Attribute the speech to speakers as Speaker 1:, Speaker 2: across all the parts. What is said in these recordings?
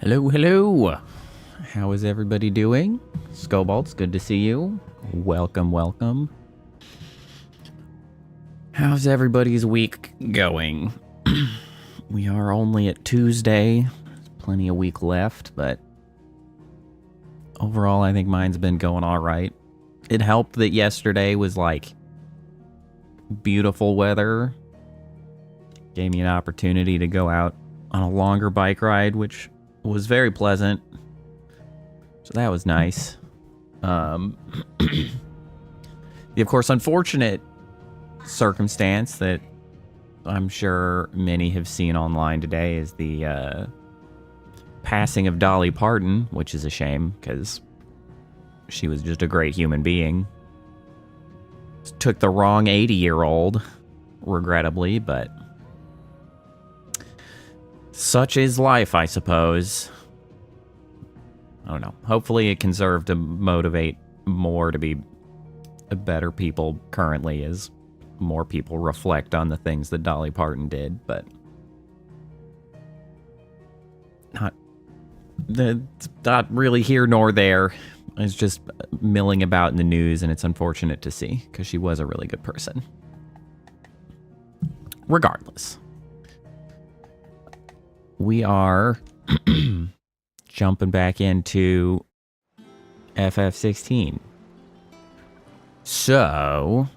Speaker 1: Hello, hello. How is everybody doing? Scobalt's good to see you. Welcome, welcome. How's everybody's week going? We are only at Tuesday. There's plenty of week left, but overall, I think mine's been going all right. It helped that yesterday was like beautiful weather. Gave me an opportunity to go out on a longer bike ride, which was very pleasant. So that was nice. The, of course, unfortunate circumstance that I'm sure many have seen online today is the passing of Dolly Parton, which is a shame because she was just a great human being. Took the wrong 80-year-old, regrettably, but such is life, I suppose. I don't know. Hopefully it can serve to motivate more to be better people currently as more people reflect on the things that Dolly Parton did, but not really here nor there. It's just milling about in the news, and it's unfortunate to see because she was a really good person. Regardless, we are jumping back into FF16. So,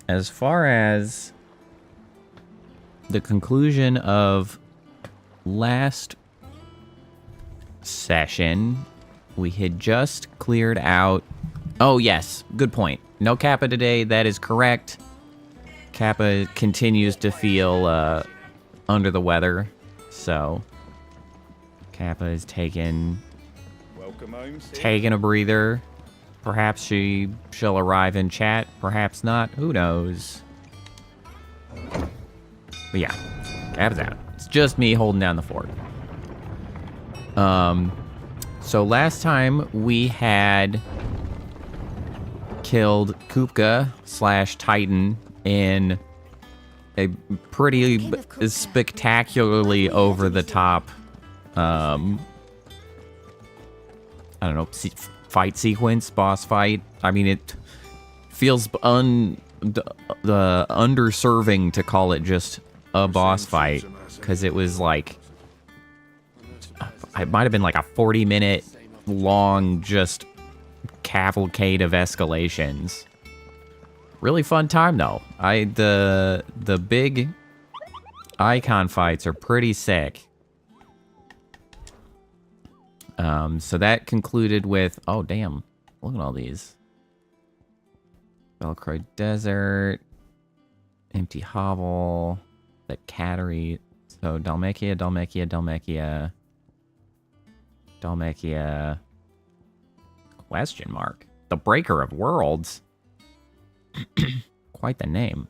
Speaker 1: as far as the conclusion of last session, we had just cleared out... Oh, yes. Good point. No Kappa today. That is correct. Kappa continues to feel under the weather. So, Kappa is taking a breather. Perhaps she'll arrive in chat. Perhaps not. Who knows? But yeah, Kappa's out. It's just me holding down the fort. So last time we had killed Kupka / Titan in a pretty spectacularly over the top, I don't know, fight sequence, boss fight. I mean, it feels underserving to call it just a boss fight, because it was like, it might have been like a 40-minute long just cavalcade of escalations. Really fun time though. The big icon fights are pretty sick. So that concluded with, oh damn, look at all these. Belcroy Desert, Empty Hovel, the Cattery. So Dalmekia, question mark. The Breaker of Worlds. Quite the name.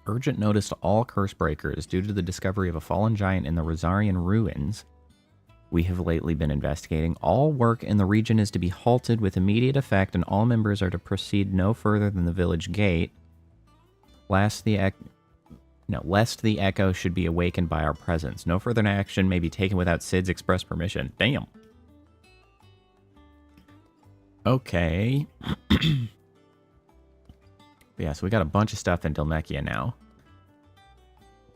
Speaker 1: Urgent notice to all curse breakers due to the discovery of a fallen giant in the Rosarian ruins. We have lately been investigating. All work in the region is to be halted with immediate effect, and all members are to proceed no further than the village gate, lest the echo should be awakened by our presence. No further action may be taken without Sid's express permission. Damn. Okay. Yeah, so we got a bunch of stuff in Dalmekia now.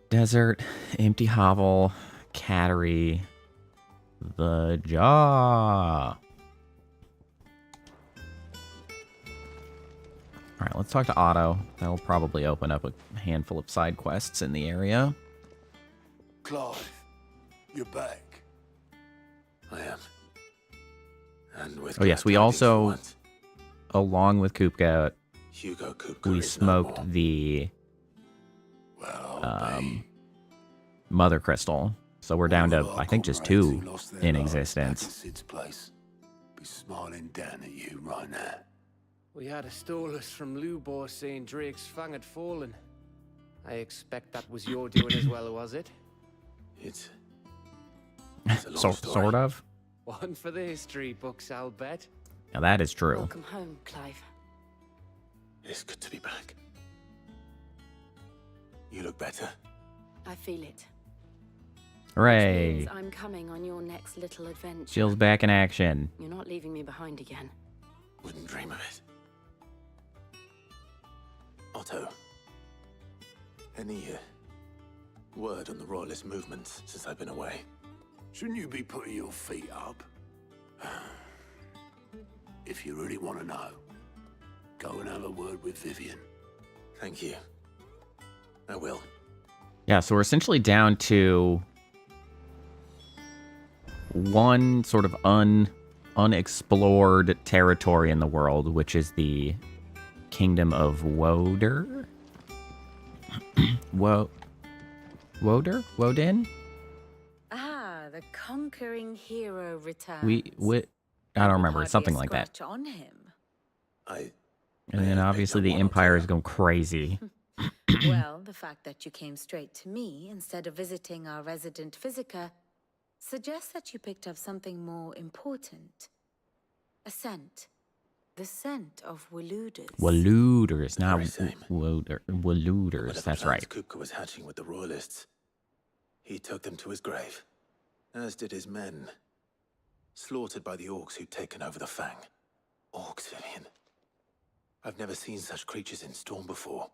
Speaker 1: Desert, Empty Hovel, Cattery, the Jaw. Alright, let's talk to Otto. That'll probably open up a handful of side quests in the area.
Speaker 2: Clive, you're back. I am. And with
Speaker 1: oh yes, we also, along with Kupka,
Speaker 2: Hugo Kupka
Speaker 1: we smoked
Speaker 2: no
Speaker 1: the Mother Crystal. So we're down to, I think, just 2 in existence.
Speaker 2: Be smiling down at you right now.
Speaker 3: We had a stolus from Lubor saying Drake's fang had fallen. I expect that was your doing as well, was it?
Speaker 2: It's a long story.
Speaker 1: Sort of.
Speaker 3: One for the history books, I'll bet.
Speaker 1: Now that is true.
Speaker 4: Welcome home, Clive.
Speaker 2: It's good to be back. You look better.
Speaker 4: I feel it.
Speaker 1: Hooray.
Speaker 4: Means I'm coming on your next little adventure.
Speaker 1: Jill's back in action.
Speaker 4: You're not leaving me behind again.
Speaker 2: Wouldn't dream of it. Otto, any word on the royalist movements since I've been away? Shouldn't you be putting your feet up? If you really want to know, go and have a word with Vivian. Thank you. I will.
Speaker 1: Yeah, so we're essentially down to one sort of unexplored territory in the world, which is the Kingdom of Woder? Woden?
Speaker 4: Ah, the conquering hero returns.
Speaker 1: I don't remember. It's something like that.
Speaker 4: Scratch on him.
Speaker 2: I
Speaker 1: And then obviously the Empire is going crazy.
Speaker 4: Well, the fact that you came straight to me instead of visiting our resident physiker suggests that you picked up something more important. A scent. The scent of Waluders.
Speaker 1: Waluders, not
Speaker 2: very same.
Speaker 1: Waluders, that's right.
Speaker 2: Kupka was hatching with the royalists. He took them to his grave, as did his men. Slaughtered by the orcs who'd taken over the Fang. Orcs, Vivian. I've never seen such creatures in Storm before.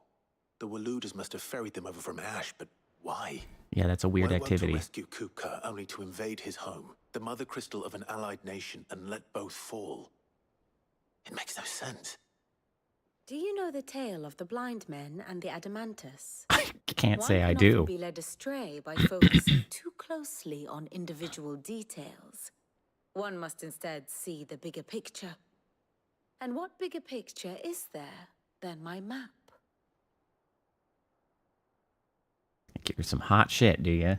Speaker 2: The Waluders must have ferried them over from Ash, but why?
Speaker 1: Yeah, that's a weird
Speaker 2: Why
Speaker 1: activity.
Speaker 2: Want to rescue Kupka only to invade his home, the mother crystal of an allied nation, and let both fall? It makes no sense.
Speaker 4: Do you know the tale of the blind men and the Adamantus?
Speaker 1: I can't say I
Speaker 4: One
Speaker 1: do.
Speaker 4: can often be led astray by focusing too closely on individual details. One must instead see the bigger picture. And what bigger picture is there than my map?
Speaker 1: Give her some hot shit, do you?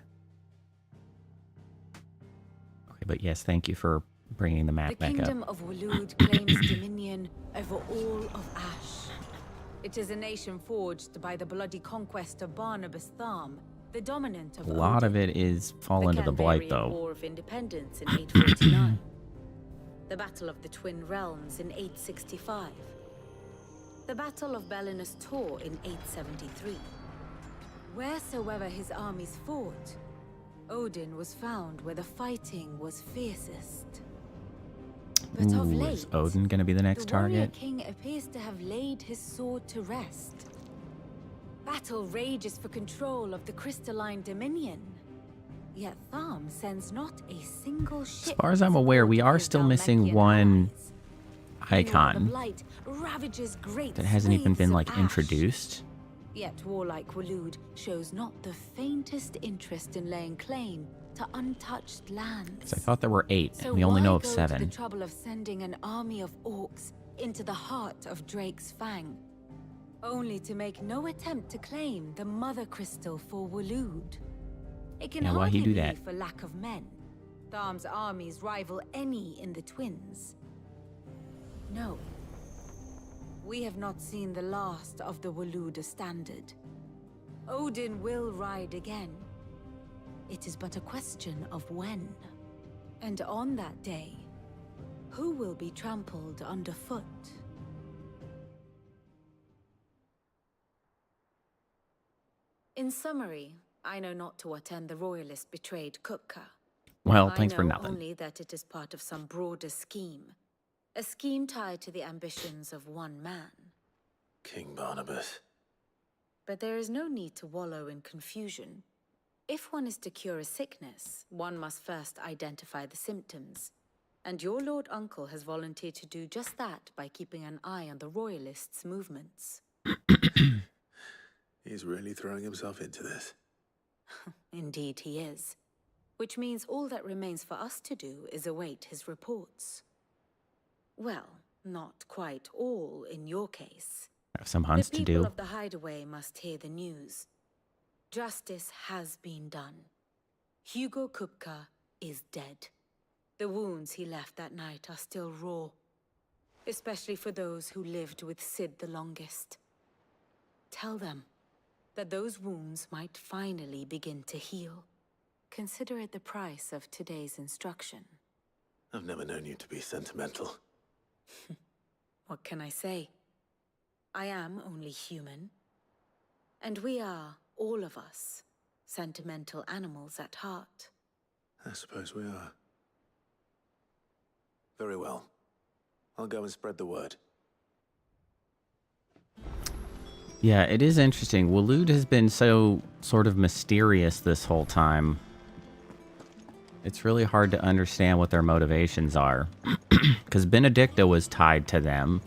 Speaker 1: Okay, but yes, thank you for bringing the map
Speaker 4: The
Speaker 1: back
Speaker 4: kingdom
Speaker 1: up.
Speaker 4: of Waloed claims dominion over all of Ash. It is a nation forged by the bloody conquest of Barnabas Tharm, the dominant of
Speaker 1: A lot of
Speaker 4: Odin.
Speaker 1: it is fall into the blight,
Speaker 4: Canvarian
Speaker 1: though.
Speaker 4: War of Independence in 849. The Battle of the Twin Realms in 865. The Battle of Belinus Tor in 873. Wheresoever his armies fought, Odin was found where the fighting was fiercest. But of
Speaker 1: Ooh,
Speaker 4: late,
Speaker 1: is Odin going to be the next
Speaker 4: the warrior
Speaker 1: target?
Speaker 4: king appears to have laid his sword to rest. Battle rages for control of the crystalline dominion. Yet Tharm sends not a single ship.
Speaker 1: As far as I'm aware, we are still missing one icon that hasn't even been, like, introduced.
Speaker 4: Yet warlike Waloed shows not the faintest interest in laying claim to untouched lands.
Speaker 1: Because I thought there were 8,
Speaker 4: So
Speaker 1: and we only know of
Speaker 4: why go
Speaker 1: 7.
Speaker 4: to the trouble of sending an army of orcs into the heart of Drake's Fang, only to make no attempt to claim the mother crystal for Waloed? It can
Speaker 1: Yeah, why
Speaker 4: hardly
Speaker 1: he do
Speaker 4: be
Speaker 1: that?
Speaker 4: for lack of men. Tharm's armies rival any in the Twins. No. We have not seen the last of the Waloed standard. Odin will ride again. It is but a question of when. And on that day, who will be trampled underfoot? In summary, I know not to what end the royalist betrayed Kupka.
Speaker 1: Well, thanks for
Speaker 4: I know
Speaker 1: nothing.
Speaker 4: only that it is part of some broader scheme. A scheme tied to the ambitions of one man.
Speaker 2: King Barnabas.
Speaker 4: But there is no need to wallow in confusion. If one is to cure a sickness, one must first identify the symptoms. And your Lord Uncle has volunteered to do just that by keeping an eye on the Royalists' movements.
Speaker 2: He's really throwing himself into this.
Speaker 4: Indeed he is. Which means all that remains for us to do is await his reports. Well, not quite all in your case.
Speaker 1: I have some hunts to
Speaker 4: The people
Speaker 1: do.
Speaker 4: of the Hideaway must hear the news. Justice has been done. Hugo Kupka is dead. The wounds he left that night are still raw, especially for those who lived with Sid the longest. Tell them that those wounds might finally begin to heal. Consider it the price of today's instruction.
Speaker 2: I've never known you to be sentimental.
Speaker 4: What can I say? I am only human. And we are, all of us, sentimental animals at heart.
Speaker 2: I suppose we are. Very well. I'll go and spread the word.
Speaker 1: Yeah, it is interesting. Waloed has been so sort of mysterious this whole time. It's really hard to understand what their motivations are. Because Benedicta was tied to them.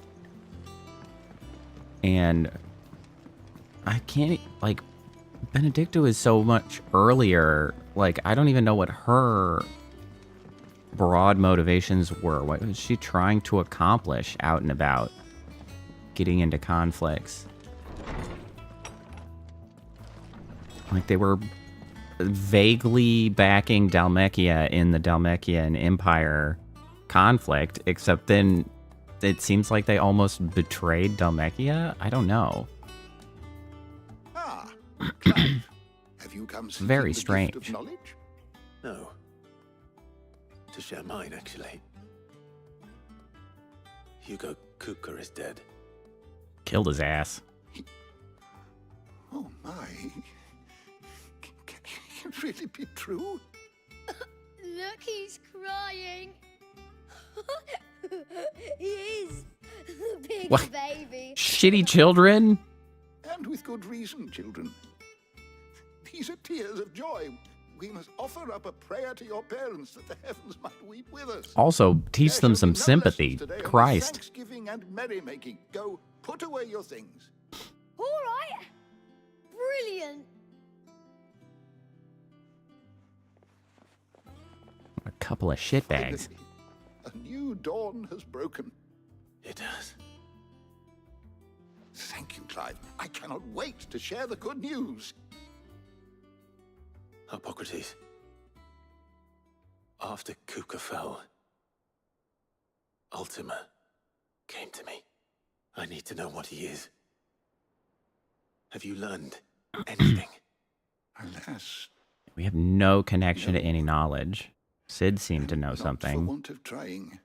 Speaker 1: And I can't, like, Benedicta was so much earlier. Like, I don't even know what her broad motivations were. What was she trying to accomplish out and about? Getting into conflicts. Like, they were vaguely backing Dhalmekia in the Dhalmekian Empire conflict, except then it seems like they almost betrayed Dhalmekia? I don't know.
Speaker 5: Ah, Clive, have you come seeking
Speaker 1: Very
Speaker 5: the
Speaker 1: strange.
Speaker 5: gift of knowledge?
Speaker 2: No. To share mine, actually. Hugo Kupka is dead.
Speaker 1: Killed his ass.
Speaker 5: Oh my. Can it really be true?
Speaker 6: Look, he's crying. He is. Big
Speaker 1: What?
Speaker 6: baby.
Speaker 1: Shitty children?
Speaker 5: And with good reason, children. These are tears of joy. We must offer up a prayer to your parents that the heavens might weep with us.
Speaker 1: Also, teach
Speaker 5: There
Speaker 1: them
Speaker 5: shall
Speaker 1: some
Speaker 5: be no
Speaker 1: sympathy.
Speaker 5: lessons today, only
Speaker 1: Christ.
Speaker 5: Thanksgiving and merrymaking. Go, put away your things.
Speaker 6: All right. Brilliant.
Speaker 1: A couple of shitbags.
Speaker 5: Finally, a new dawn has broken.
Speaker 2: It has.
Speaker 5: Thank you, Clive. I cannot wait to share the good news.
Speaker 2: Hippocrates. After Kupka fell, Ultima came to me. I need to know what he is. Have you learned anything?
Speaker 5: Alas,
Speaker 1: We have no connection to any knowledge. Sid seemed to know
Speaker 5: not for
Speaker 1: something.
Speaker 5: want of trying.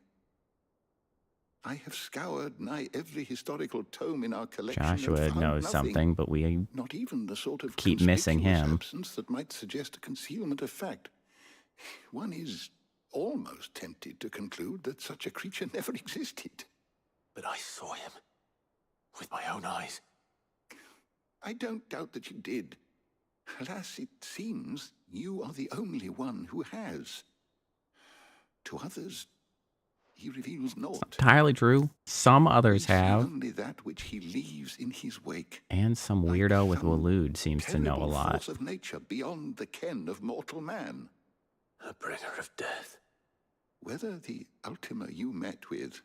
Speaker 5: I have scoured nigh every historical tome in our collection. and
Speaker 1: Joshua
Speaker 5: found
Speaker 1: knows
Speaker 5: nothing.
Speaker 1: something, but we
Speaker 5: Not even the sort of
Speaker 1: keep missing
Speaker 5: conspicuous
Speaker 1: him.
Speaker 5: absence that might suggest a concealment of fact. One is almost tempted to conclude that such a creature never existed.
Speaker 2: But I saw him. With my own eyes.
Speaker 5: I don't doubt that you did. Alas, it seems you are the only one who has. To others, he reveals naught.
Speaker 1: entirely true. Some others
Speaker 5: We see
Speaker 1: have.
Speaker 5: only that which he leaves in his wake.
Speaker 1: And some
Speaker 5: Like
Speaker 1: weirdo with
Speaker 5: some
Speaker 1: Waloed seems to know a
Speaker 5: terrible
Speaker 1: lot.
Speaker 5: force of nature beyond the ken of mortal man.
Speaker 2: A bringer of death.
Speaker 5: Whether the Ultima you met with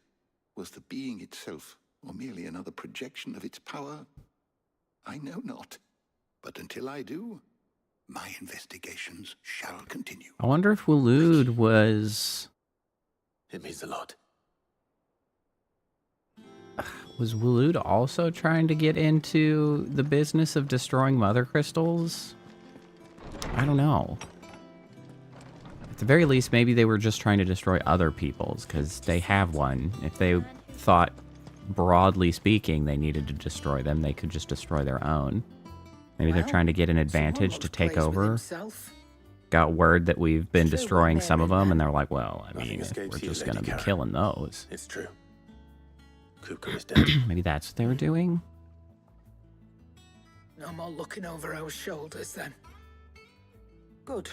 Speaker 5: was the being itself, or merely another projection of its power, I know not. But until I do, my investigations shall continue.
Speaker 1: I wonder if Waloed was...
Speaker 2: It means a lot.
Speaker 1: Was Waloed also trying to get into the business of destroying mother crystals? I don't know. At the very least, maybe they were just trying to destroy other people's, because they have one. If they thought, broadly speaking, they needed to destroy them, they could just destroy their own. Maybe they're trying to get an advantage to take over. Got word that we've been destroying some of them, and they're like, well, I
Speaker 2: Nothing
Speaker 1: mean,
Speaker 2: escapes
Speaker 1: we're
Speaker 2: you,
Speaker 1: just
Speaker 2: Lady
Speaker 1: going to be
Speaker 2: Karen.
Speaker 1: killing those.
Speaker 2: It's true. Kupka is dead.
Speaker 1: Maybe that's what they were doing?
Speaker 7: No more looking over our shoulders, then. Good.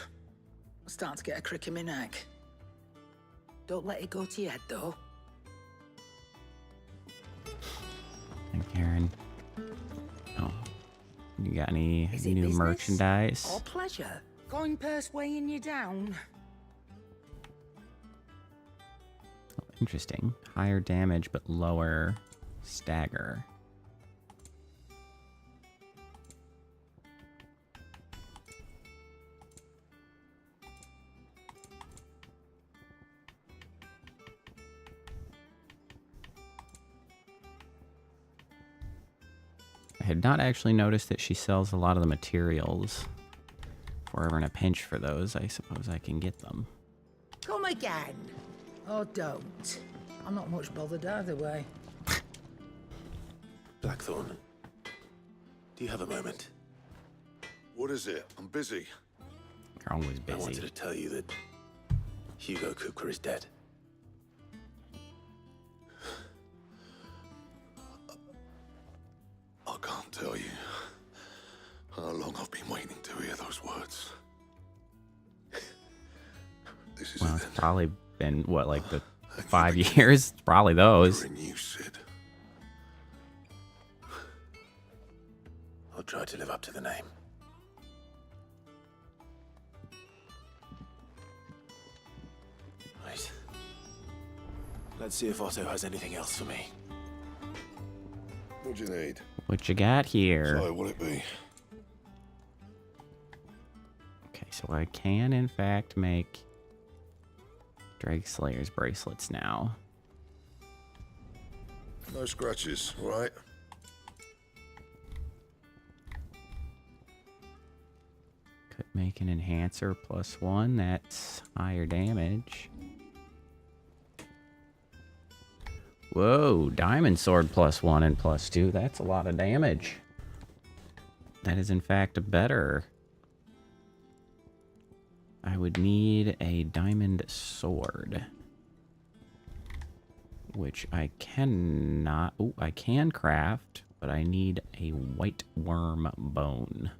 Speaker 7: I'm starting to get a crick in my neck. Don't let it go to your head, though.
Speaker 1: And Karen. Oh. You got any
Speaker 7: Is it
Speaker 1: new
Speaker 7: business
Speaker 1: merchandise?
Speaker 7: or pleasure? Going purse weighing you down?
Speaker 1: Interesting. Higher damage, but lower stagger. I had not actually noticed that she sells a lot of the materials. If we're ever in a pinch for those, I suppose I can get them.
Speaker 7: Come again. Or don't. I'm not much bothered either way.
Speaker 2: Blackthorn. Do you have a moment?
Speaker 8: What is it? I'm busy.
Speaker 1: You're always
Speaker 2: I wanted
Speaker 1: busy.
Speaker 2: to tell you that Hugo Kupka is dead.
Speaker 8: I can't tell you how long I've been waiting to hear those words. This is
Speaker 1: Well,
Speaker 8: it
Speaker 1: it's
Speaker 8: then.
Speaker 1: probably been, what, like the 5 years? It's probably those.
Speaker 8: You're in you, Sid.
Speaker 2: I'll try to live up to the name. Right. Let's see if Otto has anything else for me.
Speaker 8: What do you need?
Speaker 1: What you got here?
Speaker 8: So, what'll it be?
Speaker 1: Okay, so I can, in fact, make Drake Slayer's bracelets now.
Speaker 8: No scratches, all right?
Speaker 1: Could make an enhancer +1. That's higher damage. Whoa, diamond sword +1 and +2. That's a lot of damage. That is, in fact, better. I would need a diamond sword, which I cannot. Oh, I can craft, but I need a white worm bone.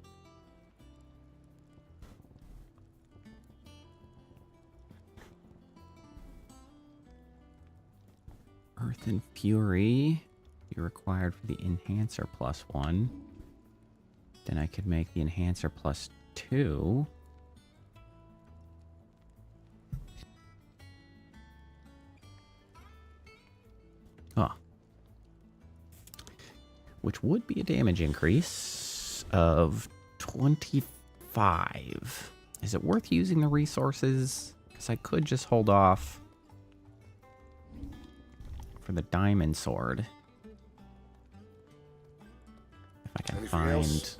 Speaker 1: Earth and Fury. You're required for the enhancer +1. Then I could make the enhancer +2. Oh. Which would be a damage increase of 25. Is it worth using the resources? Because I could just hold off for the diamond sword. If I can
Speaker 8: Anything
Speaker 1: find
Speaker 8: else?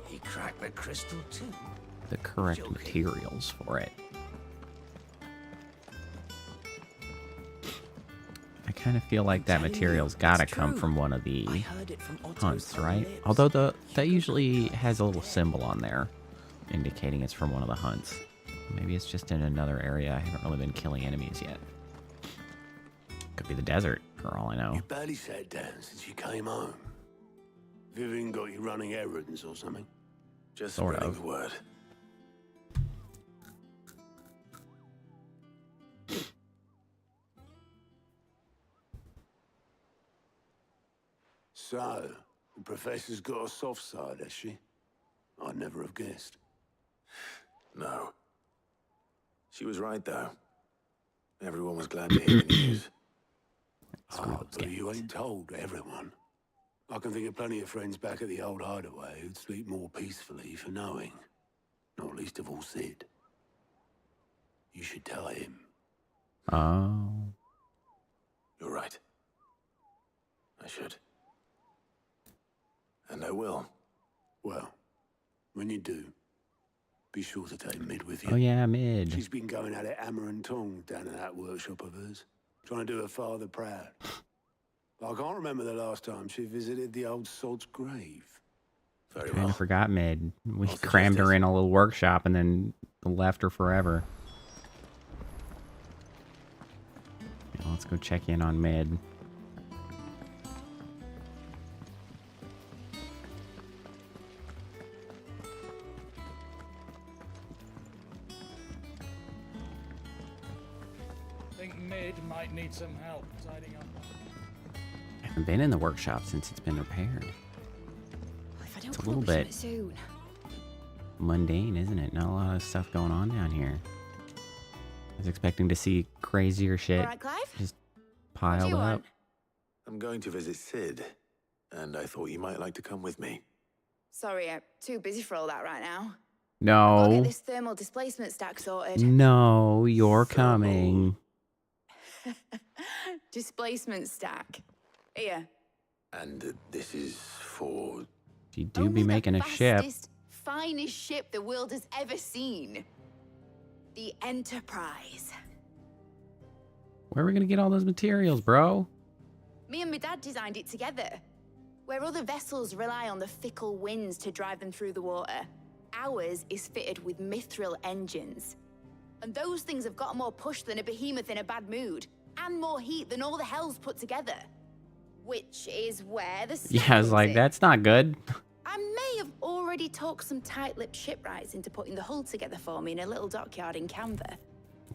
Speaker 9: He cracked the crystal too.
Speaker 1: the correct
Speaker 9: Joking.
Speaker 1: materials for it. I kind of feel like that
Speaker 9: telling you,
Speaker 1: material's gotta
Speaker 9: it's
Speaker 1: come
Speaker 9: true.
Speaker 1: from one of the
Speaker 9: I heard it from Otto's
Speaker 1: hunts,
Speaker 9: own
Speaker 1: right?
Speaker 9: lips.
Speaker 1: Although that usually has a little symbol on there indicating it's from one of the hunts. Maybe it's just in another area. I haven't really been killing enemies yet. Could be the desert, for all I know.
Speaker 9: You barely sat down since you came home. Vivian got you running errands or something?
Speaker 2: Just
Speaker 1: Sort
Speaker 2: spreading
Speaker 1: of.
Speaker 2: the word.
Speaker 9: So, the professor's got a soft side, has she? I'd never have guessed.
Speaker 2: No. She was right, though. Everyone was glad to hear the news.
Speaker 1: Screw those
Speaker 9: But you
Speaker 1: games.
Speaker 9: ain't told everyone. I can think of plenty of friends back at the old hideaway who'd sleep more peacefully for knowing. Not least of all Sid. You should tell him.
Speaker 1: Oh.
Speaker 2: You're right. I should. And I will.
Speaker 9: Well, when you do, be sure to take Mid with you.
Speaker 1: Oh yeah, mid.
Speaker 9: She's been going at it hammer and tongs down in that workshop of hers, trying to do her father proud. But I can't remember the last time she visited the old sod's grave.
Speaker 2: Very
Speaker 1: Kind
Speaker 2: well.
Speaker 1: of forgot mid. We
Speaker 2: I'll
Speaker 1: crammed
Speaker 2: suggest
Speaker 1: her
Speaker 2: it.
Speaker 1: in a little workshop and then left her forever. Yeah, let's go check in on mid.
Speaker 10: Think Mid might need some help tidying up.
Speaker 1: I haven't been in the workshop since it's been repaired.
Speaker 11: If I don't
Speaker 1: It's a little
Speaker 11: publish
Speaker 1: bit
Speaker 11: it soon.
Speaker 1: mundane, isn't it? Not a lot of stuff going on down here. I was expecting to see crazier shit
Speaker 11: All right, Clive.
Speaker 1: just
Speaker 11: What do
Speaker 1: piled
Speaker 11: you
Speaker 1: up.
Speaker 11: want?
Speaker 2: I'm going to visit Sid, and I thought you might like to come with me.
Speaker 11: Sorry, I'm too busy for all that right now. I'll get
Speaker 1: No,
Speaker 11: this thermal displacement stack sorted.
Speaker 1: no, you're
Speaker 2: Thermal.
Speaker 1: coming.
Speaker 11: Displacement stack. Here.
Speaker 2: And this is for...
Speaker 1: You do
Speaker 11: Only
Speaker 1: be
Speaker 11: the
Speaker 1: making a ship.
Speaker 11: fastest, finest ship the world has ever seen. The Enterprise.
Speaker 1: Where are we gonna get all those materials, bro?
Speaker 11: Me and my dad designed it together. Where other vessels rely on the fickle winds to drive them through the water, ours is fitted with mithril engines. And those things have got more push than a behemoth in a bad mood, and more heat than all the hells put together. Which is where the
Speaker 1: Yeah, I was
Speaker 11: comes
Speaker 1: like,
Speaker 11: in.
Speaker 1: that's not good.
Speaker 11: I may have already talked some tight-lipped shipwrights into putting the hull together for me in a little dockyard in Canva.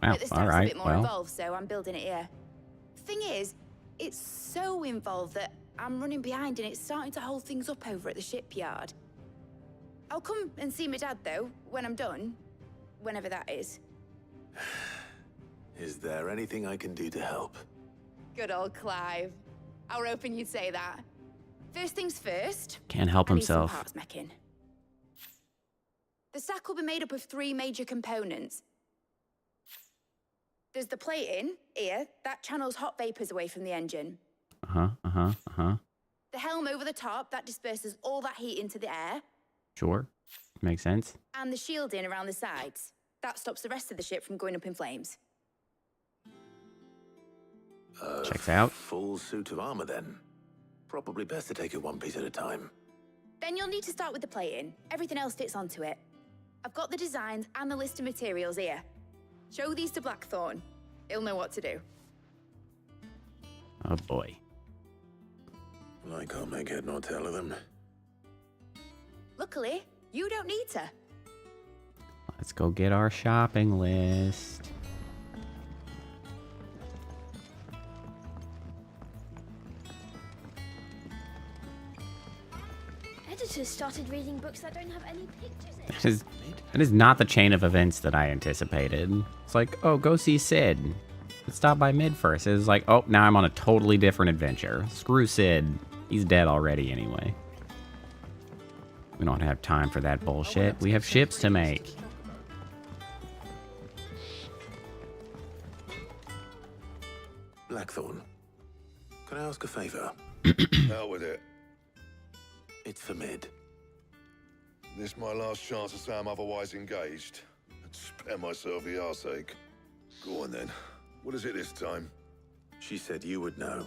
Speaker 1: Wow,
Speaker 11: But the
Speaker 1: all
Speaker 11: staff's a
Speaker 1: right,
Speaker 11: bit more
Speaker 1: well.
Speaker 11: involved, so I'm building it here. Thing is, it's so involved that I'm running behind and it's starting to hold things up over at the shipyard. I'll come and see my dad, though, when I'm done. Whenever that is.
Speaker 2: Is there anything I can do to help?
Speaker 11: Good old Clive. I were hoping you'd say that. First things first.
Speaker 1: Can't help
Speaker 11: I need some
Speaker 1: himself.
Speaker 11: parts making. The stack will be made up of 3 major components. There's the plating, here, that channels hot vapors away from the engine. The helm over the top, that disperses all that heat into the air.
Speaker 1: Sure. Makes sense.
Speaker 11: And the shielding around the sides. That stops the rest of the ship from going up in flames.
Speaker 1: Checks out.
Speaker 2: Full suit of armor, then. Probably best to take it one piece at a time.
Speaker 11: Then you'll need to start with the plating. Everything else fits onto it. I've got the designs and the list of materials here. Show these to Blackthorn. He'll know what to do.
Speaker 1: Oh boy.
Speaker 2: I can't make head nor tail of them.
Speaker 11: Luckily, you don't need to.
Speaker 1: Let's go get our shopping list.
Speaker 6: Editors started reading books that don't have any pictures in.
Speaker 1: That is not the chain of events that I anticipated. It's like, oh, go see Sid. Let's stop by Mid first. It's like, oh, now I'm on a totally different adventure. Screw Sid. He's dead already anyway. We don't have time for that bullshit. We have ships to make.
Speaker 2: Blackthorn, can I ask a favor?
Speaker 8: Hell with it.
Speaker 2: It's for Mid.
Speaker 8: This my last chance to say I'm otherwise engaged. And spare myself the arseache. Go on then. What is it this time?
Speaker 2: She said you would know.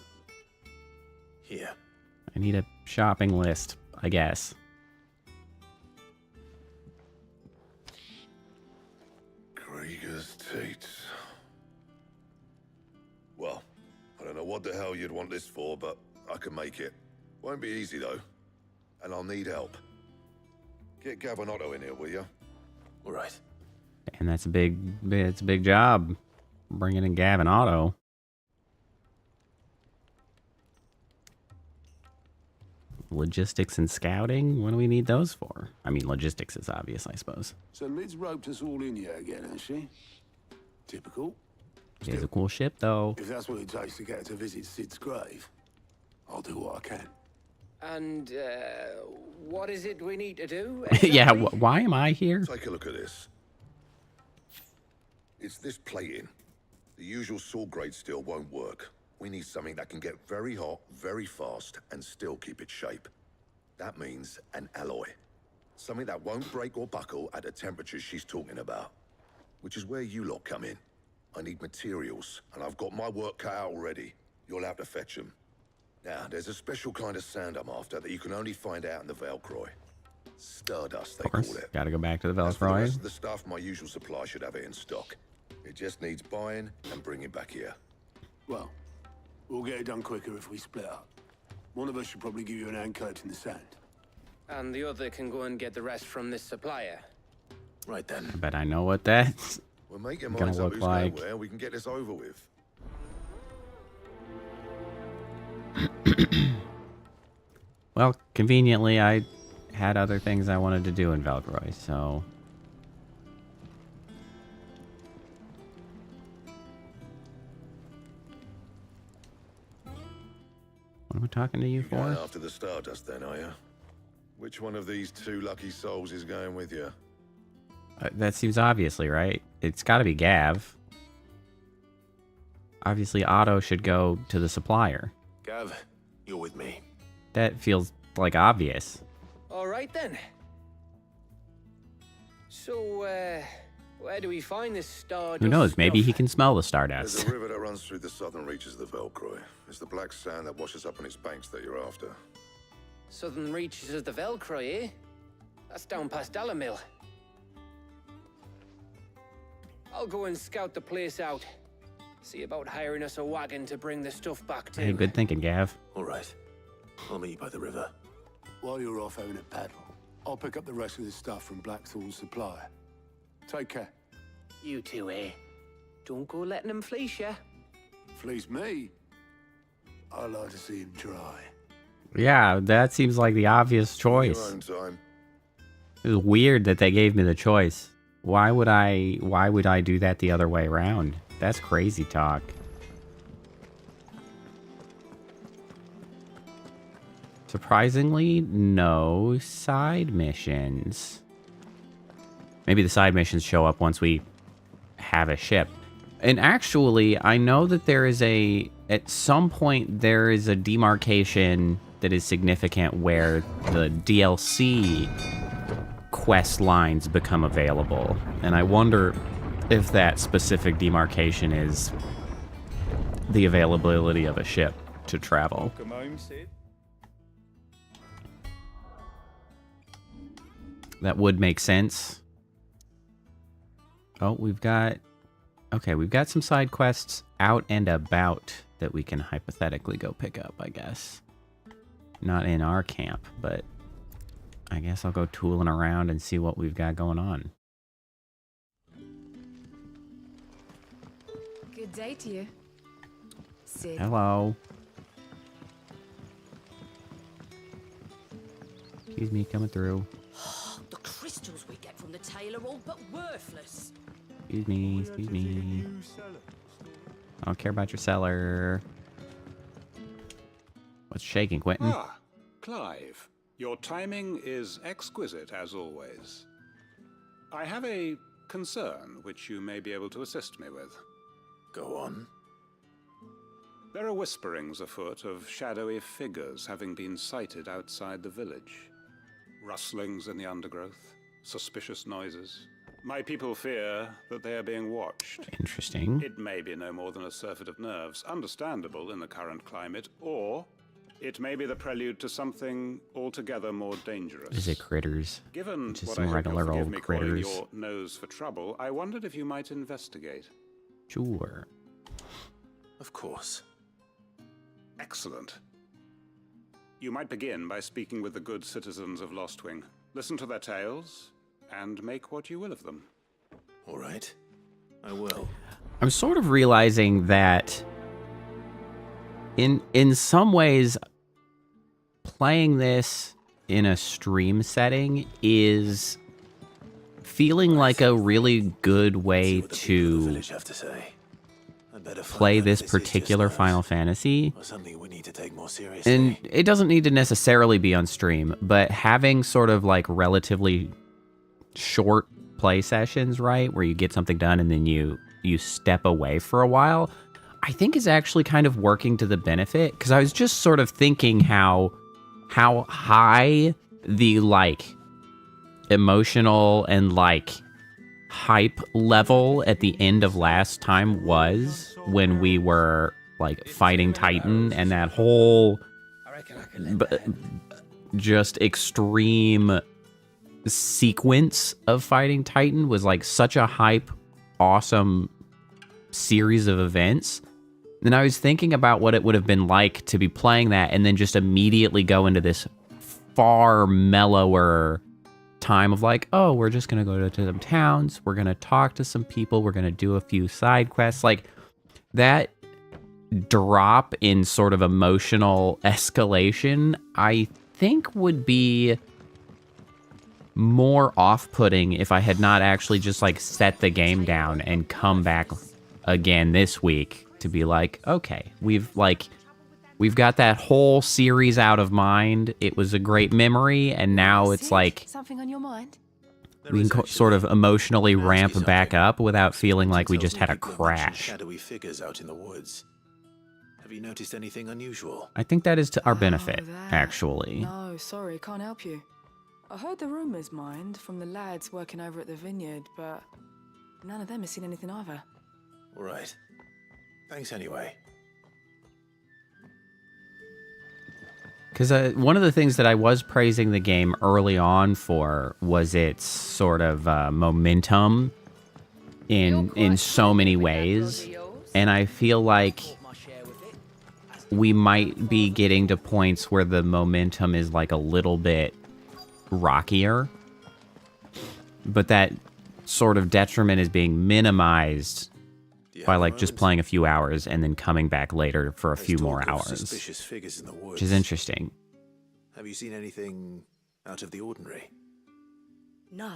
Speaker 2: Here.
Speaker 1: I need a shopping list, I guess.
Speaker 8: Krieger's Tates. Well, I don't know what the hell you'd want this for, but I can make it. Won't be easy though. And I'll need help. Get Gav and Otto in here, will you?
Speaker 2: All right.
Speaker 1: And it's a big job. Bringing in Gav and Otto. Logistics and scouting? What do we need those for? I mean, logistics is obvious, I suppose.
Speaker 9: So Mid's roped us all in here again, has she? Typical.
Speaker 1: It is a cool ship, though.
Speaker 9: If that's what it takes to get her to visit Sid's grave, I'll do what I can.
Speaker 3: And, what is it we need to do?
Speaker 1: Yeah,
Speaker 3: exactly?
Speaker 1: why am I here?
Speaker 8: Take a look at this. It's this plating. The usual sword grade steel won't work. We need something that can get very hot, very fast, and still keep its shape. That means an alloy. Something that won't break or buckle at the temperatures she's talking about. Which is where you lot come in. I need materials, and I've got my work cut out already. You'll have to fetch them. Now, there's a special kind of sand I'm after that you can only find out in the Velcroy. Stardust, they call it.
Speaker 1: Gotta go back to the
Speaker 8: As for the
Speaker 1: Velcroy.
Speaker 8: rest of the stuff, my usual supply should have it in stock. It just needs buying and bringing back here.
Speaker 9: Well, we'll get it done quicker if we split up. One of us should probably give you an anchor in the sand.
Speaker 3: And the other can go and get the rest from this supplier.
Speaker 2: Right then.
Speaker 1: I bet I know what that's
Speaker 8: We'll make your
Speaker 1: gonna
Speaker 8: minds up
Speaker 1: look
Speaker 8: who's
Speaker 1: like.
Speaker 8: nowhere, we can get this over with.
Speaker 1: Well, conveniently, I had other things I wanted to do in Velcroy, so... What am I talking to you for?
Speaker 8: Going after the Stardust then, are you? Which one of these 2 lucky souls is going with you?
Speaker 1: That seems obviously right. It's gotta be Gav. Obviously, Otto should go to the supplier.
Speaker 2: Gav, you're with me.
Speaker 1: That feels like obvious.
Speaker 3: All right, then. So, where do we find this Stardust
Speaker 1: Who knows? Maybe he
Speaker 3: stuff?
Speaker 1: can smell the
Speaker 8: There's
Speaker 1: Stardust.
Speaker 8: a river that runs through the southern reaches of the Velcroy. It's the black sand that washes up on its banks that you're after.
Speaker 3: Southern reaches of the Velcroy, eh? That's down past Alamill. I'll go and scout the place out. See about hiring us a wagon to bring the stuff back to.
Speaker 1: Hey, good thinking, Gav.
Speaker 2: All right. I'll meet you by the river.
Speaker 9: While you're off having a paddle, I'll pick up the rest of the stuff from Blackthorn's supplier. Take care.
Speaker 3: You two, eh? Don't go letting them fleece ya.
Speaker 9: Fleece me? I like to see him try.
Speaker 1: Yeah, that seems like the obvious choice.
Speaker 8: Your own time.
Speaker 1: It was weird that they gave me the choice. Why would I do that the other way around? That's crazy talk. Surprisingly, no side missions. Maybe the side missions show up once we have a ship. And actually, I know that there is at some point, there is a demarcation that is significant where the DLC quest lines become available. And I wonder if that specific demarcation is the availability of a ship to travel.
Speaker 10: Welcome home, Sid.
Speaker 1: That would make sense. Oh, we've got some side quests out and about that we can hypothetically go pick up, I guess. Not in our camp, but I guess I'll go tooling around and see what we've got going on.
Speaker 12: Good day to you, Sid.
Speaker 1: Hello. Excuse me, coming through.
Speaker 12: The crystals we get from the tail are all but worthless.
Speaker 1: Excuse me, excuse me. I don't care about your cellar. What's shaking, Quentin?
Speaker 13: Ah, Clive. Your timing is exquisite, as always. I have a concern which you may be able to assist me with.
Speaker 2: Go on.
Speaker 13: There are whisperings afoot of shadowy figures having been sighted outside the village. Rustlings in the undergrowth, suspicious noises. My people fear that they are being watched.
Speaker 1: Interesting.
Speaker 13: It may be no more than a surfeit of nerves, understandable in the current climate, or it may be the prelude to something altogether more dangerous.
Speaker 1: Is it critters?
Speaker 13: Given
Speaker 1: Just
Speaker 13: what
Speaker 1: some
Speaker 13: I hope
Speaker 1: regular
Speaker 13: you'll forgive
Speaker 1: old
Speaker 13: me calling
Speaker 1: critters.
Speaker 13: your nose for trouble, I wondered if you might investigate.
Speaker 1: Sure.
Speaker 2: Of course.
Speaker 13: Excellent. You might begin by speaking with the good citizens of Lostwing. Listen to their tales, and make what you will of them.
Speaker 2: All right. I will.
Speaker 1: I'm sort of realizing that in some ways playing this in a stream setting is feeling like a really good way to play this particular Final Fantasy. And it doesn't need to necessarily be on stream, but having sort of like relatively short play sessions, right, where you get something done and then you step away for a while, I think is actually kind of working to the benefit. Because I was just sort of thinking how high the like emotional and like hype level at the end of last time was when we were like fighting Titan, and that whole just extreme sequence of fighting Titan was like such a hype, awesome series of events. Then I was thinking about what it would have been like to be playing that and then just immediately go into this far mellower time of like, oh, we're just gonna go to some towns, we're gonna talk to some people, we're gonna do a few side quests. Like that drop in sort of emotional escalation, I think would be more off-putting if I had not actually just like set the game down and come back again this week to be like, okay, we've got that whole series out of mind. It was a great memory, and now it's like
Speaker 12: Something on your mind?
Speaker 1: we can sort of emotionally ramp back up without feeling like we just had a crash.
Speaker 2: Shadowy figures out in the woods. Have you noticed anything unusual?
Speaker 1: I think that is to our benefit, actually.
Speaker 12: No, sorry, can't help you. I heard the rumours, mind, from the lads working over at the vineyard, but none of them has seen anything either.
Speaker 2: All right. Thanks anyway.
Speaker 1: Because one of the things that I was praising the game early on for was its sort of momentum in so many ways. And I feel like we might be getting to points where the momentum is like a little bit rockier. But that sort of detriment is being minimized by like just playing a few hours and then coming back later for a few more hours. Which is interesting.
Speaker 2: Have you seen anything out of the ordinary?
Speaker 14: No,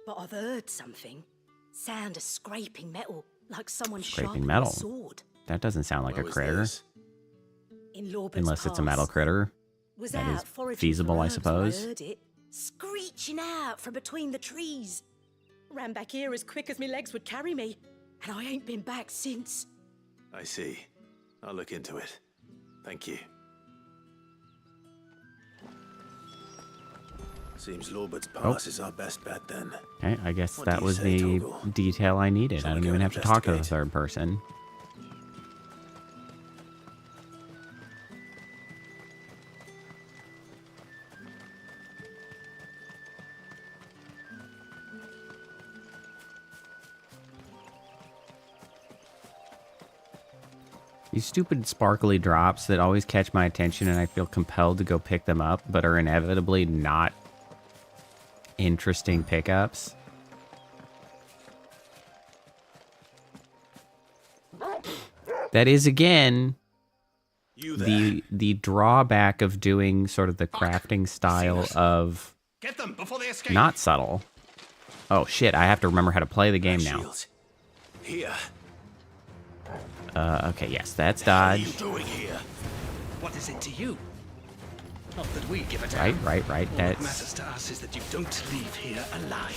Speaker 14: but I've heard something. Sound of scraping metal, like someone
Speaker 1: Scraping
Speaker 14: sharpening
Speaker 1: metal.
Speaker 14: a sword.
Speaker 1: That doesn't sound like a critter.
Speaker 14: In Lorbert's
Speaker 1: Unless it's a metal
Speaker 14: Pass.
Speaker 1: critter.
Speaker 14: Was
Speaker 1: That
Speaker 14: out
Speaker 1: is
Speaker 14: foraging
Speaker 1: feasible,
Speaker 14: for
Speaker 1: I
Speaker 14: herbs when
Speaker 1: suppose.
Speaker 14: I heard it, screeching out from between the trees. Ran back here as quick as my legs would carry me, and I ain't been back since.
Speaker 2: I see. I'll look into it. Thank you. Seems Lorbert's Pass is our best bet then.
Speaker 1: Okay, I guess
Speaker 2: What
Speaker 1: that
Speaker 2: do you
Speaker 1: was
Speaker 2: say,
Speaker 1: the
Speaker 2: Toggle?
Speaker 1: detail I needed.
Speaker 2: Shall
Speaker 1: I
Speaker 2: we
Speaker 1: don't
Speaker 2: go
Speaker 1: even
Speaker 2: and
Speaker 1: have to talk to the
Speaker 2: investigate?
Speaker 1: third person. These stupid sparkly drops that always catch my attention and I feel compelled to go pick them up, but are inevitably not interesting pickups. That is, again, the drawback of doing sort of the crafting style of
Speaker 15: Get them before they escape.
Speaker 1: not subtle. Oh shit, I have to remember how to play the game now.
Speaker 2: Here.
Speaker 1: Okay, yes, that's
Speaker 15: What are you
Speaker 1: dodge.
Speaker 15: doing here? What is it to you? Not that we give a damn.
Speaker 1: Right,
Speaker 15: All that
Speaker 1: that's
Speaker 15: matters to us is that you don't leave here alive.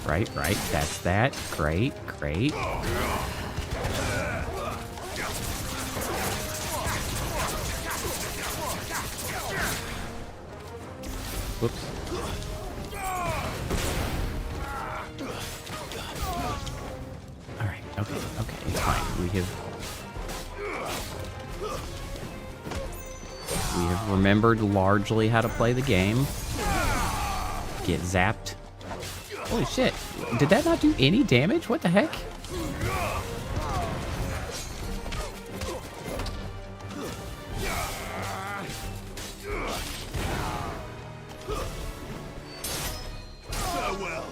Speaker 1: right, that's that. Great. Whoops. Alright, okay, it's fine. We have remembered largely how to play the game. Get zapped. Holy shit. Did that not do any damage? What the heck?
Speaker 15: Farewell.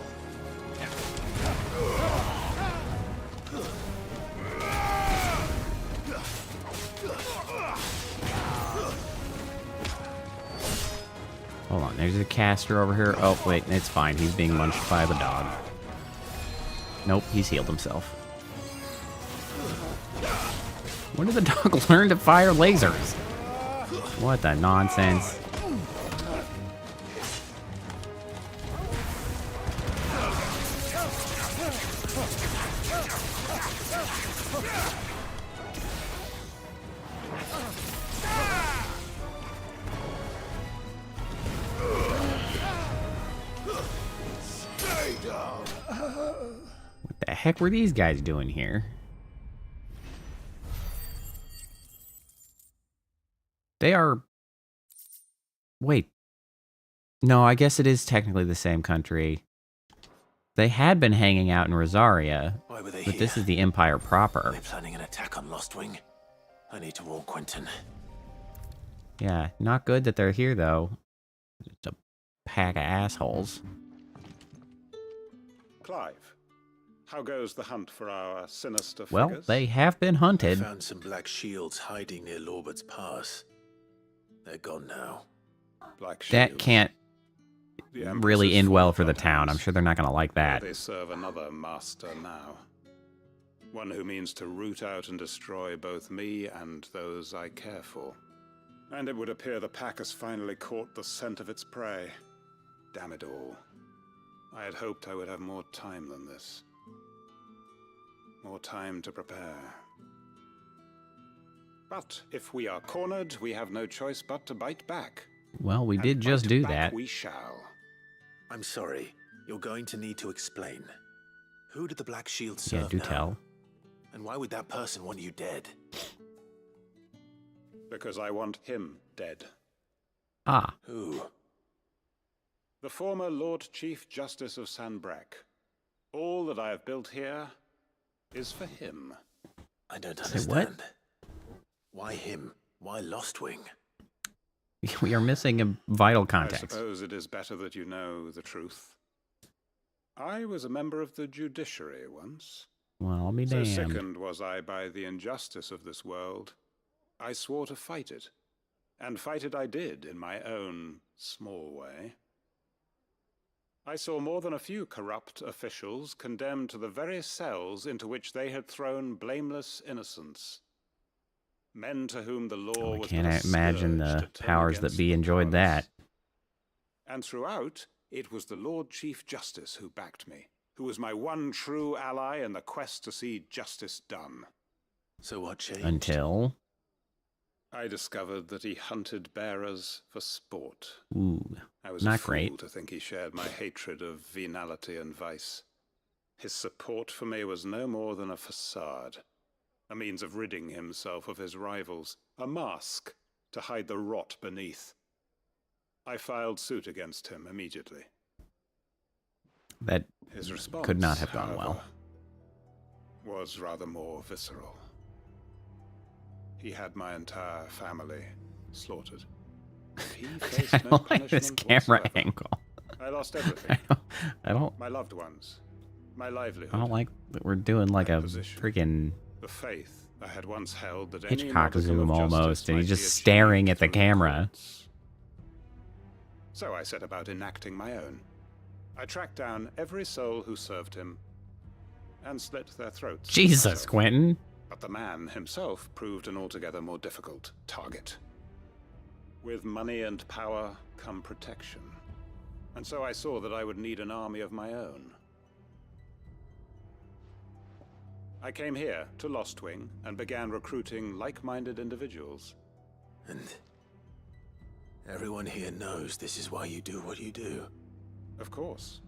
Speaker 1: Hold on, there's a caster over here. Oh, wait, it's fine. He's being munched by the dog. Nope, he's healed himself. When did the dog learn to fire lasers? What the nonsense? What the heck were these guys doing here? They are... Wait. No, I guess it is technically the same country. They had been hanging out in Rosaria,
Speaker 2: Why were they
Speaker 1: but
Speaker 2: here?
Speaker 1: this is the Empire proper.
Speaker 2: They're planning an attack on Lost Wing. I need to warn Quentin.
Speaker 1: Yeah, not good that they're here, though. It's a pack of assholes.
Speaker 13: Clive, how goes the hunt for our sinister
Speaker 1: Well,
Speaker 13: figures?
Speaker 1: they have been hunted.
Speaker 2: Found some black shields hiding near Lorbert's Pass. They're gone now.
Speaker 13: Black
Speaker 1: That
Speaker 13: shields.
Speaker 1: can't
Speaker 13: The Empress
Speaker 1: really
Speaker 13: is
Speaker 1: end
Speaker 13: full
Speaker 1: well
Speaker 13: of
Speaker 1: for the
Speaker 13: bloodhounds.
Speaker 1: town. I'm sure they're not going to like that.
Speaker 13: They serve another master now. One who means to root out and destroy both me and those I care for. And it would appear the pack has finally caught the scent of its prey. Damn it all. I had hoped I would have more time than this. More time to prepare. But if we are cornered, we have no choice but to bite back.
Speaker 1: Well, we
Speaker 13: And
Speaker 1: did just
Speaker 13: bite
Speaker 1: do
Speaker 13: back
Speaker 1: that.
Speaker 13: We shall.
Speaker 2: I'm sorry. You're going to need to explain. Who did the Black Shield serve
Speaker 1: Yeah, do
Speaker 2: now?
Speaker 1: tell.
Speaker 2: And why would that person want you dead?
Speaker 13: Because I want him dead.
Speaker 1: Ah.
Speaker 2: Who?
Speaker 13: The former Lord Chief Justice of Sanbreque. All that I have built here is for him.
Speaker 2: I don't
Speaker 1: Say
Speaker 2: understand. Why him? Why Lostwing?
Speaker 1: We are missing a vital
Speaker 13: I
Speaker 1: context.
Speaker 13: suppose it is better that you know the truth. I was a member of the judiciary once.
Speaker 1: Well, I'll be
Speaker 13: So
Speaker 1: damned.
Speaker 13: sickened was I by the injustice of this world, I swore to fight it. And fight it I did in my own small way. I saw more than a few corrupt officials condemned to the very cells into which they had thrown blameless innocents. Men to whom the law was but a
Speaker 1: Can't imagine
Speaker 13: scourge
Speaker 1: the
Speaker 13: to turn
Speaker 1: powers that
Speaker 13: against
Speaker 1: be
Speaker 13: the
Speaker 1: enjoyed that.
Speaker 13: and throughout, it was the Lord Chief Justice who backed me, who was my one true ally in the quest to see justice done.
Speaker 2: So what changed?
Speaker 1: Until...
Speaker 13: I discovered that he hunted bearers for sport.
Speaker 1: Ooh,
Speaker 13: I was
Speaker 1: not
Speaker 13: a fool
Speaker 1: great.
Speaker 13: to think he shared my hatred of venality and vice. His support for me was no more than a facade, a means of ridding himself of his rivals, a mask to hide the rot beneath. I filed suit against him immediately.
Speaker 1: That
Speaker 13: His response,
Speaker 1: could not have gone
Speaker 13: however,
Speaker 1: well.
Speaker 13: was rather more visceral. He had my entire family slaughtered. He faced
Speaker 1: I
Speaker 13: no
Speaker 1: don't like this
Speaker 13: punishment
Speaker 1: camera
Speaker 13: whatsoever.
Speaker 1: angle.
Speaker 13: I lost everything.
Speaker 1: I don't
Speaker 13: My loved ones, my livelihood.
Speaker 1: I don't like that we're doing like a freaking
Speaker 13: The faith I had once held that
Speaker 1: Hitchcock
Speaker 13: any
Speaker 1: zoom
Speaker 13: modicum of
Speaker 1: almost,
Speaker 13: justice
Speaker 1: and he's
Speaker 13: might
Speaker 1: just
Speaker 13: be
Speaker 1: staring at
Speaker 13: achieved
Speaker 1: the
Speaker 13: through
Speaker 1: camera.
Speaker 13: courts. So I set about enacting my own. I tracked down every soul who served him and slit their throats.
Speaker 1: Jesus,
Speaker 13: myself.
Speaker 1: Quentin.
Speaker 13: But the man himself proved an altogether more difficult target. With money and power come protection. And so I saw that I would need an army of my own. I came here to Lostwing and began recruiting like-minded individuals.
Speaker 2: And everyone here knows this is why you do what you do.
Speaker 13: Of course.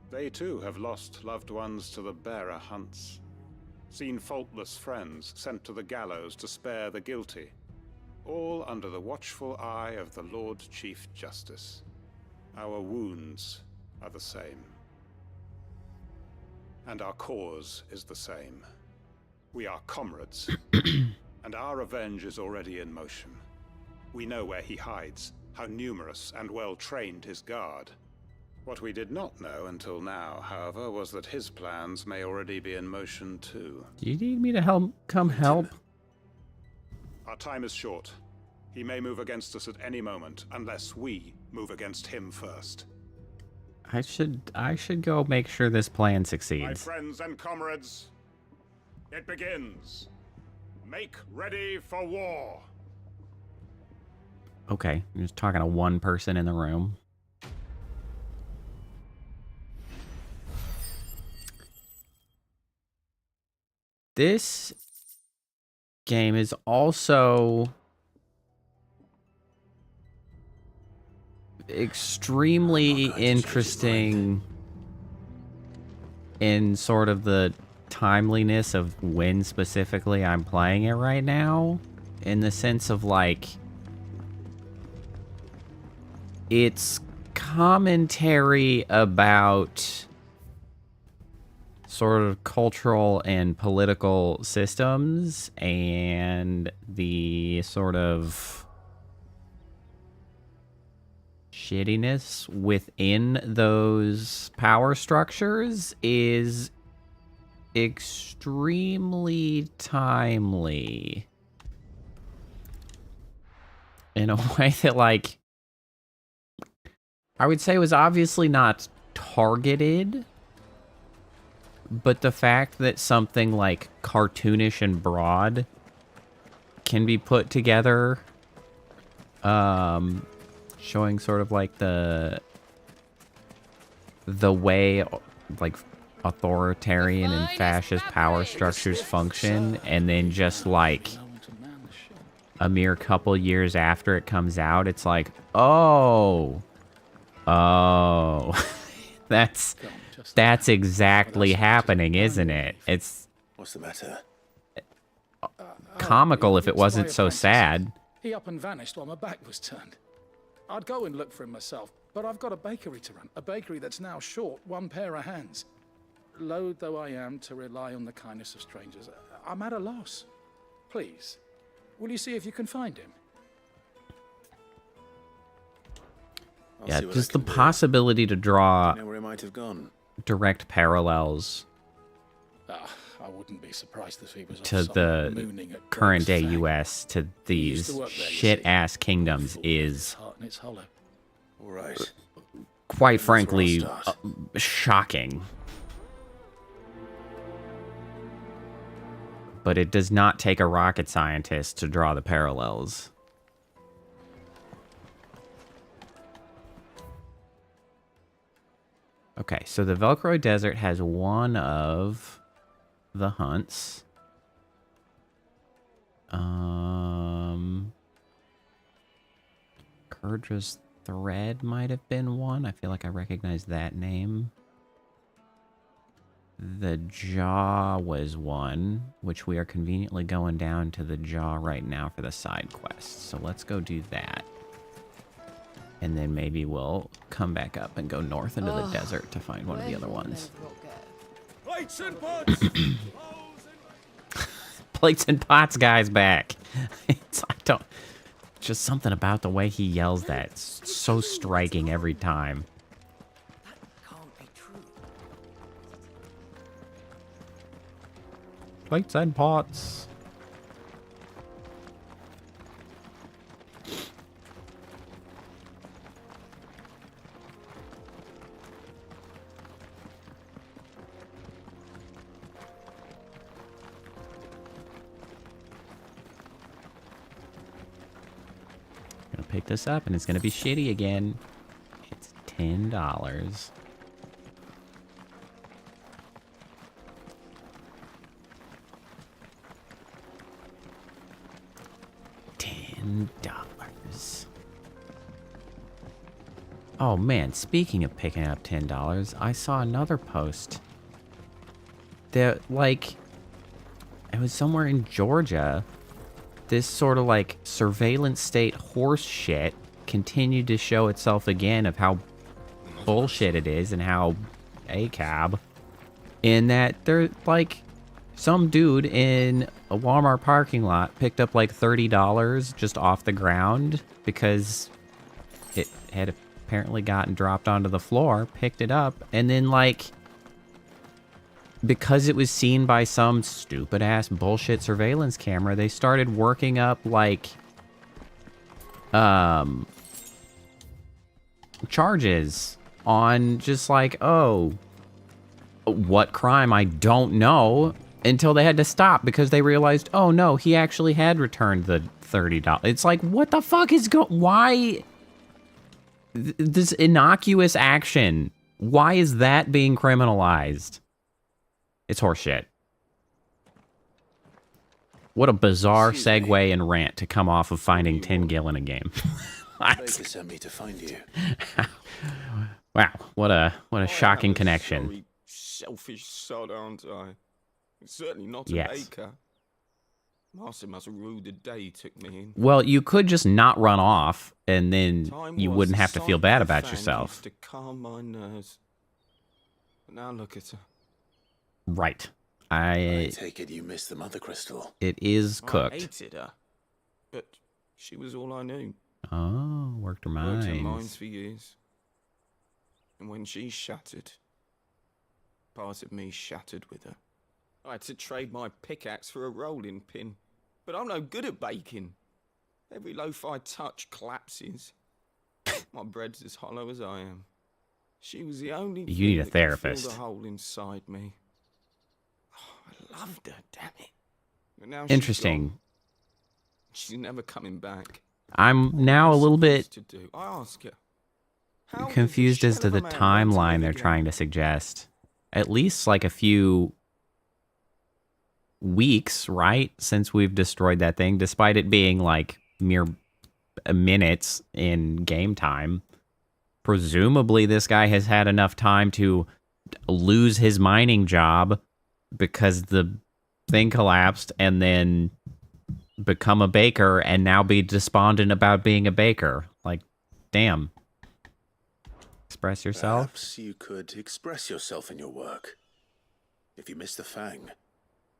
Speaker 13: They too have lost loved ones to the bearer hunts. Seen faultless friends sent to the gallows to spare the guilty. All under the watchful eye of the Lord Chief Justice. Our wounds are the same. And our cause is the same. We are comrades. And our revenge is already in motion. We know where he hides, how numerous and well-trained his guard. What we did not know until now, however, was that his plans may already be in motion too.
Speaker 1: Do you need me to come help?
Speaker 13: Our time is short. He may move against us at any moment, unless we move against him first.
Speaker 1: I should go make sure this plan
Speaker 13: My
Speaker 1: succeeds.
Speaker 13: friends and comrades, it begins. Make ready for war.
Speaker 1: Okay, I'm just talking to one person in the room. This game is also extremely interesting in sort of the timeliness of when specifically I'm playing it right now, in the sense of like it's commentary about sort of cultural and political systems and the sort of shittiness within those power structures is extremely timely in a way that, like, I would say was obviously not targeted, but the fact that something like cartoonish and broad can be put together, showing sort of like the way like authoritarian and fascist power structures function, and then just like a mere couple years after it comes out, it's like, oh, that's exactly happening, isn't it? It's
Speaker 2: What's the matter?
Speaker 1: comical if it wasn't so sad.
Speaker 10: He up and vanished while my back was turned. I'd go and look for him myself, but I've got a bakery to run. A bakery that's now short one pair of hands. Loath though I am to rely on the kindness of strangers, I'm at a loss. Please, will you see if you can find him?
Speaker 1: Yeah, just the possibility to draw
Speaker 2: You know where he might have gone?
Speaker 1: direct parallels
Speaker 10: I wouldn't be surprised if he was
Speaker 1: to the current day U.S. to these shit-ass kingdoms is,
Speaker 10: It's hollow.
Speaker 2: All right.
Speaker 1: quite frankly, shocking. But it does not take a rocket scientist to draw the parallels. Okay, so the Velcro Desert has one of the hunts. Kurdra's Thread might have been one. I feel like I recognize that name. The Jaw was one, which we are conveniently going down to the Jaw right now for the side quest. So let's go do that. And then maybe we'll come back up and go north into the desert to find one of the other ones.
Speaker 15: Plates and pots!
Speaker 1: Plates and pots guy's back. Just something about the way he yells that. It's so striking every time. Plates and pots. Gonna pick this up and it's gonna be shitty again. It's $10. $10. Oh man, speaking of picking up $10, I saw another post that, like, it was somewhere in Georgia. This sort of like surveillance state horse shit continued to show itself again of how bullshit it is and how ACAB. In that they're like, some dude in a Walmart parking lot picked up like $30 just off the ground because it had apparently gotten dropped onto the floor, picked it up, and then like, because it was seen by some stupid ass bullshit surveillance camera, they started working up like charges on just like, oh, what crime, I don't know, until they had to stop because they realized, oh no, he actually had returned the $30. It's like, what the fuck is why this innocuous action, why is that being criminalized? It's horseshit. What a bizarre segue and rant to come off of finding 10 gil in a game.
Speaker 2: Baker sent me to find you.
Speaker 1: Wow, what a shocking connection.
Speaker 16: Sorry, selfish sod, aren't I? Certainly not a
Speaker 1: Yes.
Speaker 16: baker. Master must have ruled the day he took me in.
Speaker 1: Well, you could just not run off, and then
Speaker 16: Time
Speaker 1: you
Speaker 16: was
Speaker 1: wouldn't
Speaker 16: the
Speaker 1: have to
Speaker 16: sight
Speaker 1: feel
Speaker 16: of
Speaker 1: bad
Speaker 16: the
Speaker 1: about
Speaker 16: fang
Speaker 1: yourself.
Speaker 16: used to calm my nerves. But now look at her.
Speaker 1: Right.
Speaker 2: I take it you missed the mother crystal.
Speaker 1: It is
Speaker 16: I
Speaker 1: cooked.
Speaker 16: hated her, but she was all I knew.
Speaker 1: Oh, worked her
Speaker 16: Worked her
Speaker 1: minds.
Speaker 16: minds for years. And when she shattered, part of me shattered with her. I had to trade my pickaxe for a rolling pin, but I'm no good at baking. Every loaf I touch collapses. My bread's as hollow as I am. She was the only
Speaker 1: You need
Speaker 16: thing
Speaker 1: a
Speaker 16: that could
Speaker 1: therapist.
Speaker 16: fill the hole inside me. Oh, I loved her, damn it. But now
Speaker 1: Interesting.
Speaker 16: she's never coming back.
Speaker 1: I'm now a little bit
Speaker 16: To do. I ask her. How did
Speaker 1: confused as
Speaker 16: shell
Speaker 1: to
Speaker 16: of
Speaker 1: the
Speaker 16: a man
Speaker 1: timeline
Speaker 16: live
Speaker 1: they're
Speaker 16: again?
Speaker 1: trying to suggest. At least like a few weeks, right? Since we've destroyed that thing, despite it being like mere minutes in game time. Presumably this guy has had enough time to lose his mining job because the thing collapsed and then become a baker and now be despondent about being a baker. Like, damn. Express yourself.
Speaker 2: Perhaps you could express yourself in your work. If you miss the Fang,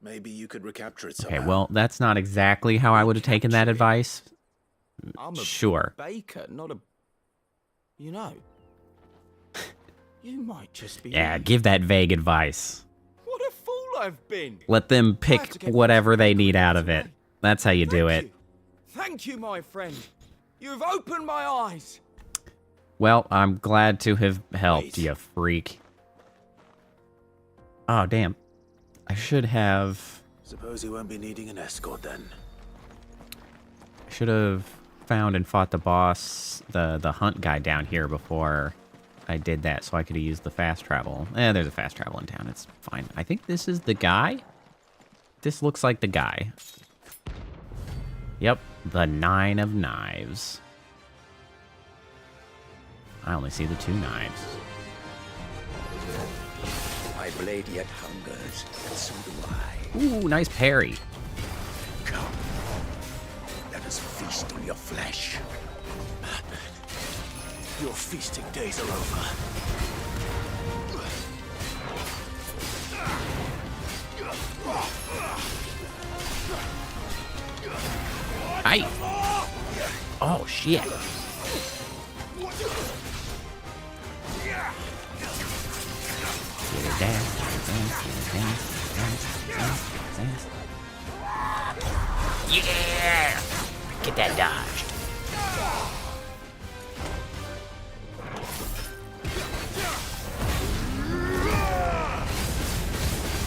Speaker 2: maybe you could recapture it somehow.
Speaker 1: Okay, well, that's not exactly how I would have taken that advice.
Speaker 16: I'm a
Speaker 1: Sure.
Speaker 16: baker, not a... You know, you might just be...
Speaker 1: Yeah, give that vague advice.
Speaker 16: What a fool I've been!
Speaker 1: Let them pick whatever they need out of it. That's how you do it.
Speaker 16: Thank you, my friend. You've opened my eyes.
Speaker 1: Well, I'm glad to have helped, you freak. Oh, damn. I should have...
Speaker 2: Suppose you won't be needing an escort then.
Speaker 1: I should have found and fought the boss, the hunt guy down here before I did that, so I could have used the fast travel. There's a fast travel in town. It's fine. I think this is the guy. This looks like the guy. Yep, the 9 of Knives. I only see the 2 knives.
Speaker 15: My blade yet hungers, and so do I.
Speaker 1: Ooh, nice parry.
Speaker 15: Come, let us feast on your flesh.
Speaker 2: Your feasting days are over.
Speaker 1: Aye. Oh, shit. Get it down, yeah! Get that dodged.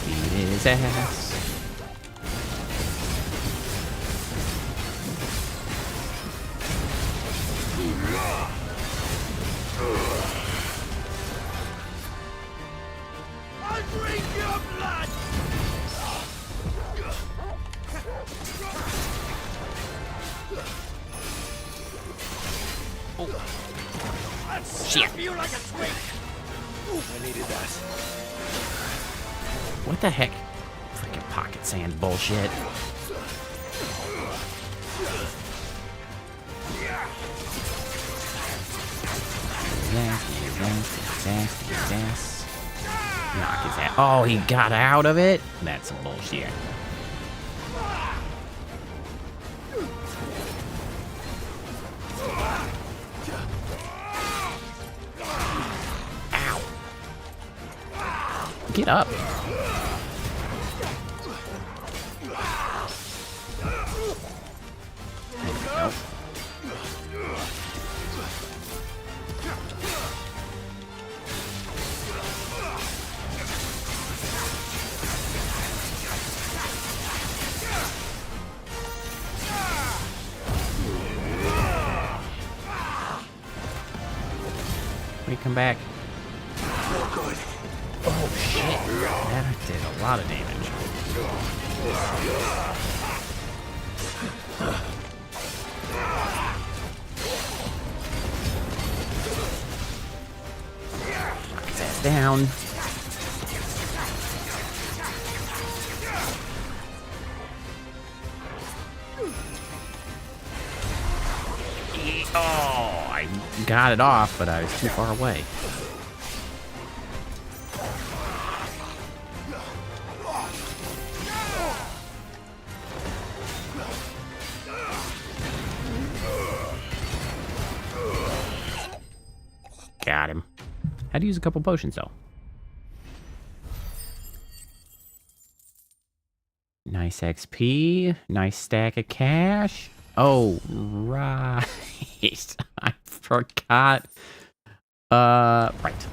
Speaker 1: Beat his ass.
Speaker 15: I drink your blood!
Speaker 1: Shit.
Speaker 15: You like a twig.
Speaker 2: I needed that.
Speaker 1: What the heck? Freaking pocket sand bullshit. Knock his ass. Oh, he got out of it? That's some bullshit. Ow. Get up. Nope. Wait, come back. Oh shit. That did a lot of damage. Knock his ass down. Oh, I got it off, but I was too far away. Got him. Had to use a couple potions, though. Nice XP. Nice stack of cash. Oh, right. I forgot. Right.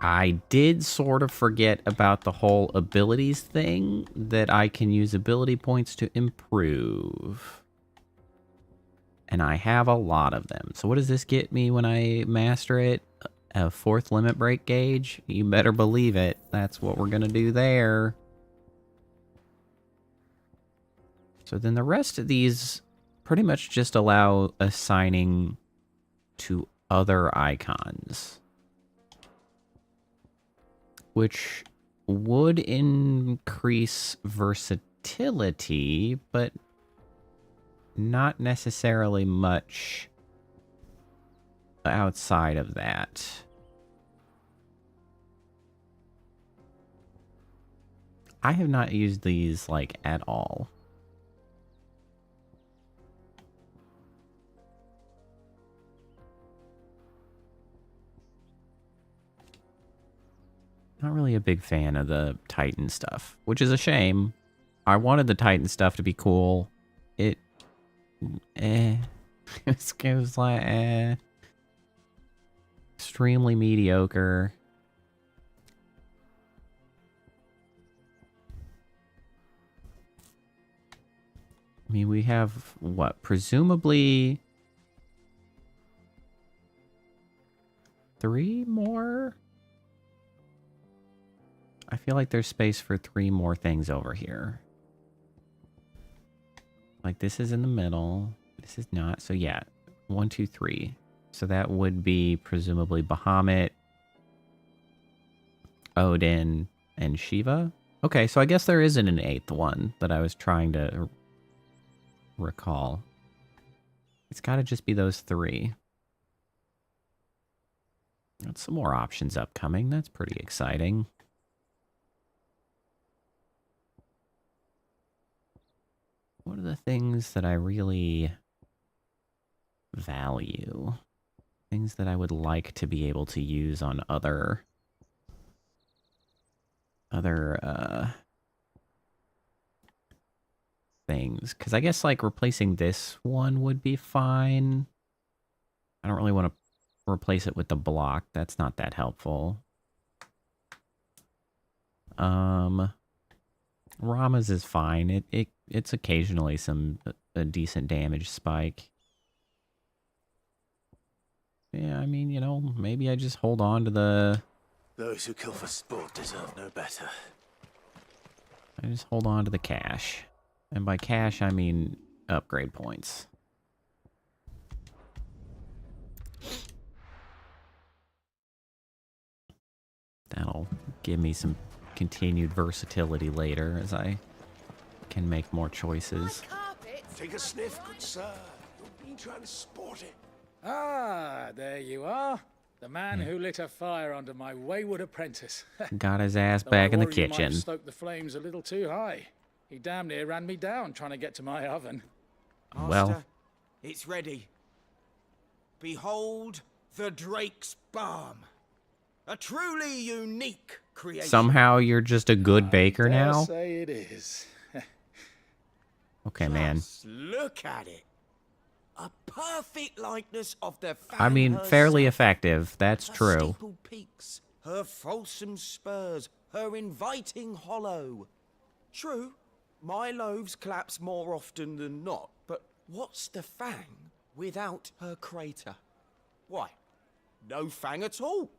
Speaker 1: I did sort of forget about the whole abilities thing, that I can use ability points to improve. And I have a lot of them. So what does this get me when I master it? A 4th limit break gauge? You better believe it. That's what we're going to do there. So then the rest of these pretty much just allow assigning to other icons, which would increase versatility, but not necessarily much outside of that. I have not used these, like, at all. Not really a big fan of the Titan stuff, which is a shame. I wanted the Titan stuff to be cool. It was like, extremely mediocre. I mean, we have, what, presumably 3 more? I feel like there's space for 3 more things over here. Like, this is in the middle. This is not. So, yeah. 1, 2, 3. So that would be presumably Bahamut, Odin, and Shiva. Okay, so I guess there isn't an 8th one that I was trying to recall. It's got to just be those 3. Got some more options upcoming. That's pretty exciting. What are the things that I really value? Things that I would like to be able to use on other things. Because I guess, like, replacing this one would be fine. I don't really want to replace it with the block. That's not that helpful. Rama's is fine. It's occasionally a decent damage spike. Yeah, I mean, you know, maybe I just hold on to the...
Speaker 2: Those who kill for sport deserve no better.
Speaker 1: I just hold on to the cash. And by cash, I mean upgrade points. That'll give me some continued versatility later as I can make more choices.
Speaker 9: Take a sniff, good sir. You've been trying to sport it.
Speaker 10: Ah, there you are. The man who lit a fire under my wayward apprentice.
Speaker 1: Got his ass
Speaker 10: Though
Speaker 1: back
Speaker 10: I
Speaker 1: in the
Speaker 10: worry you might have
Speaker 1: kitchen.
Speaker 10: stoked the flames a little too high. He damn near ran me down trying to get to my oven.
Speaker 1: Well,
Speaker 16: Master, it's ready. Behold the Drake's Balm. A truly unique creation.
Speaker 1: somehow you're just a good baker
Speaker 10: Dare
Speaker 1: now?
Speaker 10: say it is.
Speaker 1: Okay, man.
Speaker 16: Just look at it. A perfect likeness of the Fang
Speaker 1: I mean, fairly effective. That's
Speaker 16: her
Speaker 1: true.
Speaker 16: steeple peaks, her fulsome spurs, her inviting hollow. True, my loaves collapse more often than not, but what's the Fang without her crater? Why, no Fang at all.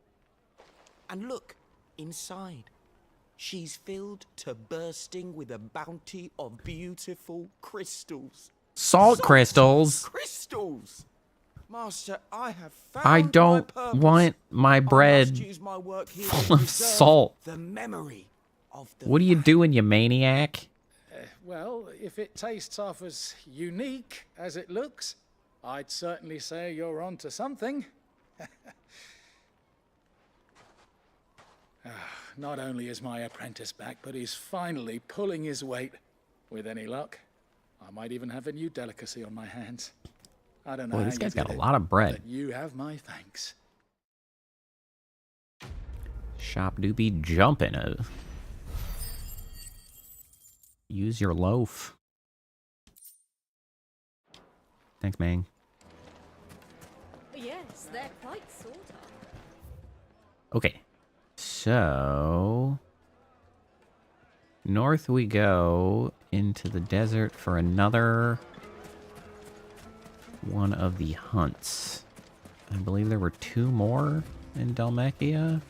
Speaker 16: And look, inside. She's filled to bursting with a bounty of beautiful crystals.
Speaker 1: Salt crystals?
Speaker 16: Crystals! Master, I have found
Speaker 1: I don't
Speaker 16: my purpose.
Speaker 1: want my bread
Speaker 16: I must use my work here
Speaker 1: full
Speaker 16: to
Speaker 1: of
Speaker 16: preserve
Speaker 1: salt.
Speaker 16: The memory of the
Speaker 1: What are you doing, you maniac?
Speaker 10: Well, if it tastes half as unique as it looks, I'd certainly say you're onto something. Not only is my apprentice back, but he's finally pulling his weight. With any luck, I might even have a new delicacy on my hands. I don't know
Speaker 1: Boy,
Speaker 10: how
Speaker 1: this
Speaker 10: you
Speaker 1: guy's
Speaker 10: did
Speaker 1: got a
Speaker 10: it,
Speaker 1: lot of bread.
Speaker 10: but you have my thanks.
Speaker 1: Shop do be jumping. Use your loaf. Thanks, man.
Speaker 14: Yes, they're quite sort of.
Speaker 1: Okay. So... north we go into the desert for another one of the hunts. I believe there were 2 more in Dalmekia.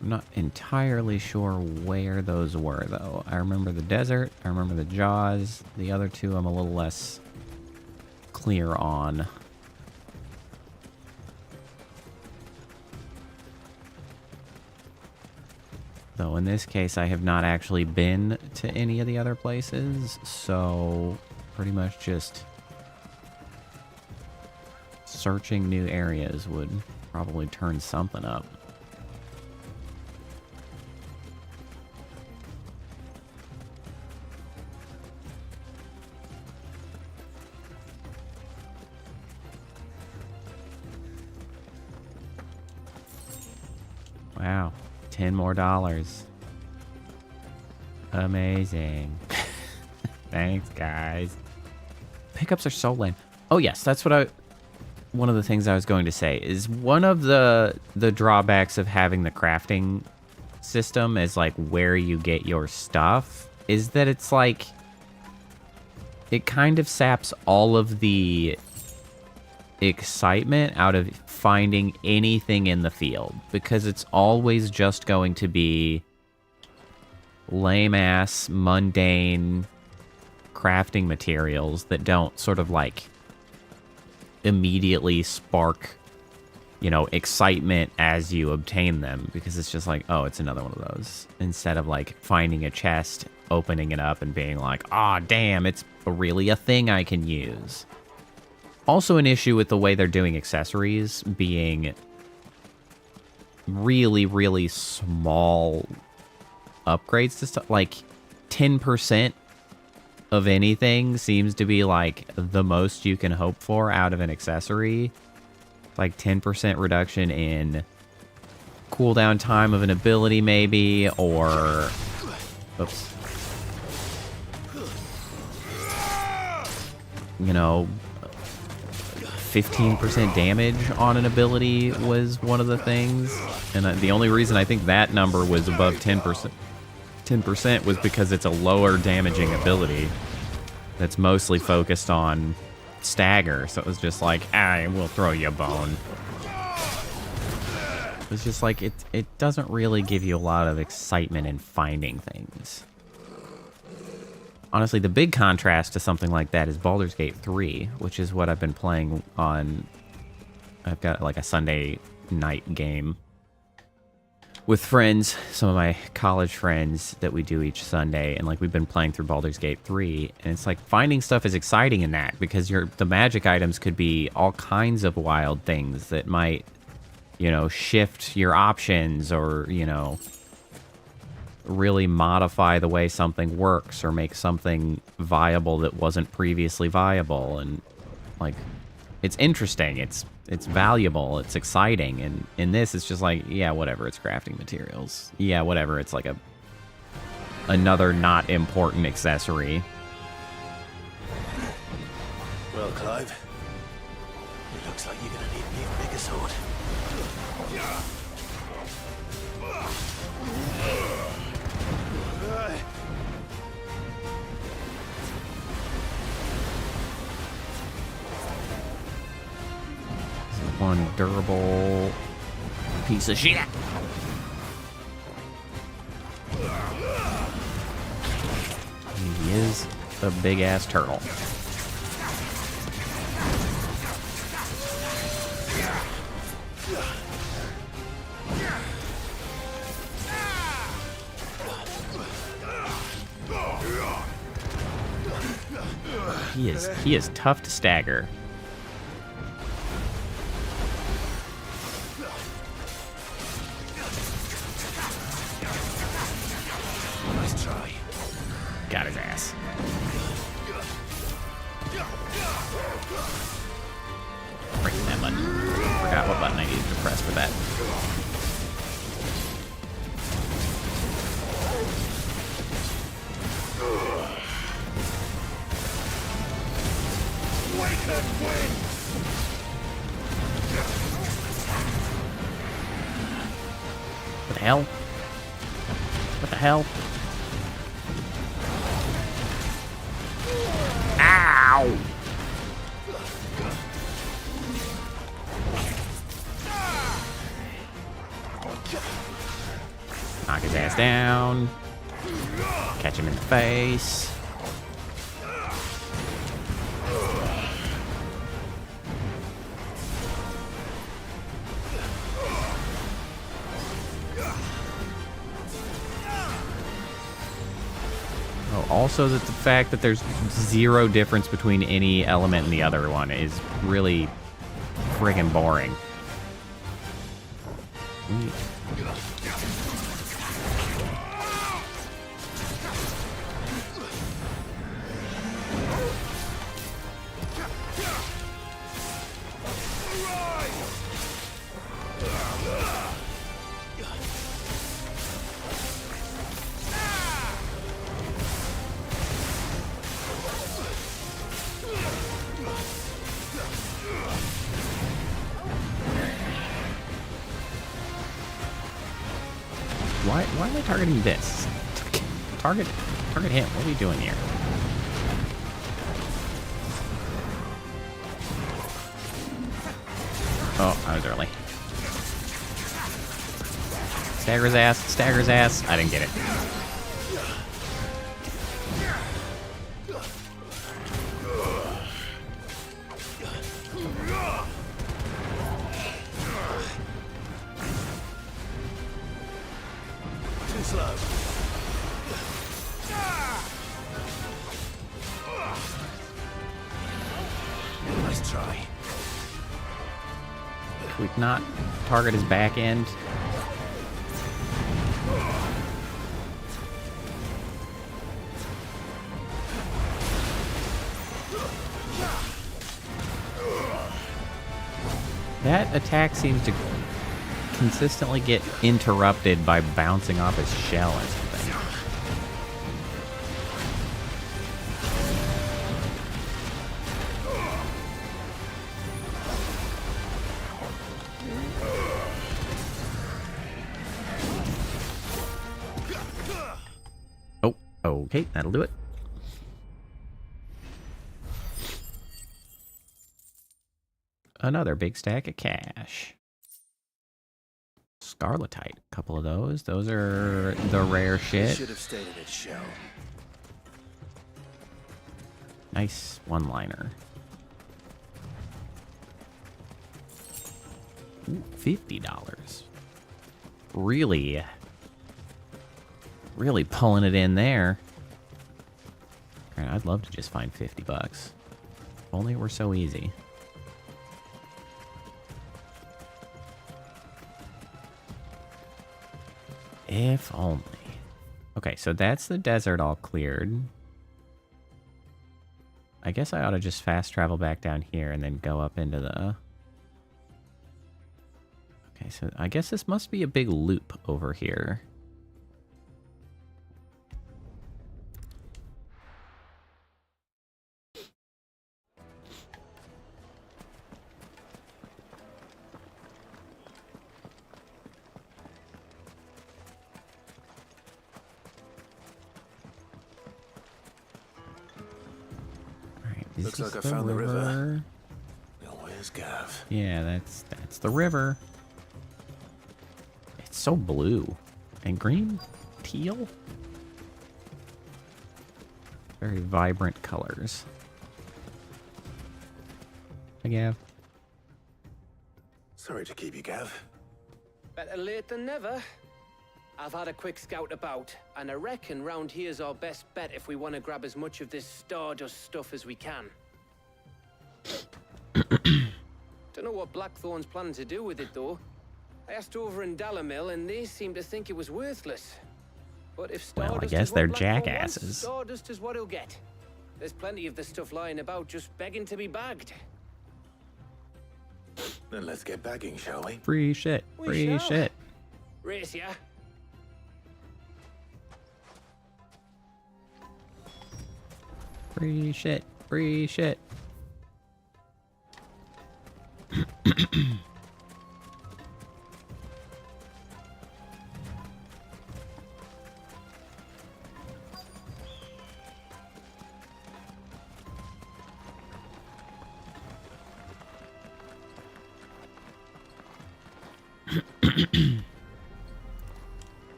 Speaker 1: I'm not entirely sure where those were, though. I remember the desert, I remember the Jaws. The other 2 I'm a little less clear on. Though So in this case, I have not actually been to any of the other places, so pretty much just searching new areas would probably turn something up. Wow, $10 more. Amazing. Thanks, guys. Pickups are so lame. Oh yes, that's what one of the things I was going to say is one of the drawbacks of having the crafting system as like where you get your stuff is that it's like it kind of saps all of the excitement out of finding anything in the field, because it's always just going to be lame-ass, mundane crafting materials that don't sort of like immediately spark, you know, excitement as you obtain them, because it's just like, oh, it's another one of those, instead of like finding a chest, opening it up and being like, ah, damn, it's really a thing I can use. Also an issue with the way they're doing accessories being really, really small upgrades to stuff. Like 10% of anything seems to be like the most you can hope for out of an accessory. Like 10% reduction in cooldown time of an ability maybe, or... Oops. You know... 15% damage on an ability was one of the things, and the only reason I think that number was above 10% was because it's a lower damaging ability that's mostly focused on stagger, so it was just like, we'll throw you a bone. It's just like, it doesn't really give you a lot of excitement in finding things. Honestly, the big contrast to something like that is Baldur's Gate 3, which is what I've been playing on... I've got like a Sunday night game with friends, some of my college friends that we do each Sunday, and like we've been playing through Baldur's Gate 3, and it's like finding stuff is exciting in that, because the magic items could be all kinds of wild things that might, you know, shift your options, or, you know, really modify the way something works, or make something viable that wasn't previously viable. And like, it's interesting, it's valuable, it's exciting. And in this, it's just like, yeah, whatever, it's crafting materials. Yeah, whatever, it's like another not important accessory.
Speaker 2: Well, Clive, it looks like you're gonna need an even bigger sword.
Speaker 1: One durable piece of shit. He is a big-ass turtle. He is tough to stagger.
Speaker 2: Nice try.
Speaker 1: Got his ass. Breaking that button. Forgot what button I needed to press for that. What the hell? What the hell? Ow! Knock his ass down. Catch him in the face. Also, that the fact that there's zero difference between any element and the other one is really friggin' boring. Why am I targeting this? Target him. What are we doing here? Oh, I was early. Stagger his ass. Stagger his ass. I didn't get it.
Speaker 2: Nice try.
Speaker 1: Can we not target his back end? That attack seems to consistently get interrupted by bouncing off his shell or something. Oh, okay, that'll do it. Another big stack of cash. Scarletite, a couple of those. Those are the rare shit.
Speaker 2: Should have stayed in its shell.
Speaker 1: Nice one-liner. $50. Really pulling it in there. I'd love to just find $50. If only it were so easy. If only. Okay, so that's the desert all cleared. I guess I ought to just fast travel back down here and then go up into the... Okay, so I guess this must be a big loop over here.
Speaker 2: Looks like I found the river. Well, where's Gav?
Speaker 1: Yeah, that's the river. It's so blue and green, teal. Very vibrant colors. Hi, Gav.
Speaker 2: Sorry to keep you, Gav.
Speaker 3: Better late than never. I've had a quick scout about, and I reckon round here's our best bet if we want to grab as much of this stardust stuff as we can. Don't know what Blackthorn's planning to do with it, though. I asked over in Dalamil, and they seem to think it was worthless. But if stardust
Speaker 1: Well, I guess
Speaker 3: is what
Speaker 1: they're
Speaker 3: Blackthorn
Speaker 1: jackasses.
Speaker 3: wants, stardust is what he'll get. There's plenty of the stuff lying about, just begging to be bagged.
Speaker 2: Then let's get bagging, shall we?
Speaker 1: Free shit. Free shit.
Speaker 3: Race, yeah?
Speaker 1: Free shit. Free shit.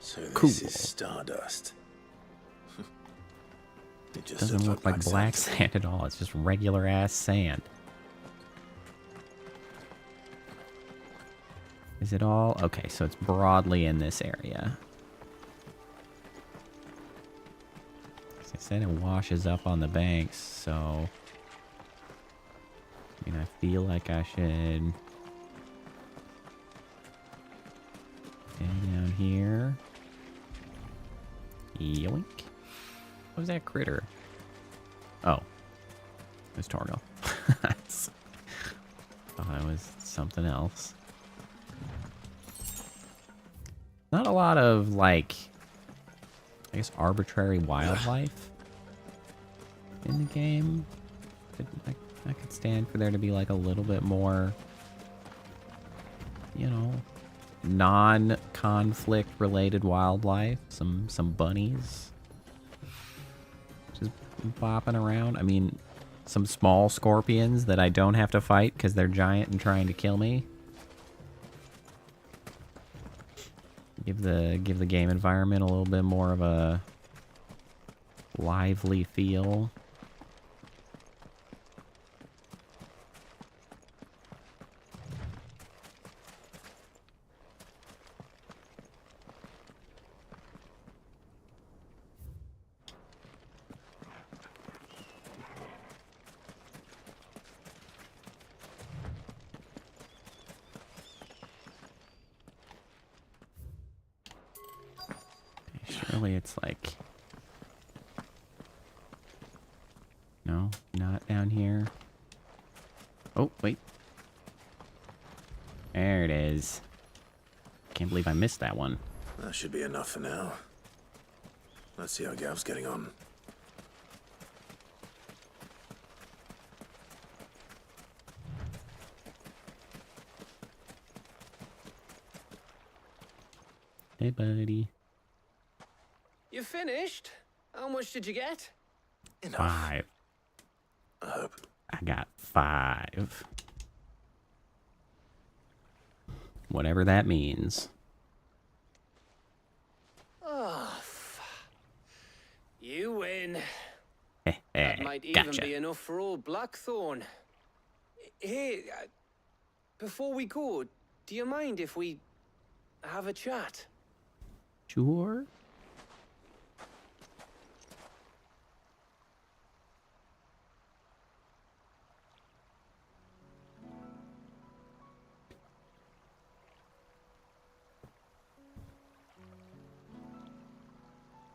Speaker 2: So this
Speaker 1: Cool.
Speaker 2: is stardust. It just
Speaker 1: Doesn't
Speaker 2: looks
Speaker 1: look like black sand at all. It's just regular ass sand. Is it all? Okay, so it's broadly in this area. said it washes up on the banks, so... I mean, I feel like I should... Stay down here. Yoink. What was that critter? Oh. It's Torgo. Thought it was something else. Not a lot of, like... I guess arbitrary wildlife in the game. I could stand for there to be like a little bit more, you know, non-conflict related wildlife. Some bunnies just bopping around. I mean, some small scorpions that I don't have to fight because they're giant and trying to kill me. Give the game environment a little bit more of a lively feel. Surely it's like... No, not down here. Oh, wait. There it is. Can't believe I missed that one.
Speaker 2: That should be enough for now. Let's see how Gav's getting on.
Speaker 1: Hey, buddy.
Speaker 3: You finished? How much did you get?
Speaker 2: Enough.
Speaker 1: 5.
Speaker 2: I hope.
Speaker 1: I got 5. Whatever that means.
Speaker 3: Oh, you win.
Speaker 1: That
Speaker 3: That might even be enough for old Blackthorn. Hey, before we go, do you mind if we have a chat?
Speaker 1: Sure.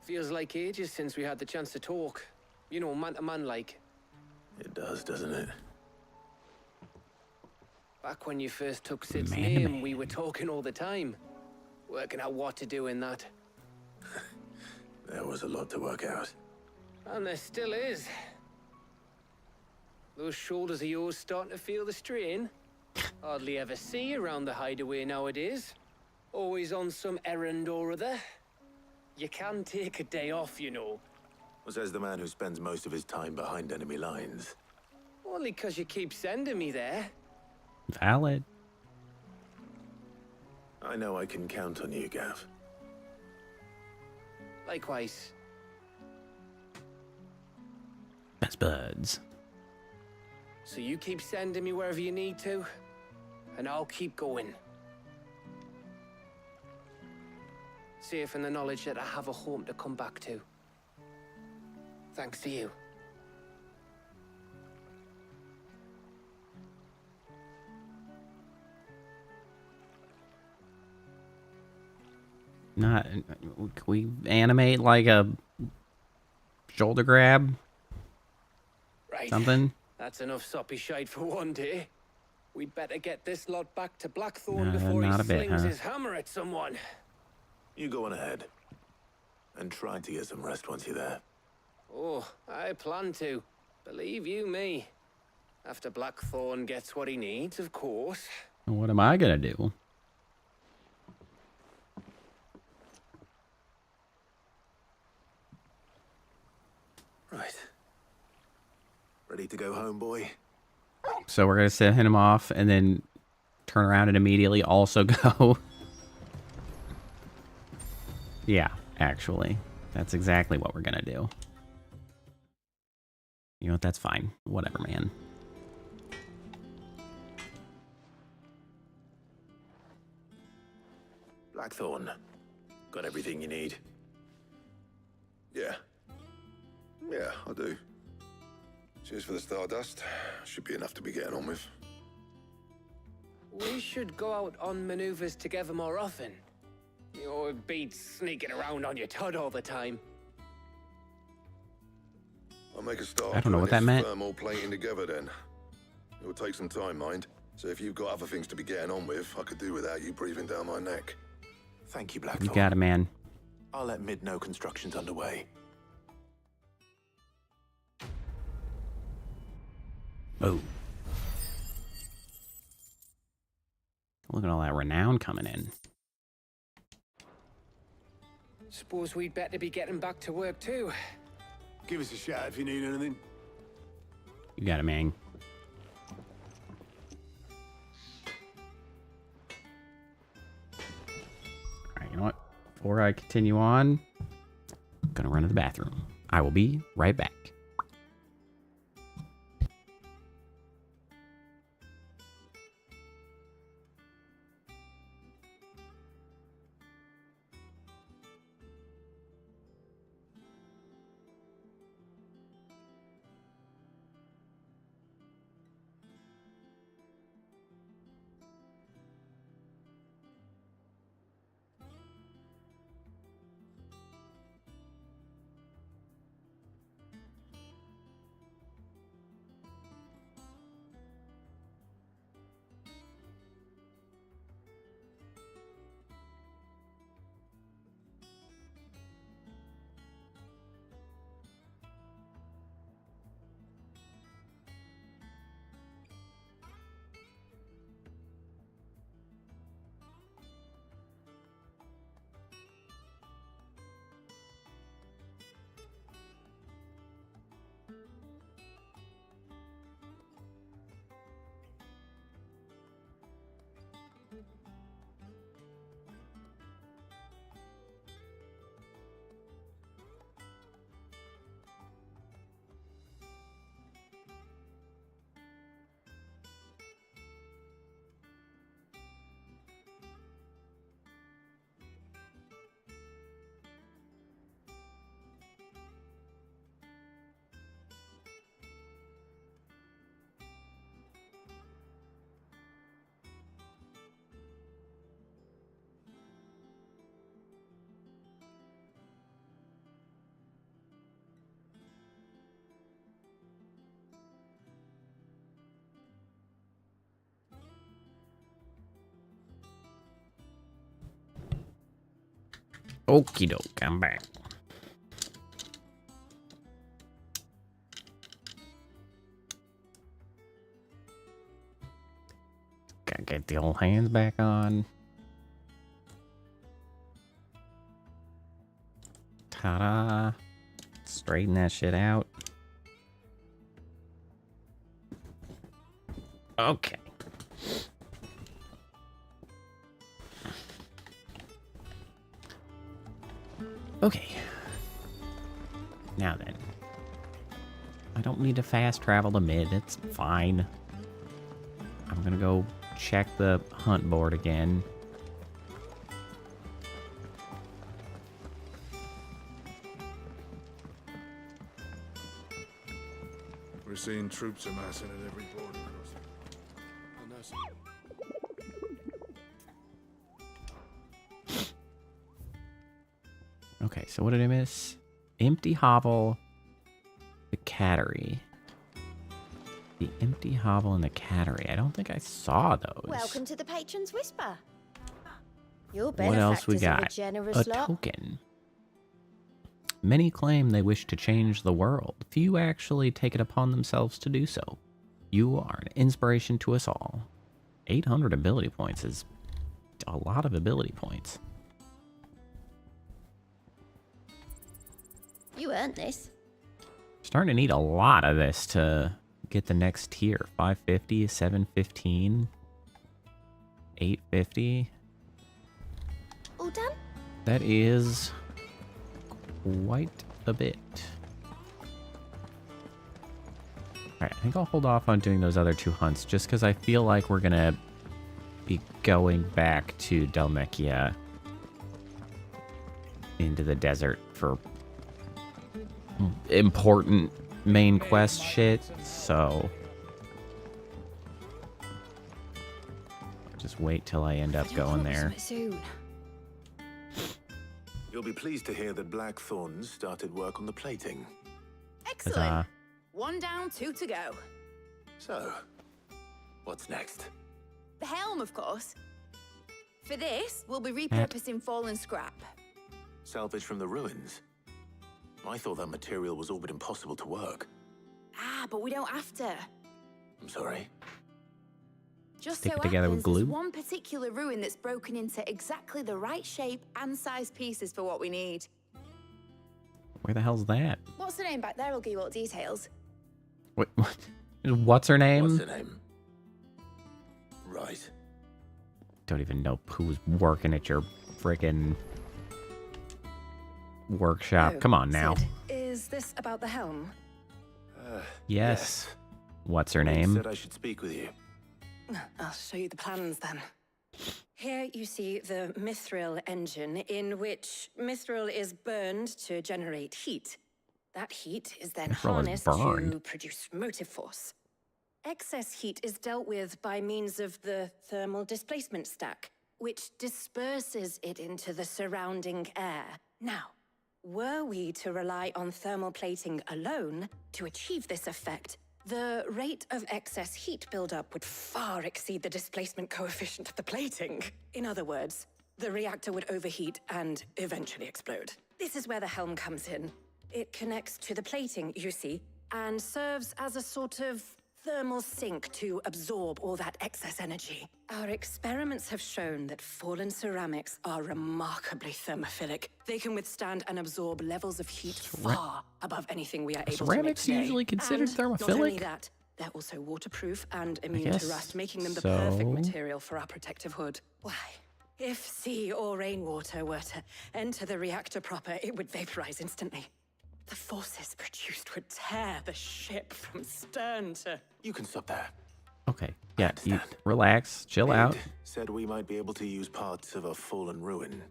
Speaker 3: Feels like ages since we had the chance to talk. You know, man to man like.
Speaker 2: It does, doesn't it?
Speaker 3: Back when you first took Sid's
Speaker 1: Man to
Speaker 3: name,
Speaker 1: man.
Speaker 3: we were talking all the time. Working out what to do in that.
Speaker 2: There was a lot to work out.
Speaker 3: And there still is. Those shoulders of yours starting to feel the strain. Hardly ever see you around the hideaway nowadays. Always on some errand or other. You can take a day off, you know.
Speaker 2: Says the man who spends most of his time behind enemy lines.
Speaker 3: Only 'cause you keep sending me there.
Speaker 1: Valid.
Speaker 2: I know I can count on you, Gav.
Speaker 3: Likewise.
Speaker 1: Best buds.
Speaker 3: So you keep sending me wherever you need to, and I'll keep going. Safe in the knowledge that I have a home to come back to. Thanks to you.
Speaker 1: Not... Can we animate like a shoulder grab?
Speaker 3: Right.
Speaker 1: Something?
Speaker 3: That's enough soppy shite for one day. We'd better get this lot back to Blackthorn before
Speaker 1: not
Speaker 3: he
Speaker 1: a bit,
Speaker 3: slings
Speaker 1: huh?
Speaker 3: his hammer at someone.
Speaker 2: You go on ahead. And try to get some rest once you're there.
Speaker 3: Oh, I plan to. Believe you me. After Blackthorn gets what he needs, of course.
Speaker 1: What am I gonna do?
Speaker 2: Right. Ready to go home, boy?
Speaker 1: So we're gonna send him off and then turn around and immediately also go. Yeah, actually. That's exactly what we're gonna do. You know what, that's fine. Whatever, man.
Speaker 2: Blackthorn. Got everything you need? Yeah.
Speaker 8: Yeah, I do. Cheers for the stardust. Should be enough to be getting on with.
Speaker 3: We should go out on maneuvers together more often. Or beats sneaking around on your Todd all the time.
Speaker 8: I'll make a start.
Speaker 1: I don't know what that
Speaker 8: putting this
Speaker 1: meant.
Speaker 8: thermal plating together then. It will take some time, mind. So if you've got other things to be getting on with, I could do without you breathing down my neck.
Speaker 2: Thank you, Blackthorn.
Speaker 1: You got it, man.
Speaker 2: I'll let Mid know construction's underway.
Speaker 1: Oh. Look at all that renown coming in.
Speaker 3: Suppose we'd better be getting back to work too.
Speaker 9: Give us a shout if you need anything.
Speaker 1: You got it, man. Alright, you know what? Before I continue on, I'm gonna run to the bathroom. I will be right back. Okie doke, I'm back. Gotta get the old hands back on. Ta-da. Straighten that shit out. Okay. Okay. Now then. I don't need to fast travel to Mid. It's fine. I'm gonna go check the hunt board again.
Speaker 17: We're seeing troops amassing at every border crossing.
Speaker 1: Okay, so what did I miss? Empty hovel, the cattery. The empty hovel and the cattery. I don't think I saw those.
Speaker 6: Welcome to the Patron's Whisper. Your
Speaker 1: What else we
Speaker 6: benefactors are
Speaker 1: got?
Speaker 6: a generous
Speaker 1: A
Speaker 6: lot.
Speaker 1: token. Many claim they wish to change the world. Few actually take it upon themselves to do so. You are an inspiration to us all. 800 ability points is a lot of ability points.
Speaker 6: You earned this.
Speaker 1: Starting to need a lot of this to get the next tier. 550, 715, 850.
Speaker 6: All done?
Speaker 1: That is quite a bit. Alright, I think I'll hold off on doing those other two hunts just because I feel like we're gonna be going back to Dalmekia into the desert for important main quest shit, so just wait till I end up going there.
Speaker 6: Soon.
Speaker 2: You'll be pleased to hear that Blackthorn's started work on the plating.
Speaker 11: Excellent. One down, two to go.
Speaker 2: So, what's next?
Speaker 11: The helm, of course. For this, we'll be repurposing fallen scrap.
Speaker 2: Salvage from the ruins? I thought that material was all but impossible to work.
Speaker 11: Ah, but we don't have to.
Speaker 2: I'm sorry.
Speaker 11: Just
Speaker 1: Stick
Speaker 11: so
Speaker 1: it together with
Speaker 11: happens there's
Speaker 1: glue?
Speaker 11: one particular ruin that's broken into exactly the right shape and size pieces for what we need.
Speaker 1: Where the hell's that?
Speaker 11: What's the name back there? I'll give you all the details.
Speaker 1: Wait, what's her name?
Speaker 2: What's her name? Right.
Speaker 1: Don't even know who's working at your frickin' workshop.
Speaker 14: Oh,
Speaker 1: Come on now.
Speaker 14: Sid, is this about the helm?
Speaker 1: Yes. What's her
Speaker 2: He
Speaker 1: name?
Speaker 2: said I should speak with you.
Speaker 14: I'll show you the plans then. Here you see the mithril engine, in which mithril is burned to generate heat. That heat is then
Speaker 1: Mithril is
Speaker 14: harnessed
Speaker 1: burned.
Speaker 14: to produce motive force. Excess heat is dealt with by means of the thermal displacement stack, which disperses it into the surrounding air. Now, were we to rely on thermal plating alone to achieve this effect, the rate of excess heat buildup would far exceed the displacement coefficient of the plating. In other words, the reactor would overheat and eventually explode. This is where the helm comes in. It connects to the plating, you see, and serves as a sort of thermal sink to absorb all that excess energy. Our experiments have shown that fallen ceramics are remarkably thermophilic. They can withstand and absorb levels of heat far above anything we are able to make
Speaker 1: Ceramics
Speaker 14: today.
Speaker 1: usually considered
Speaker 14: And not only
Speaker 1: thermophilic?
Speaker 14: that, they're also waterproof and immune to
Speaker 1: guess
Speaker 14: rust, making them the
Speaker 1: so.
Speaker 14: perfect material for our protective hood. Why? If sea or rainwater were to enter the reactor proper, it would vaporize instantly. The forces produced would tear the ship from stern to...
Speaker 2: You can stop there.
Speaker 1: Okay. Yeah, you relax, chill out.
Speaker 2: Id said we might be able to use parts of a fallen ruin.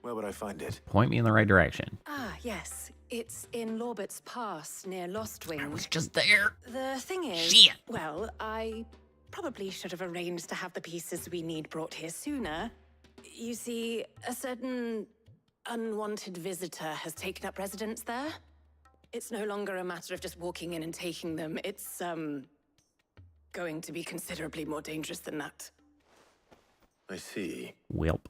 Speaker 2: Where would I find it?
Speaker 1: Point me in the right direction.
Speaker 14: Ah, yes. It's in Lorbert's Pass, near Lostwing. I was
Speaker 1: just there.
Speaker 14: The thing is...
Speaker 1: Shit.
Speaker 14: Well, I probably should have arranged to have the pieces we need brought here sooner. You see, a certain unwanted visitor has taken up residence there. It's no longer a matter of just walking in and taking them. It's, going to be considerably more dangerous than that.
Speaker 2: I see.
Speaker 1: Welp.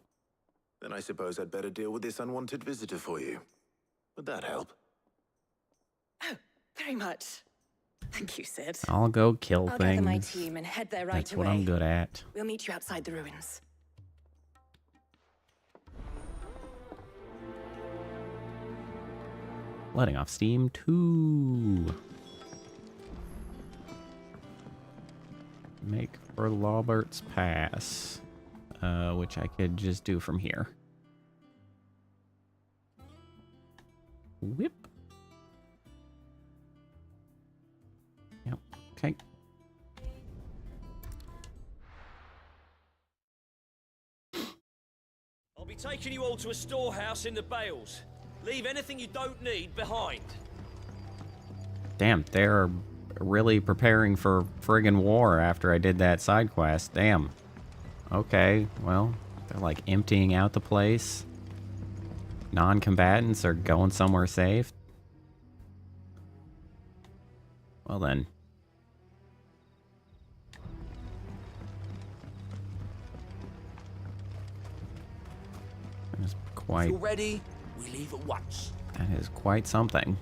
Speaker 2: Then I suppose I'd better deal with this unwanted visitor for you. Would that help?
Speaker 14: Oh, very much. Thank you, Sid.
Speaker 1: I'll go kill
Speaker 14: I'll
Speaker 1: things.
Speaker 14: gather my team and head there right
Speaker 1: That's
Speaker 14: away.
Speaker 1: what I'm good at.
Speaker 14: We'll meet you outside the ruins.
Speaker 1: Letting off steam 2. Make for Lorbert's Pass, which I could just do from here. Whip. Yep. Okay.
Speaker 18: I'll be taking you all to a storehouse in the Bales. Leave anything you don't need behind.
Speaker 1: Damn, they're really preparing for friggin' war after I did that side quest. Damn. Okay, well, they're like emptying out the place. Non-combatants are going somewhere safe. Well then. That is quite...
Speaker 18: If you're ready, we leave at once.
Speaker 1: That is quite something.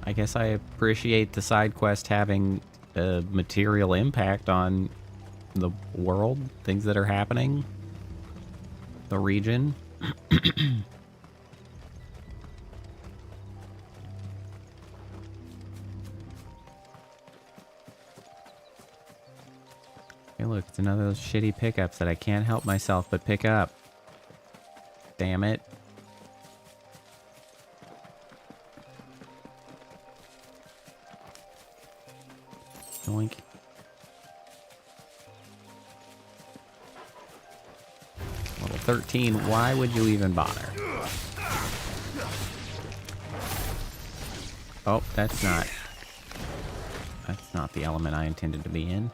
Speaker 1: I guess I appreciate the side quest having a material impact on the world, things that are happening, the region. Hey look, it's another of those shitty pickups that I can't help myself but pick up. Damn it. Doink. 13, why would you even bother? Oh, that's not the element I intended to be in.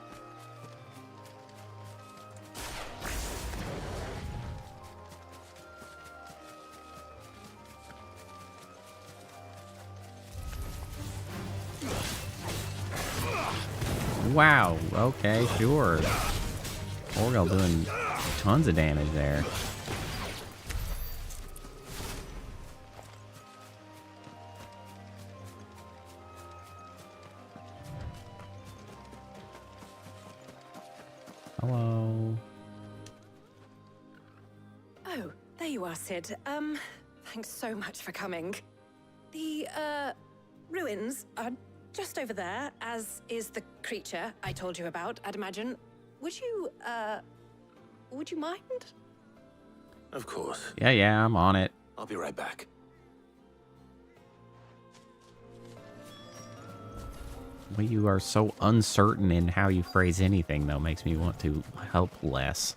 Speaker 1: Wow, okay, sure. Orgel doing tons of damage there. Hello.
Speaker 14: Oh, there you are, Sid. Thanks so much for coming. The, ruins are just over there, as is the creature I told you about, I'd imagine. Would you mind?
Speaker 2: Of course.
Speaker 1: Yeah, I'm on it.
Speaker 2: I'll be right back.
Speaker 1: The way you are so uncertain in how you phrase anything, though, makes me want to help less.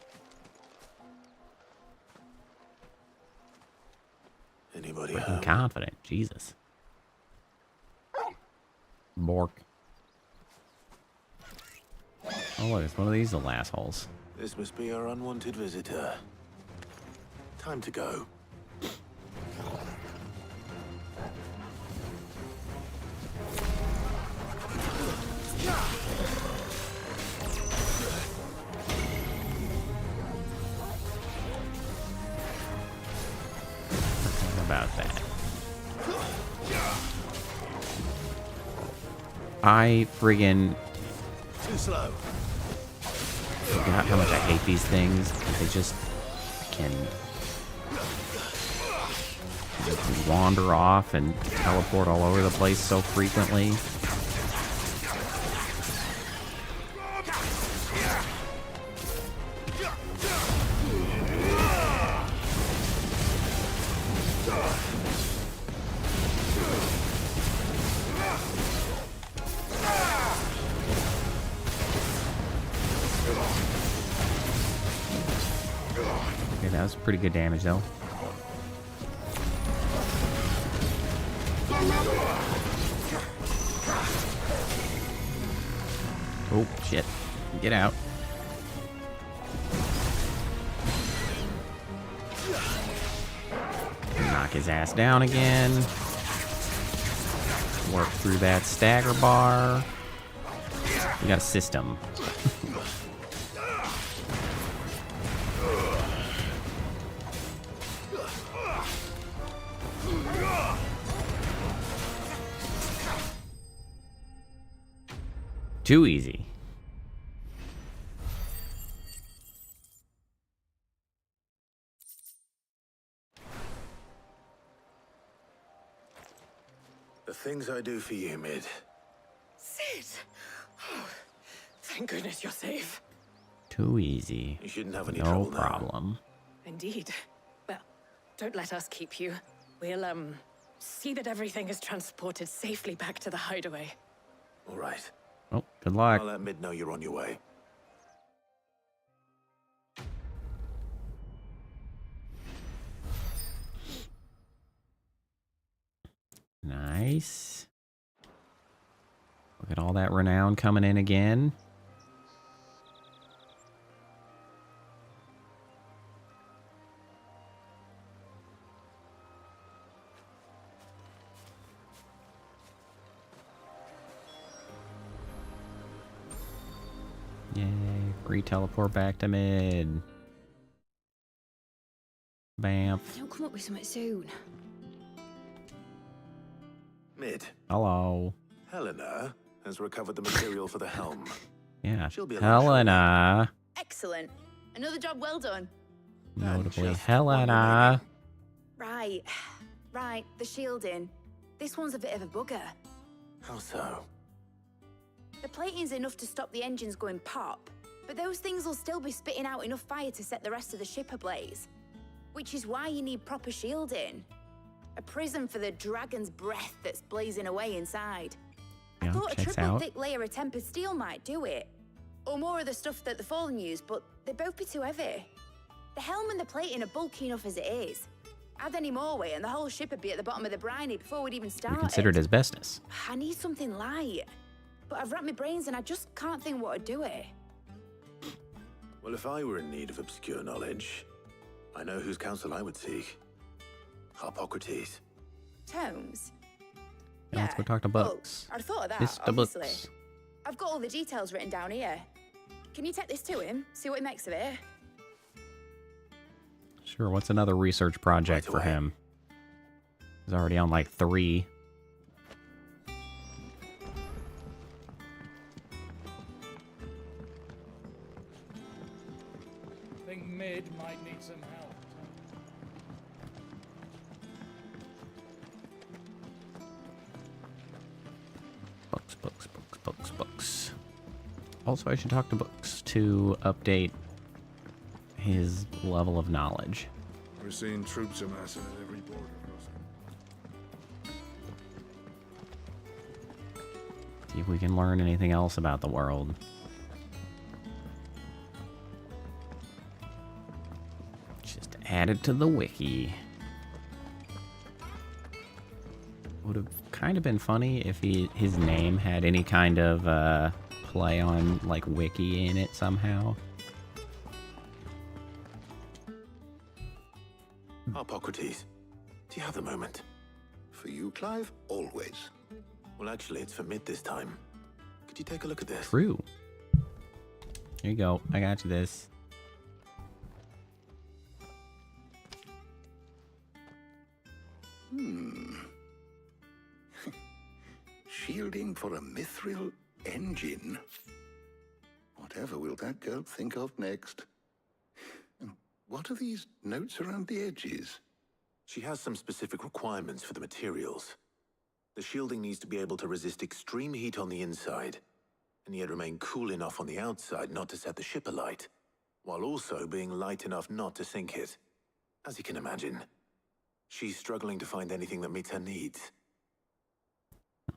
Speaker 2: Anybody
Speaker 1: Freaking
Speaker 2: home?
Speaker 1: confident, Jesus. Bork. Oh, look, it's one of these little assholes.
Speaker 2: This must be our unwanted visitor. Time to go.
Speaker 1: About that. I friggin'
Speaker 2: Too slow.
Speaker 1: forgot how much I hate these things. They just can wander off and teleport all over the place so frequently. Okay, that was pretty good damage though. Oh, shit. Get out. Knock his ass down again. Work through that stagger bar. We got a system. Too easy.
Speaker 2: The things I do for you, Mid.
Speaker 14: Sid! Oh, thank goodness you're safe.
Speaker 1: Too easy.
Speaker 2: You shouldn't have any
Speaker 1: no
Speaker 2: trouble now.
Speaker 1: problem.
Speaker 14: Indeed. Well, don't let us keep you. We'll, see that everything is transported safely back to the hideaway.
Speaker 2: All right.
Speaker 1: Oh, good luck.
Speaker 2: I'll let Mid know you're on your way.
Speaker 1: Nice. Look at all that renown coming in again. Yay, free teleport back to mid. Bamf.
Speaker 6: Don't come up with something soon.
Speaker 2: Mid.
Speaker 1: Hello.
Speaker 2: Helena has recovered the material for the helm.
Speaker 1: Yeah.
Speaker 2: She'll be
Speaker 1: Helena.
Speaker 11: Excellent. Another job well done.
Speaker 1: Notably Helena.
Speaker 11: Right. Right, the shielding. This one's a bit of a bugger.
Speaker 2: How so?
Speaker 11: The plating's enough to stop the engines going pop, but those things will still be spitting out enough fire to set the rest of the ship ablaze. Which is why you need proper shielding. A prison for the dragon's breath that's blazing away inside.
Speaker 1: Yeah,
Speaker 11: I thought a
Speaker 1: checks
Speaker 11: triple
Speaker 1: out.
Speaker 11: thick layer of tempered steel might do it. Or more of the stuff that the Fallen use, but they'd both be too heavy. The helm and the plating are bulky enough as it is. Add any more weight and the whole ship would be at the bottom of the briny before we'd even started.
Speaker 1: Considered asbestos.
Speaker 11: I need something light. But I've wrapped my brains and I just can't think what to do it.
Speaker 2: Well, if I were in need of obscure knowledge, I know whose counsel I would seek. Hippocrates.
Speaker 11: Tomes?
Speaker 1: Now let's go talk to Books.
Speaker 11: I'd thought of that,
Speaker 1: Mr.
Speaker 11: obviously.
Speaker 1: Books.
Speaker 11: I've got all the details written down here. Can you take this to him? See what he makes of it?
Speaker 1: Sure, what's another research project for him? He's already on like 3.
Speaker 10: I think Mid might need some help.
Speaker 1: Books. Also, I should talk to Books to update his level of knowledge.
Speaker 17: We're seeing troops amassing at every border crossing.
Speaker 1: See if we can learn anything else about the world. Just add it to the wiki. Would have kind of been funny if his name had any kind of play on like wiki in it somehow.
Speaker 2: Hippocrates, do you have a moment?
Speaker 5: For you, Clive, always.
Speaker 2: Well, actually, it's for Mid this time. Could you take a look at this?
Speaker 1: True. Here you go. I got you this.
Speaker 5: Shielding for a mithril engine? Whatever will that girl think of next? And what are these notes around the edges?
Speaker 2: She has some specific requirements for the materials. The shielding needs to be able to resist extreme heat on the inside, and yet remain cool enough on the outside not to set the ship alight, while also being light enough not to sink it. As you can imagine, she's struggling to find anything that meets her needs.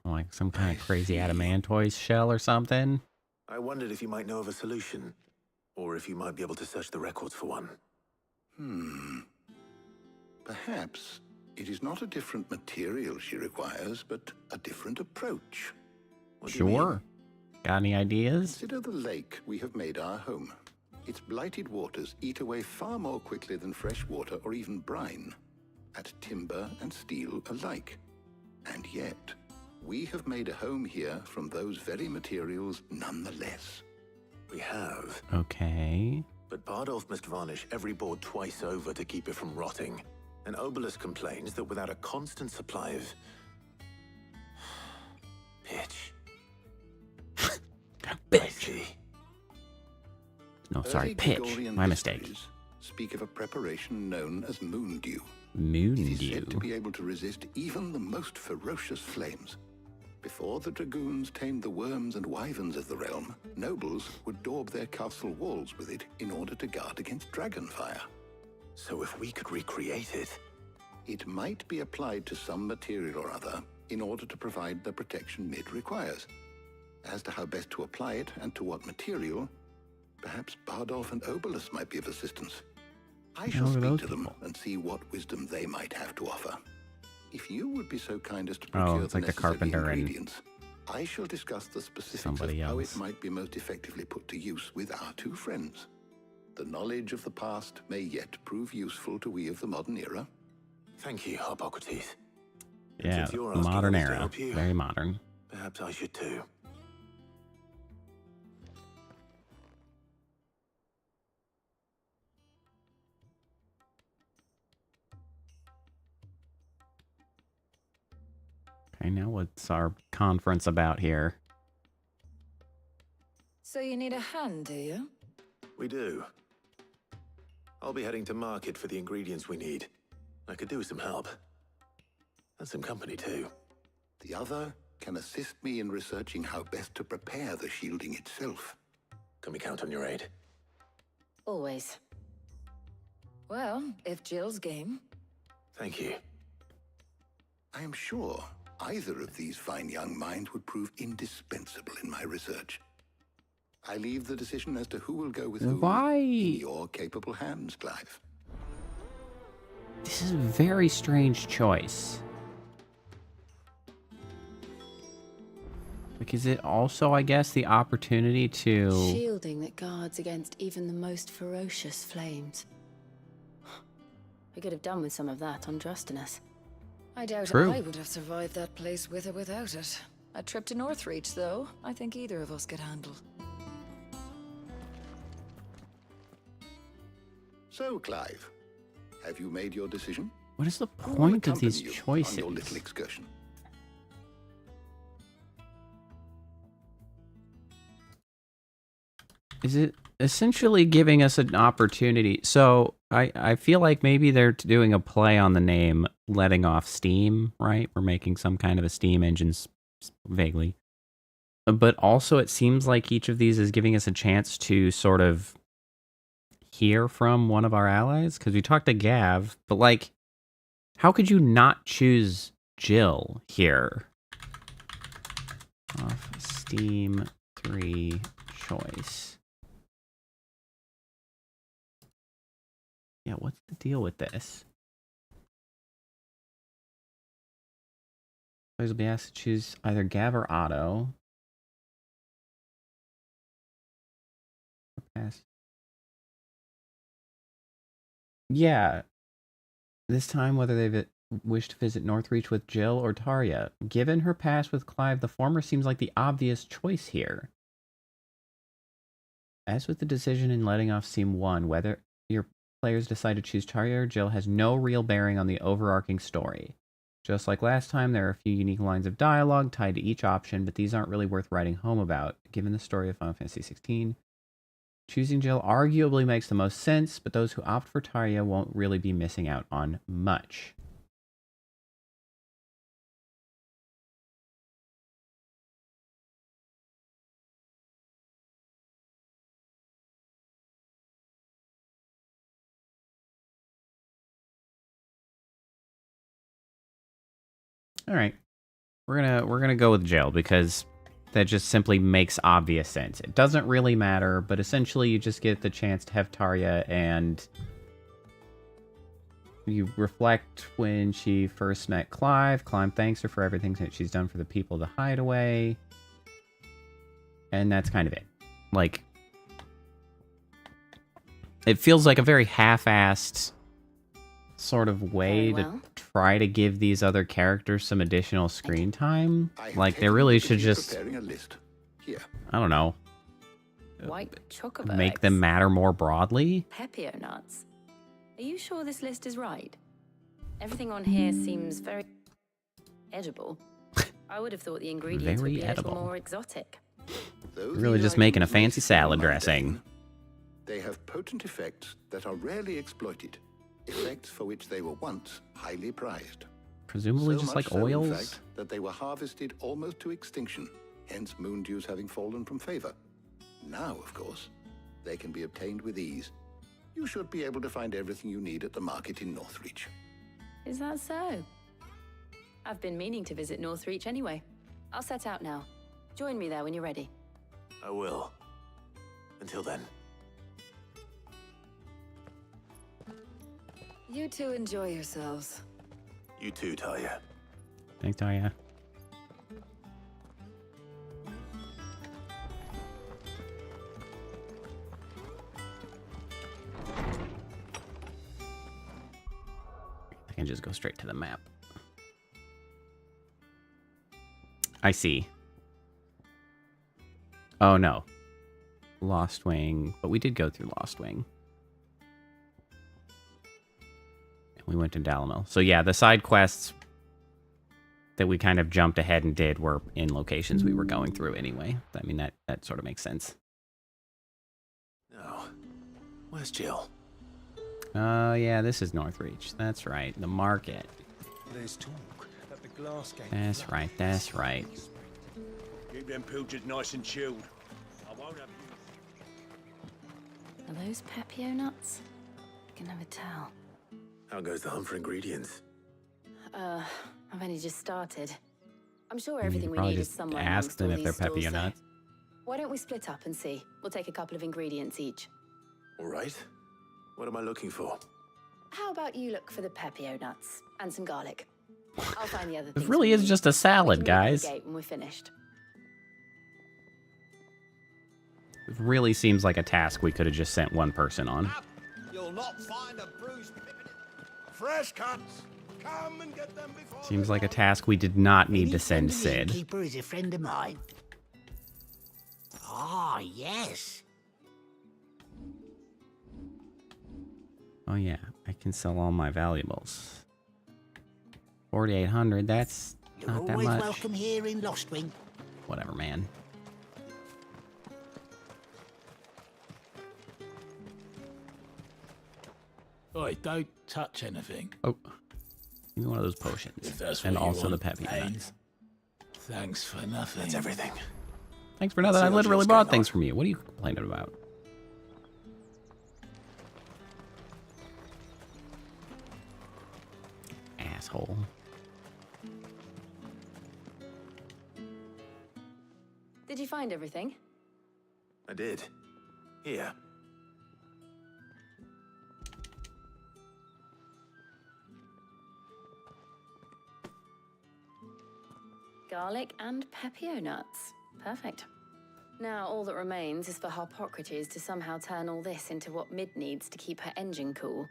Speaker 1: Like some kind of crazy adamantoise shell or something?
Speaker 2: I wondered if you might know of a solution, or if you might be able to search the records for one.
Speaker 5: Perhaps it is not a different material she requires, but a different approach.
Speaker 2: What do you mean?
Speaker 1: Sure. Got any ideas?
Speaker 5: Consider the lake we have made our home. Its blighted waters eat away far more quickly than fresh water or even brine, at timber and steel alike. And yet, we have made a home here from those very materials nonetheless.
Speaker 2: We have.
Speaker 1: Okay.
Speaker 2: But Bardolph must varnish every board twice over to keep it from rotting. And Obelus complains that without a constant supply of pitch.
Speaker 1: Bitch. No, sorry,
Speaker 5: Early
Speaker 1: pitch.
Speaker 5: Gregorian
Speaker 1: My mistake.
Speaker 5: histories speak of a preparation known as moon dew.
Speaker 1: Moon
Speaker 5: It is
Speaker 1: dew.
Speaker 5: said to be able to resist even the most ferocious flames. Before the dragoons tamed the worms and wyverns of the realm, nobles would daub their castle walls with it in order to guard against dragon fire.
Speaker 2: So if we could recreate it...
Speaker 5: It might be applied to some material or other in order to provide the protection Mid requires. As to how best to apply it and to what material, perhaps Bardolph and Obelus might be of assistance. I shall
Speaker 1: Who are
Speaker 5: speak
Speaker 1: those
Speaker 5: to them
Speaker 1: people?
Speaker 5: and see what wisdom they might have to offer. If you would be so kind as to procure
Speaker 1: Oh, it's like the
Speaker 5: necessary
Speaker 1: carpenter and
Speaker 5: ingredients, I shall discuss the specifics
Speaker 1: somebody
Speaker 5: of how
Speaker 1: else.
Speaker 5: it might be most effectively put to use with our two friends. The knowledge of the past may yet prove useful to we of the modern era.
Speaker 2: Thank you, Hippocrates. And
Speaker 1: Yeah,
Speaker 2: since you're asking
Speaker 1: modern
Speaker 2: others to
Speaker 1: era.
Speaker 2: help you,
Speaker 1: Very modern.
Speaker 2: perhaps I should too.
Speaker 1: Okay, now what's our conference about here?
Speaker 12: So you need a hand, do you?
Speaker 2: We do. I'll be heading to market for the ingredients we need. I could do with some help. And some company too.
Speaker 5: The other can assist me in researching how best to prepare the shielding itself.
Speaker 2: Can we count on your aid?
Speaker 12: Always. Well, if Jill's game.
Speaker 2: Thank you.
Speaker 5: I am sure either of these fine young minds would prove indispensable in my research. I leave the decision as to who will go with whom
Speaker 1: Why?
Speaker 5: in your capable hands, Clive.
Speaker 1: This is a very strange choice. Because it also, I guess, the opportunity to...
Speaker 12: Shielding that guards against even the most ferocious flames. We could have done with some of that on Drustinus.
Speaker 19: I doubt
Speaker 1: True.
Speaker 19: I would have survived that place with or without it. A trip to Northreach, though, I think either of us could handle.
Speaker 5: So, Clive, have you made your decision?
Speaker 1: What is the
Speaker 5: Who will
Speaker 1: point of
Speaker 5: accompany
Speaker 1: these
Speaker 5: you
Speaker 1: choices?
Speaker 5: on your little excursion?
Speaker 1: Is it essentially giving us an opportunity? So I feel like maybe they're doing a play on the name Letting Off Steam, right? We're making some kind of a steam engine vaguely. But also it seems like each of these is giving us a chance to sort of hear from one of our allies. Because we talked to Gav, but like, how could you not choose Jill here? Off Steam 3 choice. Yeah, what's the deal with this? Players will be asked to choose either Gav or Otto. Pass. Yeah. This time, whether they wish to visit Northreach with Jill or Tarja. Given her past with Clive, the former seems like the obvious choice here. As with the decision in Letting Off Steam 1, whether your players decide to choose Tarja or Jill has no real bearing on the overarching story. Just like last time, there are a few unique lines of dialogue tied to each option, but these aren't really worth writing home about. Given the story of Final Fantasy XVI, choosing Jill arguably makes the most sense, but those who opt for Tarja won't really be missing out on much. All right, we're gonna go with Jill because that just simply makes obvious sense. It doesn't really matter, but essentially you just get the chance to have Tarja, and you reflect when she first met Clive. Clive thanks her for everything that she's done for the people of the Hideaway, and that's kind of it. Like, it feels like a very half-assed sort of way to try to give these other characters some additional screen time. Like, they really should just,
Speaker 5: Preparing a list. Here.
Speaker 1: I don't know,
Speaker 12: White chocobo
Speaker 1: make them matter more broadly.
Speaker 12: Pepio nuts. Are you sure this list is right? Everything on here seems very edible. I would have thought the ingredients would
Speaker 1: Very
Speaker 12: be a little
Speaker 1: edible.
Speaker 12: more exotic.
Speaker 1: Really just making a fancy salad dressing.
Speaker 5: They have potent effects that are rarely exploited. Effects for which they were once highly prized.
Speaker 1: Presumably
Speaker 5: So
Speaker 1: just
Speaker 5: much
Speaker 1: like
Speaker 5: so, in
Speaker 1: oils.
Speaker 5: fact, that they were harvested almost to extinction, hence moon dews having fallen from favor. Now, of course, they can be obtained with ease. You should be able to find everything you need at the market in Northreach.
Speaker 12: Is that so? I've been meaning to visit Northreach anyway. I'll set out now. Join me there when you're ready.
Speaker 2: I will. Until then.
Speaker 19: You two enjoy yourselves.
Speaker 2: You too, Tarja.
Speaker 1: Thanks, Tarja. I can just go straight to the map. I see. Oh no. Lost Wing. But we did go through Lost Wing. We went to Dalamil. So yeah, the side quests that we kind of jumped ahead and did were in locations we were going through anyway. I mean, that sort of makes sense.
Speaker 2: No. Where's Jill?
Speaker 1: Oh yeah, this is Northreach. That's right. The market.
Speaker 18: There's talk that the glass gate.
Speaker 1: That's right. That's right.
Speaker 18: Keep them pilchards nice and chilled. I won't have you.
Speaker 12: Are those Pepio nuts? I can never tell.
Speaker 2: How goes the hunt for ingredients?
Speaker 12: I've only just started. I'm sure
Speaker 1: You
Speaker 12: everything we
Speaker 1: probably
Speaker 12: need is
Speaker 1: just
Speaker 12: somewhere
Speaker 1: ask
Speaker 12: amongst
Speaker 1: them
Speaker 12: all
Speaker 1: if they're
Speaker 12: these stalls,
Speaker 1: Pepio
Speaker 12: though.
Speaker 1: nuts.
Speaker 12: Why don't we split up and see? We'll take a couple of ingredients each.
Speaker 2: All right. What am I looking for?
Speaker 12: How about you look for the pepio nuts and some garlic? I'll find the other things.
Speaker 1: It really is just a salad, guys.
Speaker 12: Gate when we're finished.
Speaker 1: It really seems like a task we could have just sent one person on.
Speaker 15: You'll not find a bruised pippin. Fresh cuts. Come and get them before.
Speaker 1: Seems like a task we did not need to send Sid.
Speaker 20: Keeper is a friend of mine. Ah, yes.
Speaker 1: Oh yeah, I can sell all my valuables. 4,800, that's
Speaker 20: You're
Speaker 1: not that
Speaker 20: always
Speaker 1: much.
Speaker 20: welcome here in Restream.
Speaker 1: Whatever, man.
Speaker 21: Oi, don't touch anything.
Speaker 1: Oh, give me one of those potions.
Speaker 21: If that's
Speaker 1: And
Speaker 21: what you
Speaker 1: also the
Speaker 21: want,
Speaker 1: peppy
Speaker 21: mate.
Speaker 1: nuts.
Speaker 21: Thanks for nothing.
Speaker 2: That's everything.
Speaker 1: Thanks for nothing. I literally bought things from you. What are you complaining about? Asshole.
Speaker 12: Did you find everything?
Speaker 2: I did. Here.
Speaker 12: Garlic and pepio nuts. Perfect. Now all that remains is for Harpocrates to somehow turn all this into what Mid needs to keep her engine cool.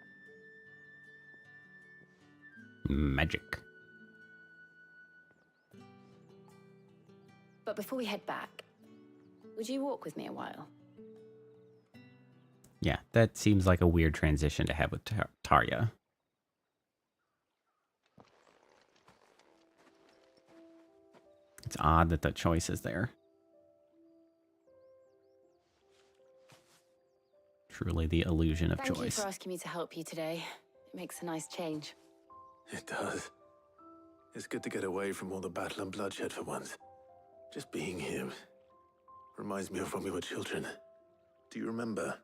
Speaker 1: Magic.
Speaker 12: But before we head back, would you walk with me a while?
Speaker 1: Yeah, that seems like a weird transition to have with Tarya. It's odd that the choice is there. Truly the illusion of
Speaker 12: Thank
Speaker 1: choice.
Speaker 12: you for asking me to help you today. It makes a nice change.
Speaker 2: It does. It's good to get away from all the battle and bloodshed for once. Just being here reminds me of when we were children. Do you remember?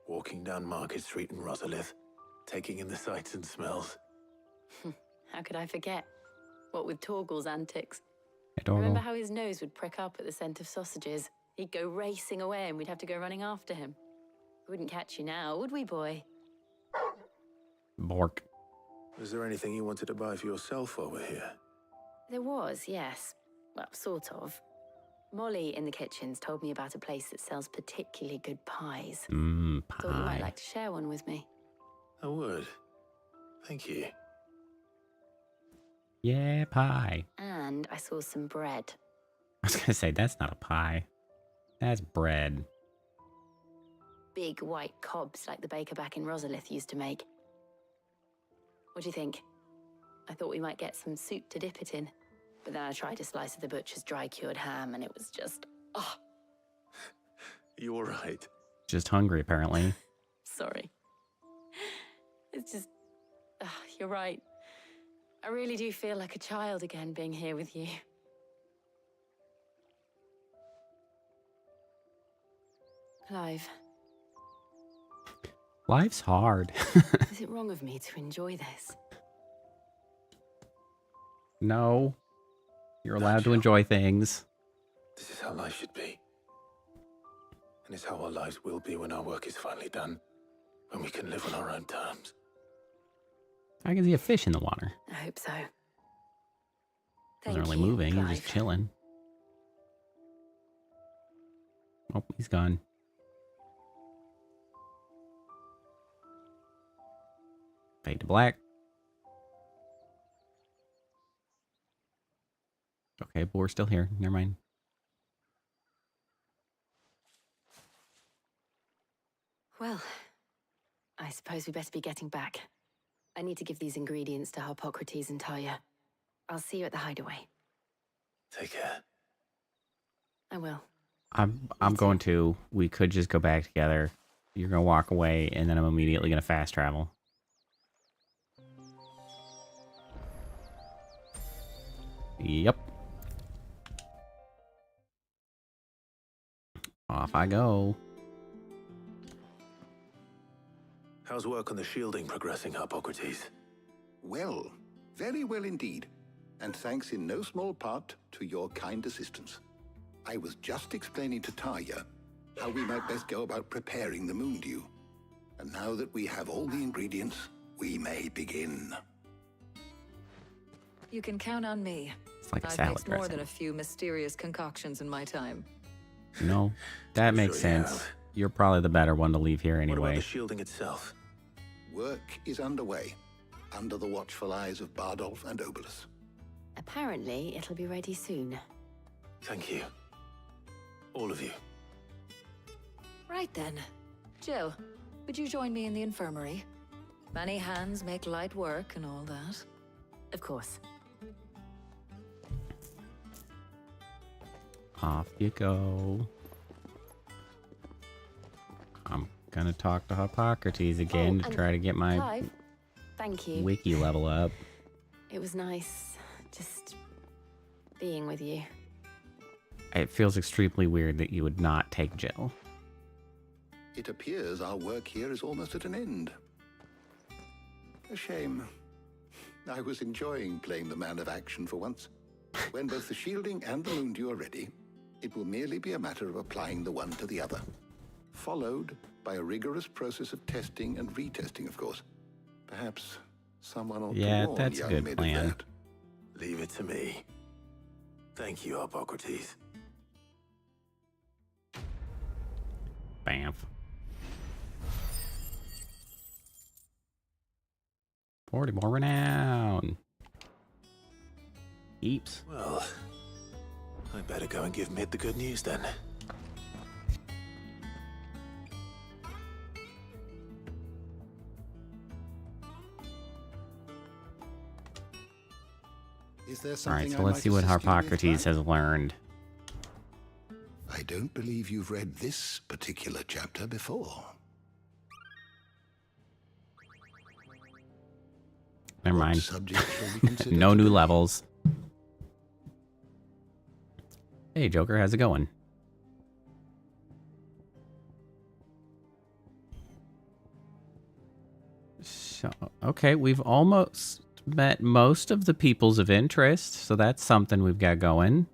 Speaker 2: Walking down Market Street in Rosalith, taking in the sights and smells.
Speaker 12: How could I forget? What with Torgal's antics.
Speaker 1: Hey,
Speaker 12: Remember how his nose would prick up at the scent of sausages? He'd go racing away and we'd have to go running after him. We wouldn't catch you now, would we, boy?
Speaker 1: Bork.
Speaker 2: Was there anything you wanted to buy for yourself while we're here?
Speaker 12: There was, yes. Well, sort of. Molly in the kitchens told me about a place that sells particularly good pies. Thought you might
Speaker 1: Pie.
Speaker 12: like to share one with me.
Speaker 2: I would. Thank you.
Speaker 1: Yeah, pie.
Speaker 12: And I saw some bread.
Speaker 1: I was gonna say, that's not a pie. That's bread.
Speaker 12: Big white cobs like the baker back in Rosalith used to make. What do you think? I thought we might get some soup to dip it in. But then I tried a slice of the butcher's dry-cured ham and it was just... oh,
Speaker 2: You all right?
Speaker 1: Just hungry, apparently.
Speaker 12: sorry. It's just... you're right. I really do feel like a child again being here with you. Clive,
Speaker 1: Life's hard.
Speaker 12: is it wrong of me to enjoy this?
Speaker 1: No. You're allowed to enjoy things.
Speaker 2: This is how life should be. And it's how our lives will be when our work is finally done. When we can live on our own terms.
Speaker 1: I can see a fish in the water.
Speaker 12: I hope so.
Speaker 1: Wasn't really moving, he's just chilling. Oh, he's gone. Fade to black. Okay, but we're still here. Never mind.
Speaker 12: Well, I suppose we better be getting back. I need to give these ingredients to Harpocrates and Tarya. I'll see you at the hideaway.
Speaker 2: Take care.
Speaker 12: I will.
Speaker 1: I'm going to. We could just go back together. You're gonna walk away, and then I'm immediately gonna fast travel. Yep. Off I go.
Speaker 2: How's work on the shielding progressing, Harpocrates?
Speaker 5: Well, very well indeed. And thanks in no small part to your kind assistance. I was just explaining to Tarja how we might best go about preparing the moon dew. And now that we have all the ingredients, we may begin.
Speaker 19: You can count on me.
Speaker 1: It's like a
Speaker 19: I've
Speaker 1: salad
Speaker 19: mixed more
Speaker 1: dressing.
Speaker 19: than a few mysterious concoctions in my time.
Speaker 1: No, that makes sense. You're probably the better one to leave here
Speaker 2: What about
Speaker 1: anyway.
Speaker 2: the shielding itself?
Speaker 5: Work is underway, under the watchful eyes of Bardolph and Obolus.
Speaker 12: Apparently, it'll be ready soon.
Speaker 2: Thank you. All of you.
Speaker 19: Right then. Jill, would you join me in the infirmary? Many hands make light work and all that.
Speaker 12: Of course.
Speaker 1: Off you go. I'm gonna talk to Hippocrates again to
Speaker 12: and
Speaker 1: try to get my
Speaker 12: Clive, thank you.
Speaker 1: wiki level up.
Speaker 12: It was nice just being with you.
Speaker 1: It feels extremely weird that you would not take Jill.
Speaker 5: It appears our work here is almost at an end. A shame. I was enjoying playing the man of action for once. When both the shielding and the moon dew are ready, it will merely be a matter of applying the one to the other. Followed by a rigorous process of testing and retesting, of course. Perhaps someone ought
Speaker 1: Yeah,
Speaker 5: to warn
Speaker 1: that's a
Speaker 5: young
Speaker 1: good
Speaker 5: Mid
Speaker 1: plan.
Speaker 5: of that.
Speaker 2: Leave it to me. Thank you, Hippocrates.
Speaker 1: Bamf. 40 more renown. Heaps.
Speaker 2: Well, I better go and give Mid the good news then.
Speaker 5: Is there
Speaker 1: All right,
Speaker 5: something
Speaker 1: so
Speaker 5: I
Speaker 1: let's
Speaker 5: might
Speaker 1: see what
Speaker 5: assist you with,
Speaker 1: Hippocrates
Speaker 5: Clive?
Speaker 1: has learned.
Speaker 5: I don't believe you've read this particular chapter before.
Speaker 1: Never
Speaker 5: What
Speaker 1: mind.
Speaker 5: subject shall we consider
Speaker 1: No new
Speaker 5: today?
Speaker 1: levels. Hey, Joker, how's it going? So, okay, we've almost met most of the peoples of interest, so that's something we've got going.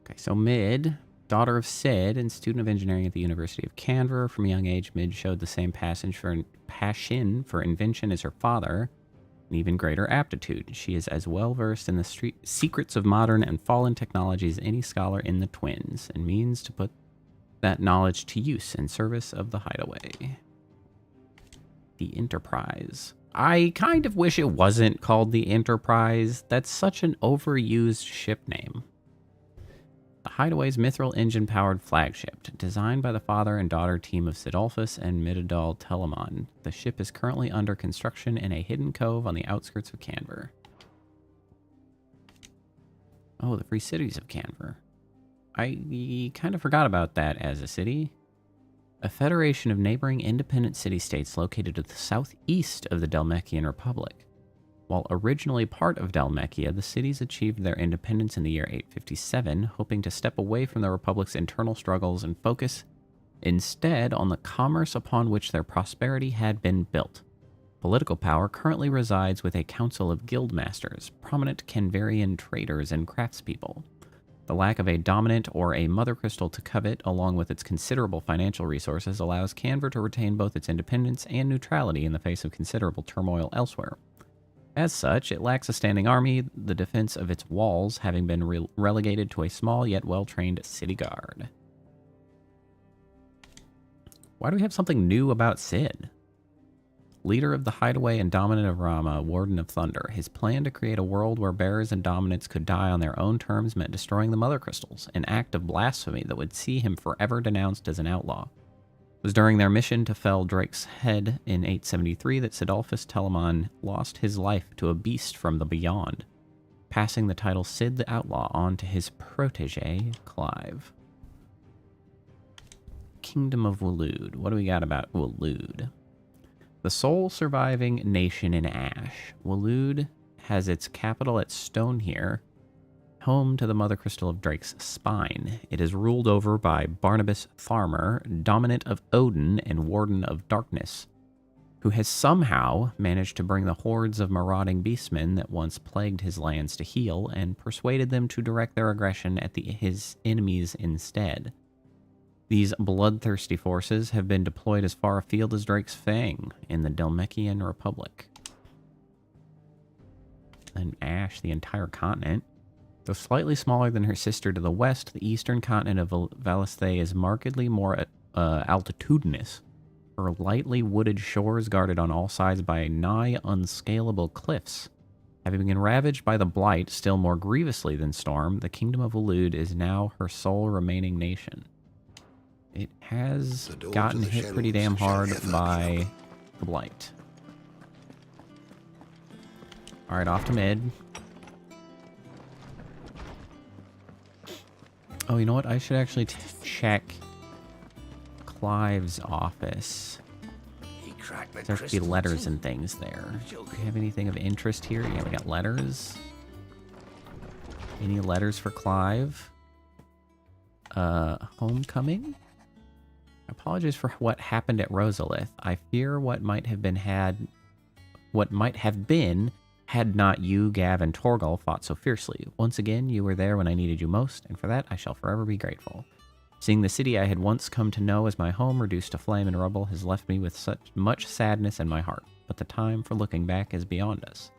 Speaker 1: Okay, so Mid, daughter of Sid and student of engineering at the University of Canberra. From a young age, Mid showed the same passion for invention as her father, and even greater aptitude. She is as well versed in the secrets of modern and fallen technology as any scholar in the Twins, and means to put that knowledge to use in service of the Hideaway. The Enterprise. I kind of wish it wasn't called the Enterprise. That's such an overused ship name. The Hideaway's mithril engine-powered flagship, designed by the father and daughter team of Sidolphus and Midadal Telamon. The ship is currently under construction in a hidden cove on the outskirts of Canberra. Oh, the Free Cities of Canberra. I kind of forgot about that as a city. A federation of neighboring independent city-states located to the southeast of the Dhalmekian Republic. While originally part of Dhalmekia, the cities achieved their independence in the year 857, hoping to step away from the Republic's internal struggles and focus instead on the commerce upon which their prosperity had been built. Political power currently resides with a council of guildmasters, prominent Canverian traders and craftspeople. The lack of a dominant or a mother crystal to covet, along with its considerable financial resources, allows Canberra to retain both its independence and neutrality in the face of considerable turmoil elsewhere. As such, it lacks a standing army, the defense of its walls having been relegated to a small yet well-trained city guard. Why do we have something new about Sid? Leader of the Hideaway and dominant of Rama, Warden of Thunder, his plan to create a world where bearers and dominants could die on their own terms meant destroying the Mother Crystals, an act of blasphemy that would see him forever denounced as an outlaw. It was during their mission to fell Drake's head in 873 that Sidolphus Telamon lost his life to a beast from the beyond, passing the title Sid the Outlaw on to his protege, Clive. Kingdom of Waloed. What do we got about Waloed? The sole surviving nation in Ash, Waloed has its capital at Stonehere. home to the mother crystal of Drake's spine. It is ruled over by Barnabas Farmer, dominant of Odin and warden of darkness, who has somehow managed to bring the hordes of marauding beastmen that once plagued his lands to heel and persuaded them to direct their aggression at his enemies instead. These bloodthirsty forces have been deployed as far afield as Drake's Fang in the Dhalmekian Republic. And Ash, the entire continent. Though slightly smaller than her sister to the west, the eastern continent of Valisthe is markedly more altitudinous. Her lightly wooded shores guarded on all sides by nigh unscalable cliffs. Having been ravaged by the Blight still more grievously than Storm, the Kingdom of Ulud is now her sole remaining nation. It has gotten hit pretty damn hard by the Blight. Alright, off to mid. Oh, you know what? I should actually check Clive's office. There should be letters and things there. Do we have anything of interest here? Yeah, we got letters. Any letters for Clive? Homecoming? I apologize for what happened at Rosalith. I fear what might have been had not you, Gav, and Torgal fought so fiercely. Once again, you were there when I needed you most, and for that I shall forever be grateful. Seeing the city I had once come to know as my home reduced to flame and rubble has left me with such much sadness in my heart, but the time for looking back is beyond us.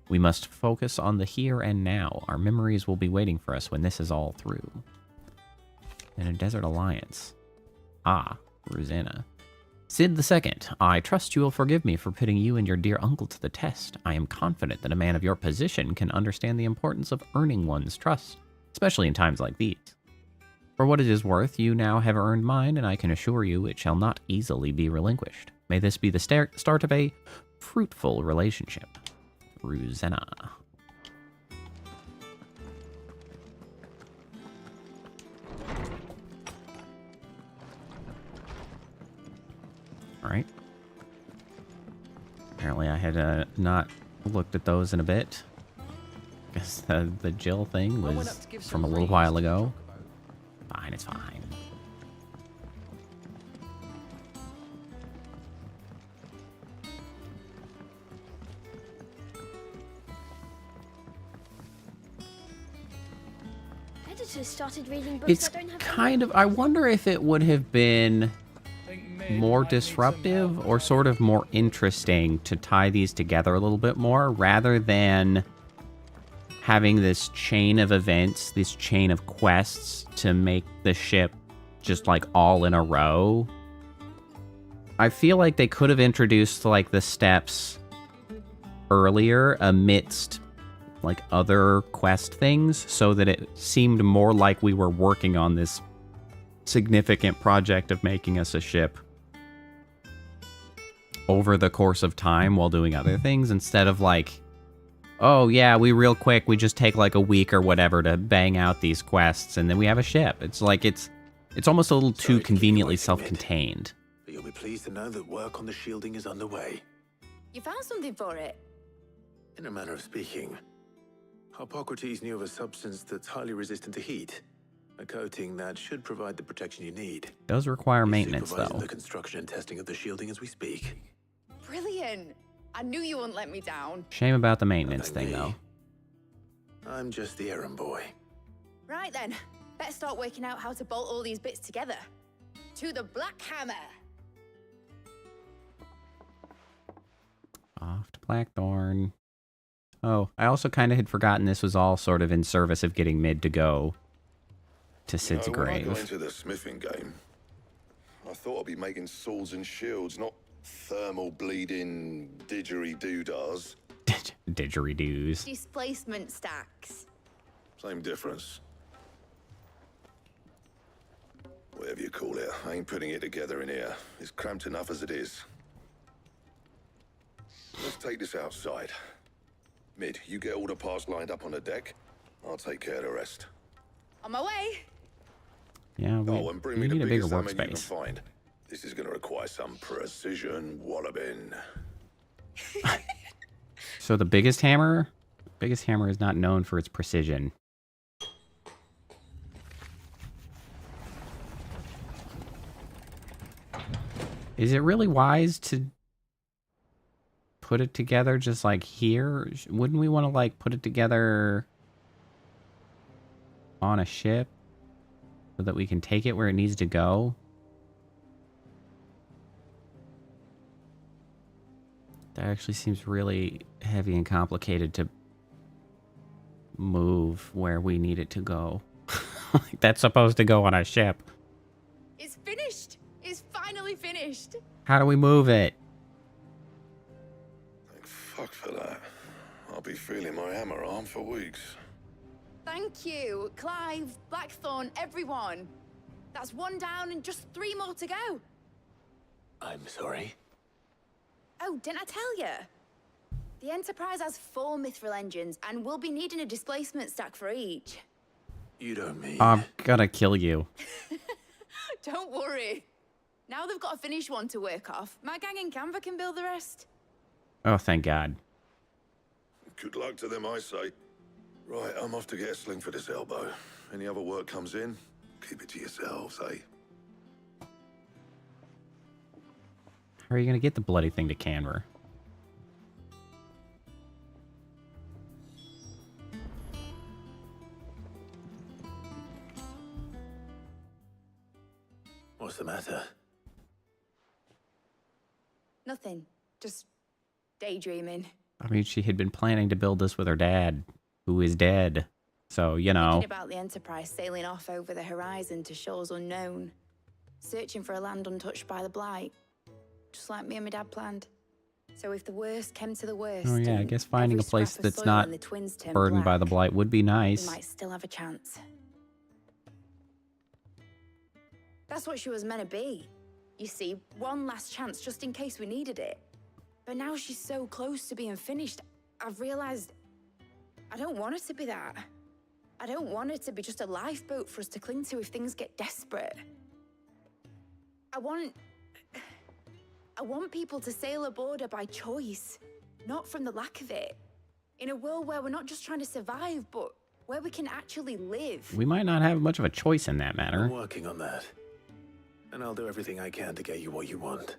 Speaker 1: We must focus on the here and now. Our memories will be waiting for us when this is all through. And a desert alliance. Ah, Rosanna. Sid II, I trust you will forgive me for putting you and your dear uncle to the test. I am confident that a man of your position can understand the importance of earning one's trust, especially in times like these. For what it is worth, you now have earned mine, and I can assure you it shall not easily be relinquished. May this be the start of a fruitful relationship. Rosanna. Alright. Apparently I had not looked at those in a bit. Guess the Jill thing was from a little while ago. Fine, it's fine.
Speaker 6: Editors started reading books
Speaker 1: It's
Speaker 6: that don't have
Speaker 1: kind of... I wonder if it would have been more disruptive or sort of more interesting to tie these together a little bit more rather than having this chain of events, this chain of quests to make the ship just like all in a row. I feel like they could have introduced like the steps earlier amidst like other quest things so that it seemed more like we were working on this significant project of making us a ship over the course of time while doing other things instead of like, oh yeah, we just take like a week or whatever to bang out these quests and then we have a ship. It's like it's almost a little too conveniently self-contained.
Speaker 2: But you'll be pleased to know that work on the shielding is underway.
Speaker 11: You found something for it?
Speaker 2: In a manner of speaking, Hippocrates knew of a substance that's highly resistant to heat. A coating that should provide the protection you need.
Speaker 1: Does require maintenance
Speaker 2: Supervising
Speaker 1: though.
Speaker 2: the construction and testing of the shielding as we speak.
Speaker 11: Brilliant! I knew you wouldn't let me down.
Speaker 1: Shame about the maintenance thing though.
Speaker 2: I'm just the errand boy.
Speaker 11: Right then, better start working out how to bolt all these bits together. To the Black Hammer!
Speaker 1: Off to Blackthorn. Oh, I also kind of had forgotten this was all sort of in service of getting Mid to go to Sid's
Speaker 8: When I
Speaker 1: grave.
Speaker 8: got into the smithing game, I thought I'd be making swords and shields, not thermal bleeding didgeridoo-dahs.
Speaker 1: Didgeridoos.
Speaker 11: Displacement stacks.
Speaker 8: Same difference. Whatever you call it, I ain't putting it together in here. It's cramped enough as it is. Let's take this outside. Mid, you get all the parts lined up on the deck. I'll take care of the rest.
Speaker 11: On my way!
Speaker 1: Yeah,
Speaker 8: and bring
Speaker 1: we
Speaker 8: me
Speaker 1: need
Speaker 8: the
Speaker 1: a bigger
Speaker 8: biggest hammer you can
Speaker 1: workspace.
Speaker 8: find. This is going to require some precision walloping.
Speaker 1: So the biggest hammer is not known for its precision. Is it really wise to put it together just like here? Wouldn't we want to like put it together on a ship so that we can take it where it needs to go? That actually seems really heavy and complicated to move where we need it to go. Like that's supposed to go on a ship.
Speaker 11: It's finished. It's finally finished.
Speaker 1: How do we move it?
Speaker 8: Thank fuck for that. I'll be feeling my hammer arm for weeks.
Speaker 11: Thank you, Clive, Blackthorn, everyone. That's one down and just 3 more to go.
Speaker 2: I'm sorry.
Speaker 11: Oh, didn't I tell you? The Enterprise has 4 mithril engines, and we'll be needing a displacement stack for each.
Speaker 2: You don't mean...
Speaker 1: I'm gonna kill you.
Speaker 11: Don't worry. Now they've got a finished one to work off. My gang in Canva can build the rest.
Speaker 1: Oh, thank God.
Speaker 8: Good luck to them, I say. Right, I'm off to get a sling for this elbow. Any other work comes in, keep it to yourselves, eh?
Speaker 1: How are you gonna get the bloody thing to Canva?
Speaker 2: What's the matter?
Speaker 11: Nothing. Just daydreaming.
Speaker 1: I mean, she had been planning to build this with her dad, who is dead. So, you know.
Speaker 11: Thinking about the Enterprise sailing off over the horizon to shores unknown. Searching for a land untouched by the Blight. Just like me and my dad planned. So if the worst came to the worst...
Speaker 1: Oh yeah, I guess finding a place that's not burdened by the Blight would be nice.
Speaker 11: We might still have a chance. That's what she was meant to be. You see, one last chance just in case we needed it. But now she's so close to being finished, I've realized I don't want it to be that. I don't want it to be just a lifeboat for us to cling to if things get desperate. I want people to sail aboard her by choice, not from the lack of it. In a world where we're not just trying to survive, but where we can actually live.
Speaker 1: We might not have much of a choice in that matter.
Speaker 2: I'm working on that. And I'll do everything I can to get you what you want.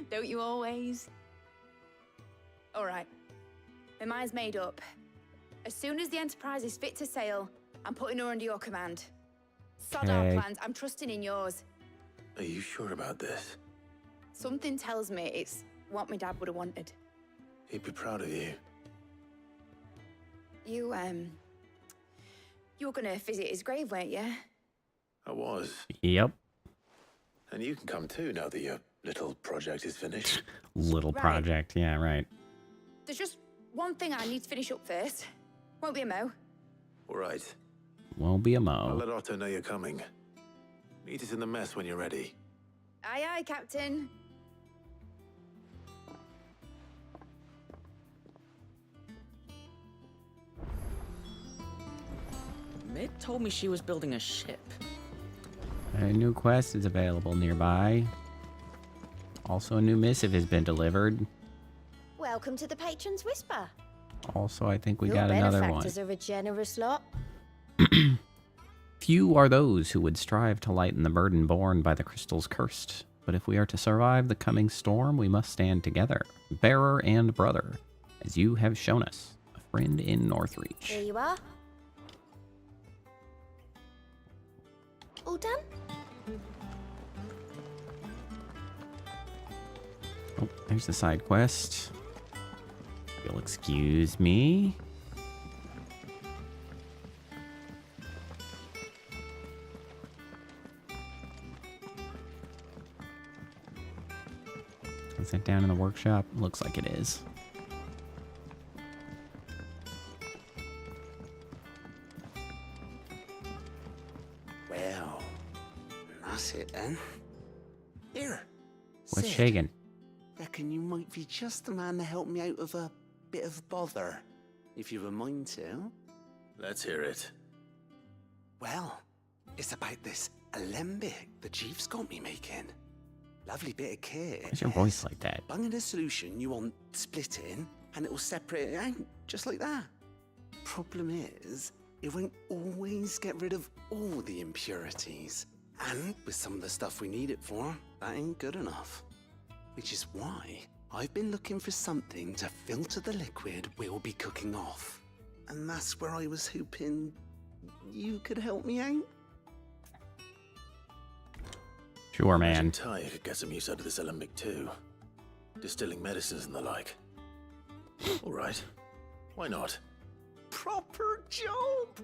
Speaker 11: Don't you always? All right. My mind's made up. As soon as the Enterprise is fit to sail, I'm putting her under your command. Sod our plans. I'm trusting in yours.
Speaker 2: Are you sure about this?
Speaker 11: Something tells me it's what my dad would have wanted.
Speaker 2: He'd be proud of you.
Speaker 11: You were gonna visit his grave, weren't you?
Speaker 2: I was.
Speaker 1: Yep.
Speaker 2: And you can come too now that your little project is finished.
Speaker 1: Little project, yeah, right.
Speaker 11: There's just one thing I need to finish up first. Won't be a mo.
Speaker 2: All right.
Speaker 1: Won't be a
Speaker 2: I'll
Speaker 1: mo.
Speaker 2: let Otto know you're coming. Meet us in the mess when you're ready.
Speaker 11: Aye, aye, Captain.
Speaker 4: Mid told me she was building a ship.
Speaker 1: A new quest is available nearby. Also, a new missive has been delivered.
Speaker 6: Welcome to the Patron's Whisper.
Speaker 1: Also, I think we
Speaker 6: Your
Speaker 1: got another one.
Speaker 6: benefactors are a generous lot.
Speaker 1: Few are those who would strive to lighten the burden borne by the crystals cursed. But if we are to survive the coming storm, we must stand together, bearer and brother, as you have shown us, a friend in Northreach.
Speaker 6: Here you are. All done?
Speaker 1: Oh, there's the side quest. You'll excuse me. Is it down in the workshop? Looks like it is.
Speaker 22: Well, that's it then. Here.
Speaker 1: What's
Speaker 22: Sid,
Speaker 1: shaking?
Speaker 22: Reckon you might be just the man to help me out of a bit of bother, if you've a mind to.
Speaker 2: Let's hear it.
Speaker 22: Well, it's about this alembic the chief's got me making. Lovely bit of kit.
Speaker 1: Why's your voice like that?
Speaker 22: Bunging a solution you want splitting, and it'll separate it out, just like that. Problem is, it won't always get rid of all the impurities. And with some of the stuff we need it for, that ain't good enough. Which is why I've been looking for something to filter the liquid we'll be cooking off. And that's where I was hoping you could help me out.
Speaker 1: Sure, man.
Speaker 2: Ty could get some use out of this alembic too. Distilling medicines and the like. All right. Why not?
Speaker 22: Proper job!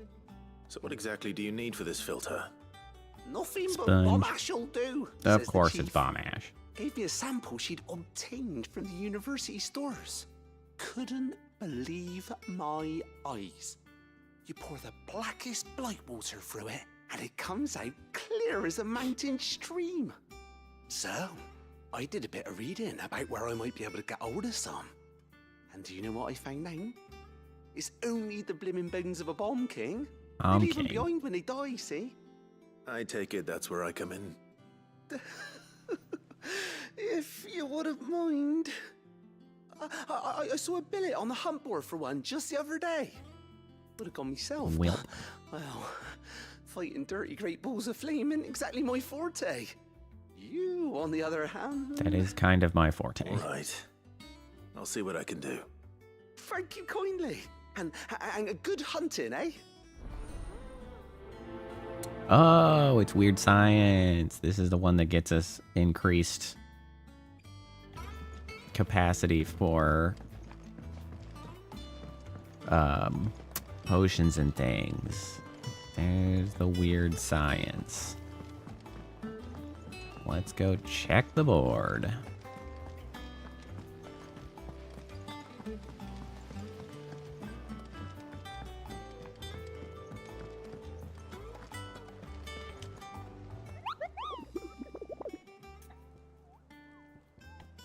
Speaker 2: So what exactly do you need for this filter?
Speaker 22: Nothing but
Speaker 1: Sponge.
Speaker 22: bomb ash'll do.
Speaker 1: Of
Speaker 22: says the
Speaker 1: course, it's
Speaker 22: chief.
Speaker 1: bomb ash.
Speaker 22: Gave me a sample she'd obtained from the university stores. Couldn't believe my eyes. You pour the blackest blight water through it, and it comes out clear as a mountain stream. So, I did a bit of reading about where I might be able to get hold of some. And do you know what I found out? It's only the blimmin' bones of a bomb king. They leave them behind when they die, see?
Speaker 2: I take it that's where I come in.
Speaker 22: If you wouldn't mind. I saw a billet on the hunt board for one just the other day. Would have gone myself.
Speaker 1: Well,
Speaker 22: fighting dirty great balls of flame ain't exactly my forte. You, on the other hand...
Speaker 1: that is kind of my forte.
Speaker 2: All right. I'll see what I can do.
Speaker 22: Thank you kindly. And a good hunting, eh?
Speaker 1: Oh, it's weird science. This is the one that gets us increased capacity for potions and things. There's the weird science. Let's go check the board.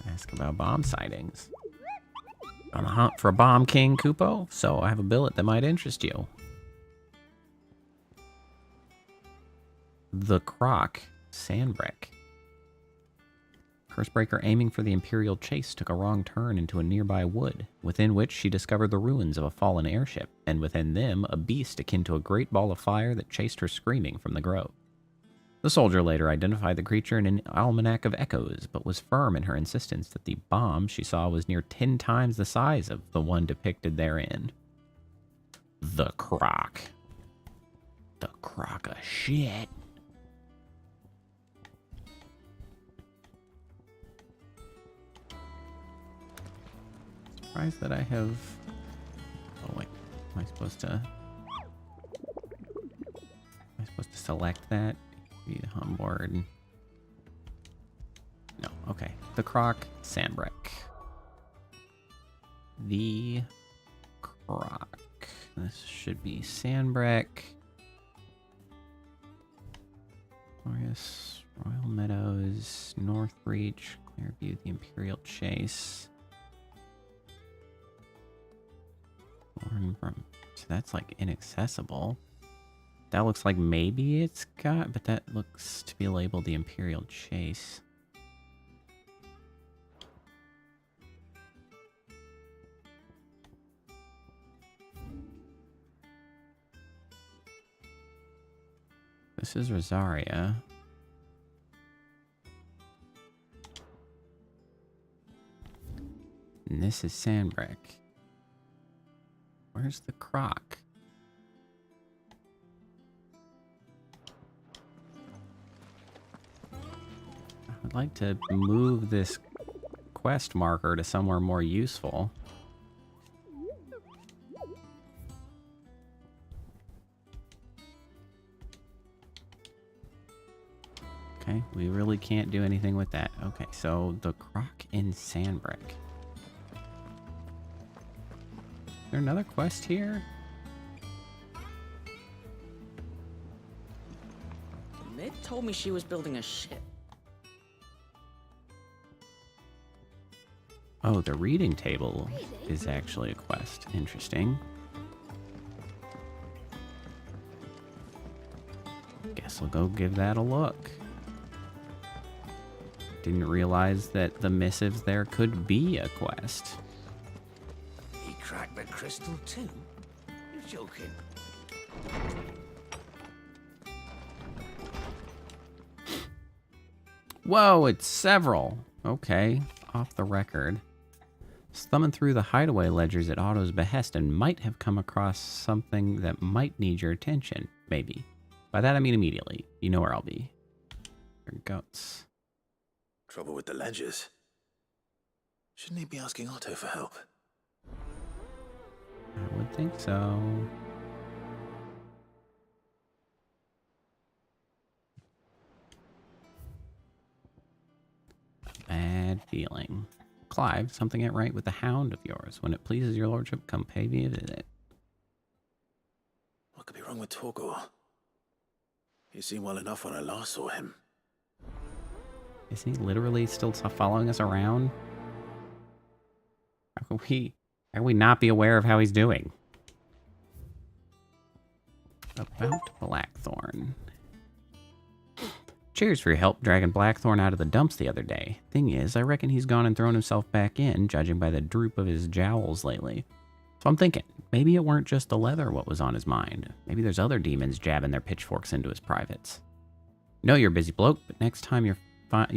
Speaker 1: Ask about bomb sightings. On the hunt for a bomb king, Kupo, so I have a billet that might interest you. The Croc, Sandbreak. Cursebreaker aiming for the Imperial chase took a wrong turn into a nearby wood, within which she discovered the ruins of a fallen airship, and within them a beast akin to a great ball of fire that chased her screaming from the grove. The soldier later identified the creature in an almanac of echoes, but was firm in her insistence that the bomb she saw was near 10 times the size of the one depicted therein. The Croc. The Croc of shit. Surprised that I have... oh wait, am I supposed to select that? Be on board. No, okay. The Croc, Sandbreak. The Croc. This should be Sandbreak. Glorious, Royal Meadows, Northreach, Clearview, the Imperial Chase. So that's like inaccessible. That looks like maybe it's got, but that looks to be labeled the Imperial Chase. This is Rosaria. And this is Sandbreak. Where's the Croc? I'd like to move this quest marker to somewhere more useful. Okay, we really can't do anything with that. Okay, so the Croc in Sandbreak. Is there another quest here?
Speaker 4: They told me she was building a ship.
Speaker 1: Oh, the reading table is actually a quest. Interesting. Guess we'll go give that a look. Didn't realize that the missives there could be a quest.
Speaker 20: He cracked the crystal too? You're joking.
Speaker 1: Whoa, it's several. Okay, off the record. Thumbing through the hideaway ledgers at Otto's behest and might have come across something that might need your attention. Maybe. By that I mean immediately. You know where I'll be. Your guts.
Speaker 2: Trouble with the ledgers. Shouldn't he be asking Otto for help?
Speaker 1: I would think so. Bad feeling. Clive, something ain't right with the hound of yours. When it pleases your lordship, come pay me a visit.
Speaker 2: What could be wrong with Torgor? He seemed well enough when I last saw him.
Speaker 1: Is he literally still following us around? How can we not be aware of how he's doing? About Blackthorn. Cheers for your help dragging Blackthorn out of the dumps the other day. Thing is, I reckon he's gone and thrown himself back in, judging by the droop of his jowls lately. So I'm thinking, maybe it weren't just the leather what was on his mind. Maybe there's other demons jabbing their pitchforks into his privates. Know you're a busy bloke, but next time you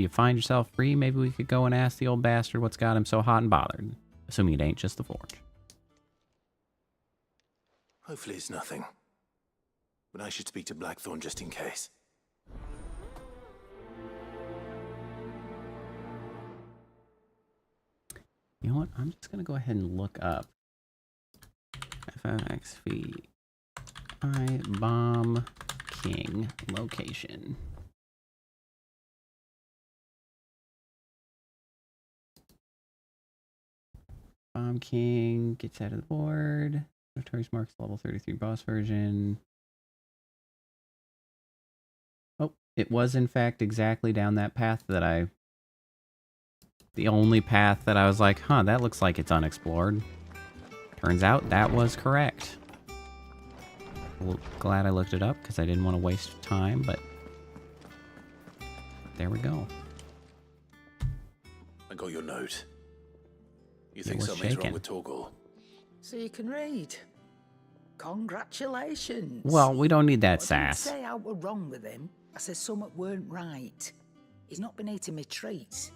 Speaker 1: find yourself free, maybe we could go and ask the old bastard what's got him so hot and bothered. Assuming it ain't just the forge.
Speaker 2: Hopefully it's nothing. But I should speak to Blackthorn just in case.
Speaker 1: You know what? I'm just going to go ahead and look up FXV Bomb King location. Bomb King gets out of the board. Notorious Marks level 33 boss version. Oh, it was in fact exactly down that path that the only path that I was like, huh, that looks like it's unexplored. Turns out that was correct. Glad I looked it up because I didn't want to waste time, but there we go.
Speaker 2: I got your note. You think something's wrong with Torgor?
Speaker 20: So you can read. Congratulations.
Speaker 1: Well, we don't need that
Speaker 20: I
Speaker 1: sass.
Speaker 20: didn't say I were wrong with him. I said something weren't right. He's not been eating me treats.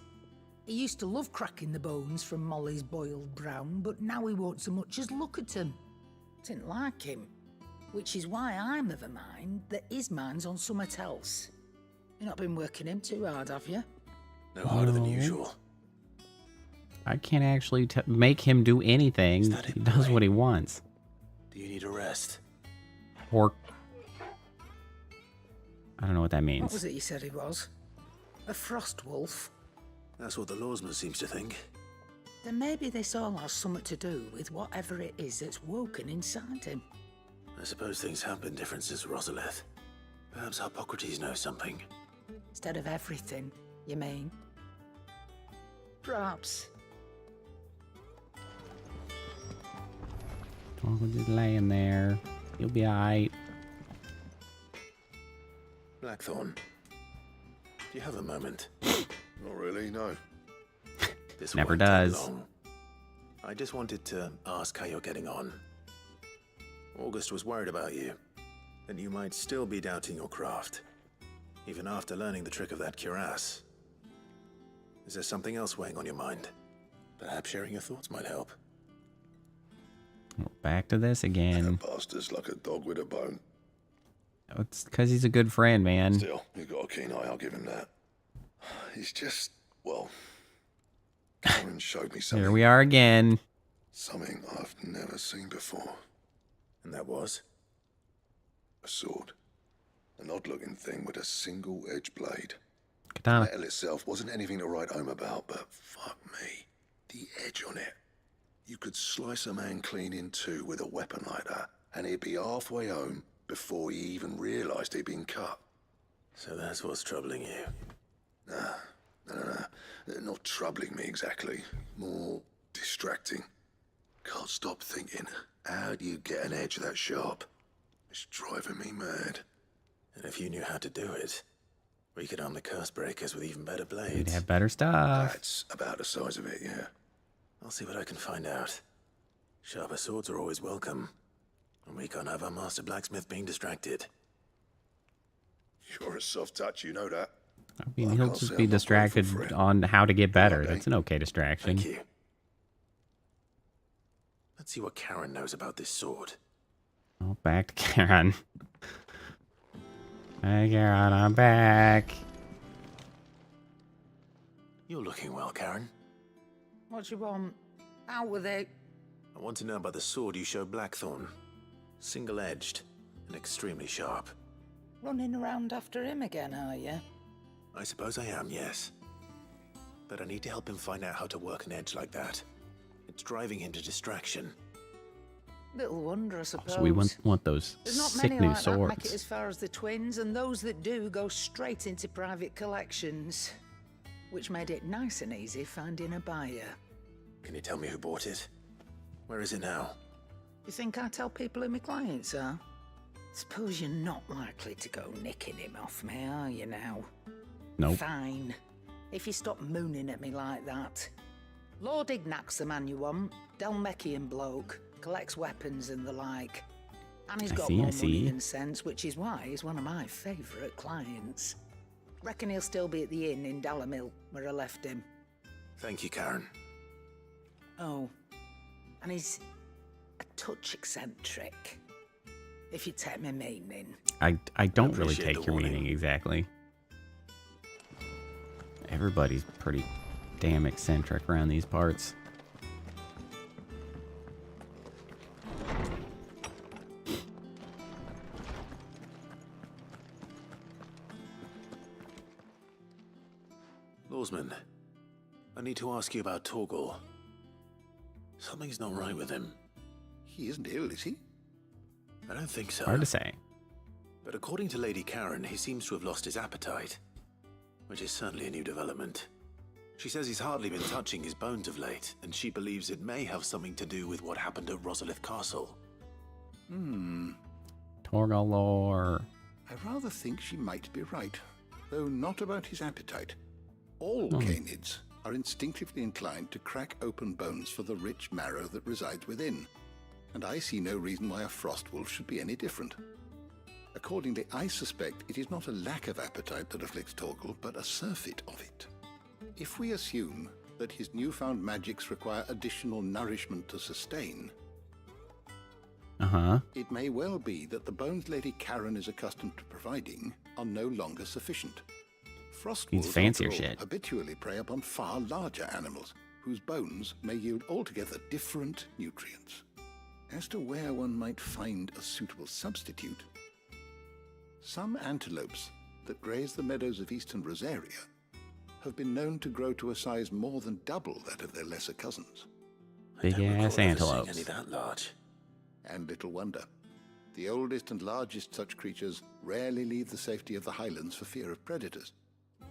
Speaker 20: He used to love cracking the bones from Molly's boiled brown, but now he won't so much as look at them. Didn't like him. Which is why I'm of a mind that his mind's on something else. You've not been working him too hard, have you?
Speaker 2: No harder than usual.
Speaker 1: I can't actually make him do anything. He does what he wants.
Speaker 2: Do you need a rest?
Speaker 1: Or I don't know what that means.
Speaker 20: What was it you said he was? A frost wolf?
Speaker 2: That's what the lawsman seems to think.
Speaker 20: Then maybe this all has something to do with whatever it is that's woken inside him.
Speaker 2: I suppose things have been different since Rosalith. Perhaps Hippocrates knows something.
Speaker 20: Instead of everything, you mean? Perhaps.
Speaker 1: Oh, we're just laying there. You'll be alright.
Speaker 2: Blackthorn, do you have a moment?
Speaker 8: Not really, no.
Speaker 2: This
Speaker 1: Never
Speaker 2: won't take
Speaker 1: does.
Speaker 2: long. I just wanted to ask how you're getting on. August was worried about you, that you might still be doubting your craft, even after learning the trick of that cuirass. Is there something else weighing on your mind? Perhaps sharing your thoughts might help.
Speaker 1: We're back to this again.
Speaker 8: That bastard's like a dog with a bone.
Speaker 1: It's because he's a good friend, man.
Speaker 8: Still, you've got a keen eye, I'll give him that. He's just, well, Karen showed me something.
Speaker 1: Here we are again.
Speaker 8: Something I've never seen before.
Speaker 2: And that was?
Speaker 8: A sword. An odd-looking thing with a single-edged blade.
Speaker 1: Katana.
Speaker 8: The metal itself wasn't anything to write home about, but fuck me. The edge on it. You could slice a man clean in two with a weapon like that, and he'd be halfway home before he even realised he'd been cut.
Speaker 2: So that's what's troubling you?
Speaker 8: Nah. Not troubling me exactly. More distracting. Can't stop thinking, how do you get an edge that sharp? It's driving me mad.
Speaker 2: And if you knew how to do it, we could arm the curse breakers with even better blades.
Speaker 1: We'd have better stuff.
Speaker 8: That's about the size of it, yeah.
Speaker 2: I'll see what I can find out. Sharper swords are always welcome. And we can't have our master blacksmith being distracted.
Speaker 8: You're a soft touch, you know that.
Speaker 1: I mean, he'll just be distracted on how to get better. That's an okay distraction.
Speaker 2: Thank you. Let's see what Karen knows about this sword.
Speaker 1: Oh, back to Karen. Hey, Karen, I'm back.
Speaker 2: You're looking well, Karen.
Speaker 20: What you want? Out with it.
Speaker 2: I want to know about the sword you showed Blackthorn. Single-edged and extremely sharp.
Speaker 20: Running around after him again, are you?
Speaker 2: I suppose I am, yes. But I need to help him find out how to work an edge like that. It's driving him to distraction.
Speaker 20: Little wonder, I suppose.
Speaker 1: So we want those
Speaker 20: There's not
Speaker 1: sick
Speaker 20: many
Speaker 1: new
Speaker 20: like that make it
Speaker 1: swords.
Speaker 20: as far as the twins, and those that do go straight into private collections, which made it nice and easy finding a buyer.
Speaker 2: Can you tell me who bought it? Where is it now?
Speaker 20: You think I tell people who my clients are? Suppose you're not likely to go nicking him off me, are you now?
Speaker 1: Nope.
Speaker 20: Fine. If you stop mooning at me like that. Lord Ignac's the man you want. Dalmekian bloke. Collects weapons and the like. And he's got more money than sense, which is why he's one of my favourite clients. Reckon he'll still be at the inn in Dalamil, where I left him.
Speaker 2: Thank you, Karen.
Speaker 20: Oh, and he's a touch eccentric. If you take my meaning.
Speaker 1: I don't really
Speaker 2: appreciate
Speaker 1: take
Speaker 2: the
Speaker 1: your
Speaker 2: warning.
Speaker 1: meaning exactly. Everybody's pretty damn eccentric around these parts.
Speaker 2: Lawsman, I need to ask you about Torgal. Something's not right with him.
Speaker 5: He isn't ill, is he?
Speaker 2: I don't think so.
Speaker 1: Hard to say.
Speaker 2: But according to Lady Karen, he seems to have lost his appetite. Which is certainly a new development. She says he's hardly been touching his bones of late, and she believes it may have something to do with what happened at Rosalith Castle.
Speaker 1: Torgal lore.
Speaker 5: I rather think she might be right, though not about his appetite. All canids are instinctively inclined to crack open bones for the rich marrow that resides within, and I see no reason why a frostwolf should be any different. Accordingly, I suspect it is not a lack of appetite that afflicts Torgal, but a surfeit of it. If we assume that his newfound magics require additional nourishment to sustain, it may well be that the bones Lady Karen is accustomed to providing are no longer sufficient.
Speaker 1: Needs
Speaker 5: Frostwolves,
Speaker 1: fancier
Speaker 5: after all,
Speaker 1: shit.
Speaker 5: habitually prey upon far larger animals, whose bones may yield altogether different nutrients. As to where one might find a suitable substitute, some antelopes that graze the meadows of eastern Rosaria have been known to grow to a size more than double that of their lesser cousins.
Speaker 1: Big ass antelopes.
Speaker 2: Any that large.
Speaker 5: And little wonder. The oldest and largest such creatures rarely leave the safety of the highlands for fear of predators.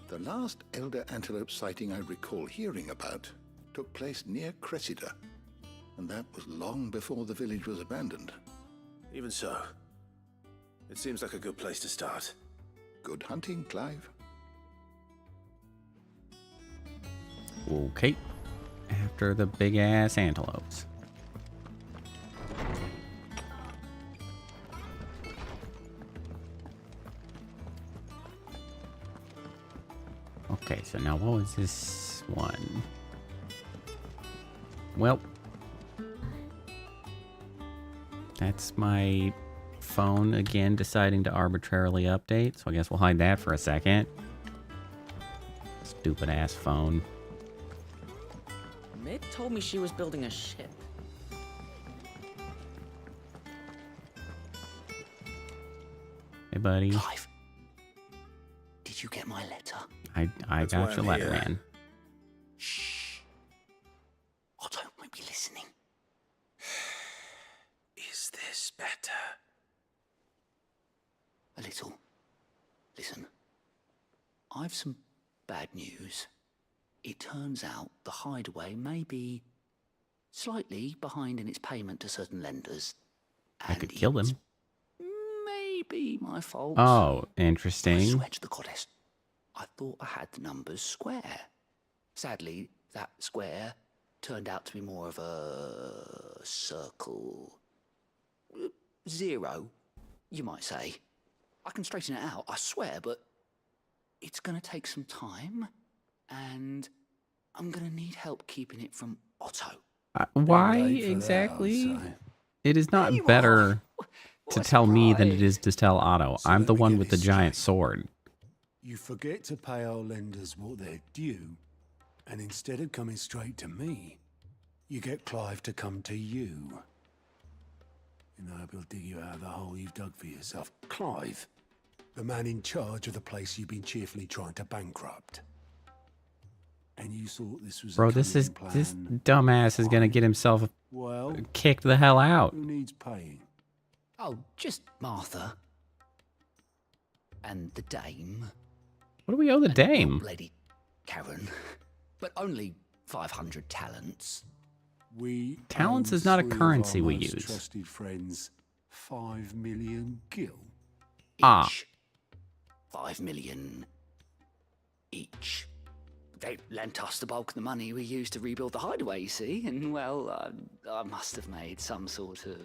Speaker 5: The last elder antelope sighting I recall hearing about took place near Cressida, and that was long before the village was abandoned.
Speaker 2: Even so, it seems like a good place to start.
Speaker 5: Good hunting, Clive.
Speaker 1: Okay. After the big ass antelopes. Okay, so now what was this one? Well, that's my phone again deciding to arbitrarily update, so I guess we'll hide that for a second. Stupid ass phone.
Speaker 4: Mid told me she was building a ship.
Speaker 1: Hey, buddy.
Speaker 22: Clive, did you get my letter?
Speaker 1: I got your letter, man.
Speaker 22: Shh. I don't want you listening.
Speaker 2: Is this better?
Speaker 22: A little. Listen. I've some bad news. It turns out the hideaway may be slightly behind in its payment to certain lenders.
Speaker 1: I could kill them.
Speaker 22: Maybe my fault.
Speaker 1: Oh,
Speaker 22: I
Speaker 1: interesting.
Speaker 22: swear to the goddess, I thought I had the numbers square. Sadly, that square turned out to be more of a circle. 0, you might say. I can straighten it out, I swear, but it it's gonna take some time, and I'm gonna need help keeping it from Otto.
Speaker 1: Why
Speaker 9: late for that,
Speaker 1: exactly?
Speaker 9: I'd say.
Speaker 1: It is not better to tell me than it is to tell Otto.
Speaker 9: So
Speaker 1: I'm
Speaker 9: let
Speaker 1: the
Speaker 9: me
Speaker 1: one
Speaker 9: get
Speaker 1: with the
Speaker 9: this
Speaker 1: giant
Speaker 9: straight.
Speaker 1: sword.
Speaker 9: You forget to pay our lenders what they're due, and instead of coming straight to me, you get Clive to come to you. And I hope he'll dig you out of the hole you've dug for yourself. Clive, the man in charge of the place you've been cheerfully trying to bankrupt. And you thought this was
Speaker 1: Bro,
Speaker 9: a
Speaker 1: this
Speaker 9: plan.
Speaker 1: dumbass is gonna get himself
Speaker 9: Well,
Speaker 1: kicked the hell out.
Speaker 9: who needs paying?
Speaker 22: Oh, just Martha. And the dame.
Speaker 1: What do we owe the dame?
Speaker 22: Lady Karen. But only 500 talents.
Speaker 9: We
Speaker 1: Talents
Speaker 9: owe
Speaker 1: is not a
Speaker 9: 3 of
Speaker 1: currency
Speaker 9: our
Speaker 1: we
Speaker 9: most
Speaker 1: use.
Speaker 9: Trusted friends, 5 million gil.
Speaker 1: Ah.
Speaker 22: 5 million each. They lent us the bulk of the money we used to rebuild the hideaway, you see, and well, I must have made some sort of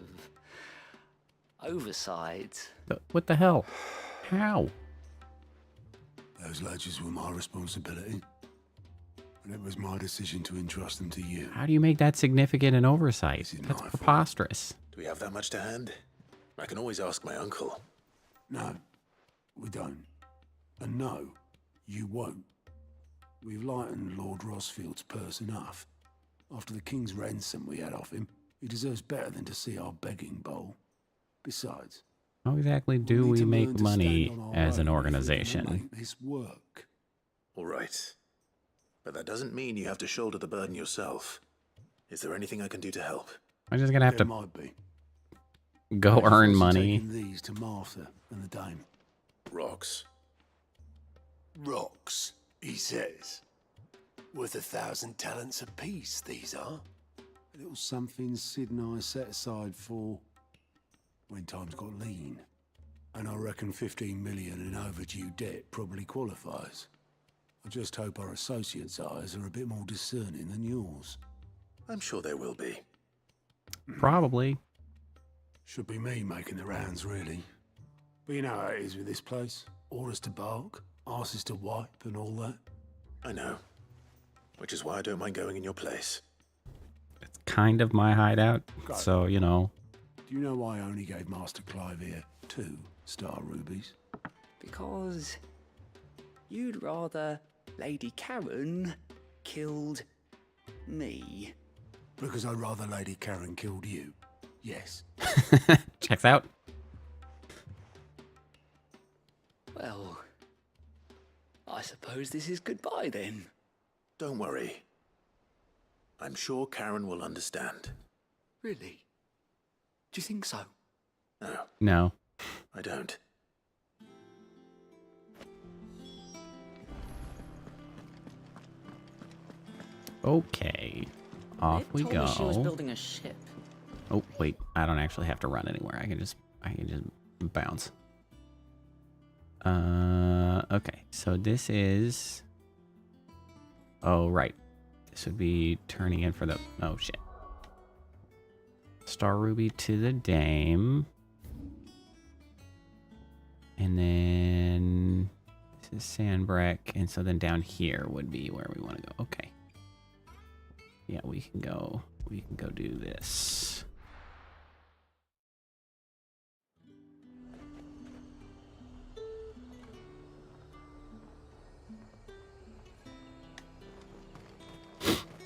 Speaker 22: oversight.
Speaker 1: What the hell? How?
Speaker 9: Those ledgers were my responsibility, and it was my decision to entrust them to you.
Speaker 1: How do you make that significant an oversight? That's preposterous.
Speaker 2: Do we have that much to hand? I can always ask my uncle.
Speaker 9: No, we don't. And no, you won't. We've lightened Lord Rosfield's purse enough. After the king's ransom we had off him, he deserves better than to see our begging bowl. Besides,
Speaker 1: How exactly do
Speaker 9: need
Speaker 1: we
Speaker 9: to learn
Speaker 1: make
Speaker 9: to
Speaker 1: money
Speaker 9: stand on our
Speaker 1: as an
Speaker 9: own if we're gonna
Speaker 1: organization?
Speaker 9: make this work.
Speaker 2: All right. But that doesn't mean you have to shoulder the burden yourself. Is there anything I can do to help?
Speaker 1: I'm just gonna have
Speaker 9: There
Speaker 1: to
Speaker 9: might be.
Speaker 1: go
Speaker 9: Where's
Speaker 1: earn
Speaker 9: Fossey
Speaker 1: money.
Speaker 9: taking these to Martha and the dame.
Speaker 2: Rocks.
Speaker 9: Rocks, he says. Worth 1,000 talents apiece, these are. A little something Sid and I set aside for when times got lean. And I reckon 15 million in overdue debt probably qualifies. I just hope our associates' eyes are a bit more discerning than yours.
Speaker 2: I'm sure there will be.
Speaker 1: Probably.
Speaker 9: Should be me making the rounds, really. But you know how it is with this place. Orders to bark, arses to wipe, and all that.
Speaker 2: I know. Which is why I don't mind going in your place.
Speaker 1: It's kind of my hideout, so you know.
Speaker 9: Do you know why I only gave Master Clive here 2 star rubies?
Speaker 22: Because you'd rather Lady Karen killed me.
Speaker 9: Because I'd rather Lady Karen killed you. Yes.
Speaker 1: Checks out.
Speaker 22: Well, I suppose this is goodbye then.
Speaker 2: Don't worry. I'm sure Karen will understand.
Speaker 22: Really? Do you think so?
Speaker 2: No,
Speaker 1: No.
Speaker 2: I don't.
Speaker 1: Okay. Off we
Speaker 4: told
Speaker 1: go.
Speaker 4: me she was building a ship.
Speaker 1: Oh wait, I don't actually have to run anywhere. I can just bounce. Okay. So this is. Oh right, this would be turning in for the. Oh shit. Star Ruby to the Dame. And then this is Sandbreck, and so then down here would be where we want to go. Okay. Yeah, we can go do this.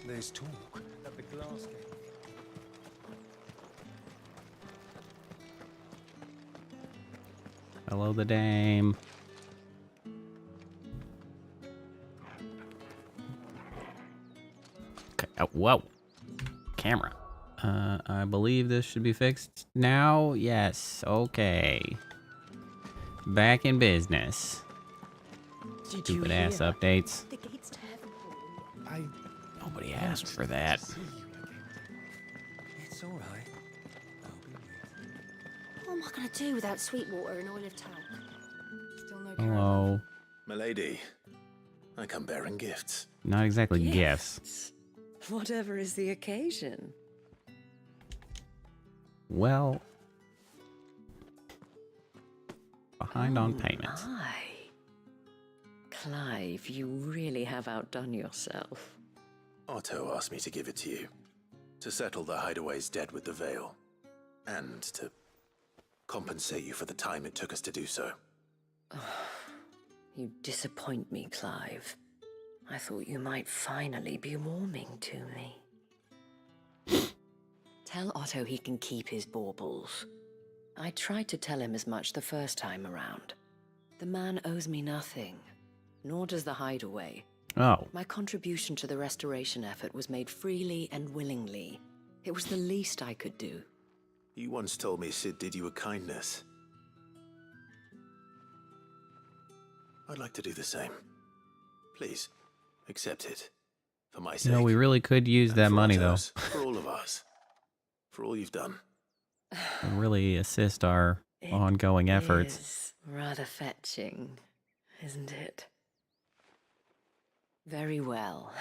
Speaker 15: There's talk at the glass gate.
Speaker 1: Hello, the Dame. Okay. Oh, whoa. Camera. I believe this should be fixed now. Yes. Okay. Back in business.
Speaker 4: Did you
Speaker 1: Stupid ass
Speaker 4: hear?
Speaker 1: updates.
Speaker 6: The gates to heaven.
Speaker 1: Nobody asked for that.
Speaker 15: It's all right.
Speaker 6: What am I going to do without Sweetwater and Olive Talc? Still no
Speaker 1: Hello.
Speaker 2: Milady, I come bearing gifts.
Speaker 1: Not exactly gifts.
Speaker 14: Whatever is the occasion.
Speaker 1: Well, behind on payments.
Speaker 19: Clive, you really have outdone yourself.
Speaker 2: Otto asked me to give it to you. To settle the Hideaway's debt with the Veil. And to compensate you for the time it took us to do so.
Speaker 19: You disappoint me, Clive. I thought you might finally be warming to me. Tell Otto he can keep his baubles. I tried to tell him as much the first time around. The man owes me nothing, nor does the Hideaway.
Speaker 1: Oh.
Speaker 19: My contribution to the restoration effort was made freely and willingly. It was the least I could do.
Speaker 2: You once told me Sid did you a kindness. I'd like to do the same. Please, accept it. For my sake.
Speaker 1: You know, we really could use that money, though.
Speaker 2: For all of us. For all you've done.
Speaker 1: And really assist our ongoing efforts.
Speaker 19: It's rather fetching, isn't it? Very well.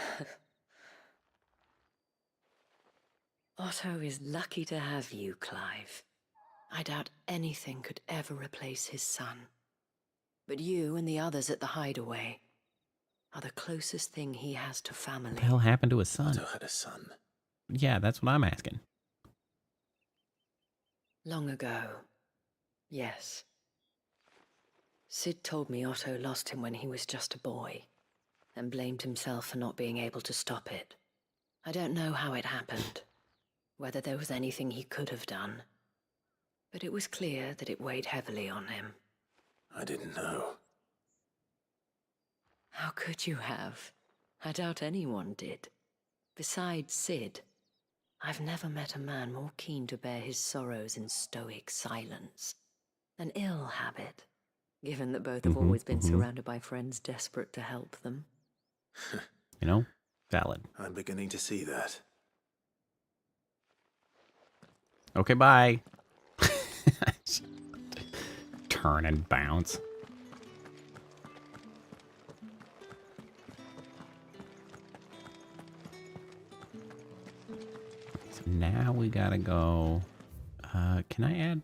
Speaker 19: Otto is lucky to have you, Clive. I doubt anything could ever replace his son. But you and the others at the Hideaway are the closest thing he has to family.
Speaker 1: What the hell happened to his son?
Speaker 2: Otto had a son.
Speaker 1: Yeah, that's what I'm asking.
Speaker 19: Long ago, yes. Sid told me Otto lost him when he was just a boy, and blamed himself for not being able to stop it. I don't know how it happened, whether there was anything he could have done, but it was clear that it weighed heavily on him.
Speaker 2: I didn't know.
Speaker 19: How could you have? I doubt anyone did. Besides Sid, I've never met a man more keen to bear his sorrows in stoic silence. An ill habit, given that both have always been surrounded by friends desperate to help them.
Speaker 1: You know, valid.
Speaker 2: I'm beginning to see that.
Speaker 1: Okay, bye. Turn and bounce. So now we gotta go. Can I add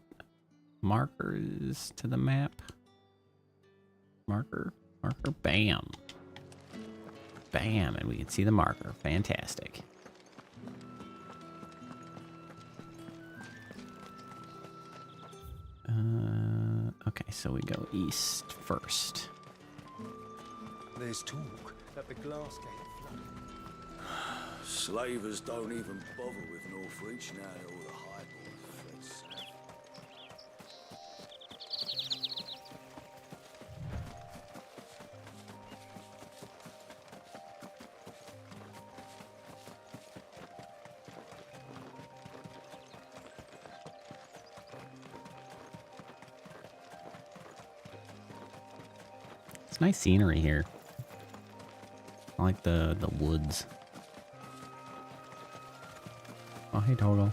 Speaker 1: markers to the map? Marker, bam. Bam, and we can see the marker. Fantastic. Okay, so we go east first.
Speaker 15: There's talk that the glass gate flooded. Slavers don't even bother with Northreach now that all the highboys fled south.
Speaker 1: It's nice scenery here. I like the woods. Oh, hey, Togo.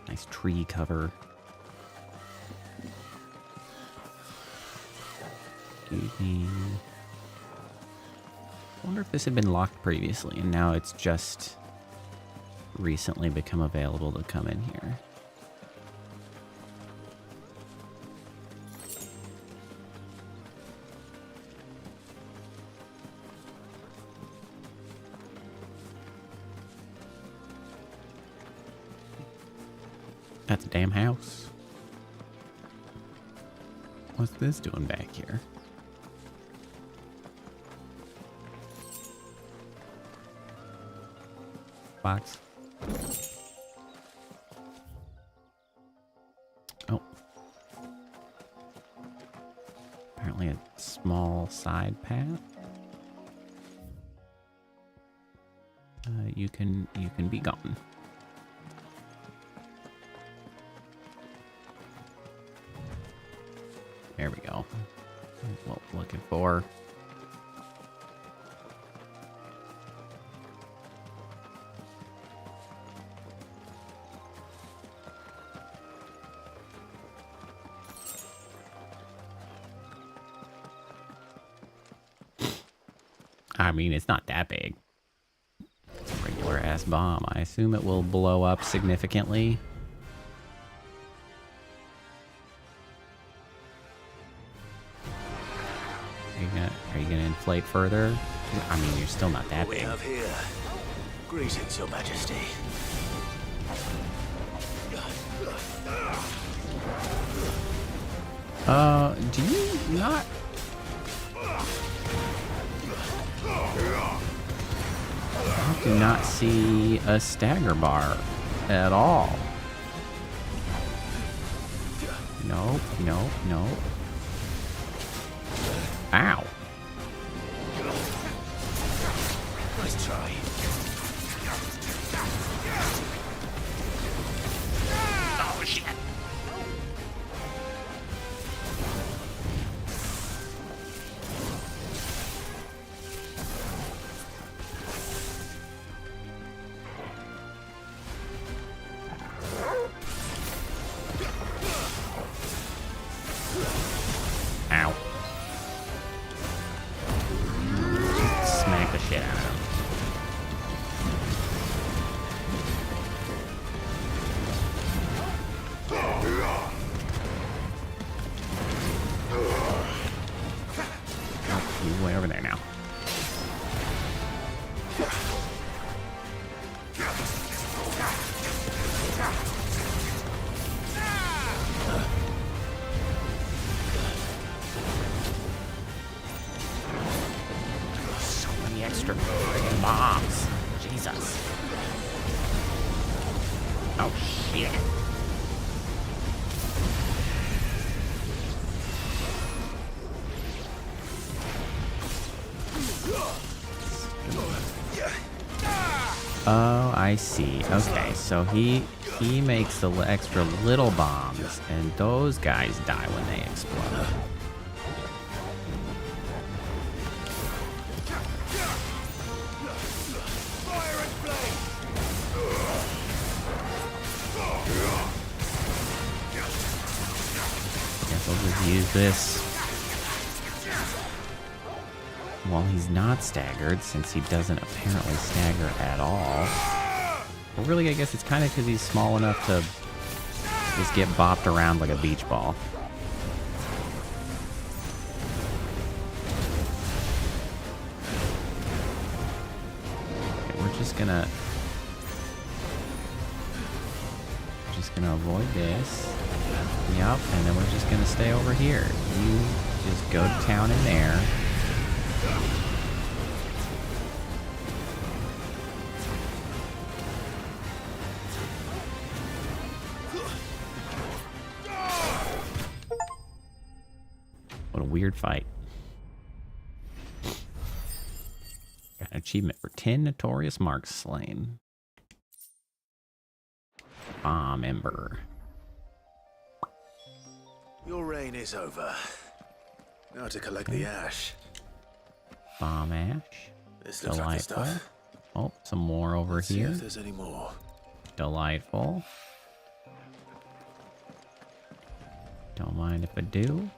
Speaker 1: Nice tree cover. Excuse me. I wonder if this had been locked previously and now it's just recently become available to come in here. That's a damn house. What's this doing back here? Box. Oh. Apparently a small side path. You can be gone. There we go. That's what we're looking for. I mean, it's not that big. It's a regular ass bomb. I assume it will blow up significantly. Are you gonna inflate further? I mean, you're still not that
Speaker 2: What we
Speaker 1: big.
Speaker 2: have here. Greetings, Your Majesty.
Speaker 1: Do you not? I do not see a stagger bar at all. Nope, nope, nope. Ow.
Speaker 2: Nice try.
Speaker 1: Oh, shit. Ow. Smack the shit out of him. Oh, he's way over there now. So many extra friggin' bombs. Jesus. Oh, shit. Oh, I see. Okay, so he makes the extra little bombs, and those guys die when they explode. Guess I'll just use this while he's not staggered, since he doesn't apparently stagger at all. But really, I guess it's kind of because he's small enough to just get bopped around like a beach ball. Okay, we're just gonna avoid this. Yup, and then we're just gonna stay over here. You just go to town in there. What a weird fight. Got an achievement for 10 notorious marks slain. Bomb Ember.
Speaker 2: Your reign is over. Now to collect the ash.
Speaker 1: Bomb Ash.
Speaker 2: This looks like the
Speaker 1: Delightful.
Speaker 2: stuff.
Speaker 1: Oh, some more over
Speaker 2: Let's see
Speaker 1: here.
Speaker 2: if there's any more.
Speaker 1: Delightful. Don't mind if I do.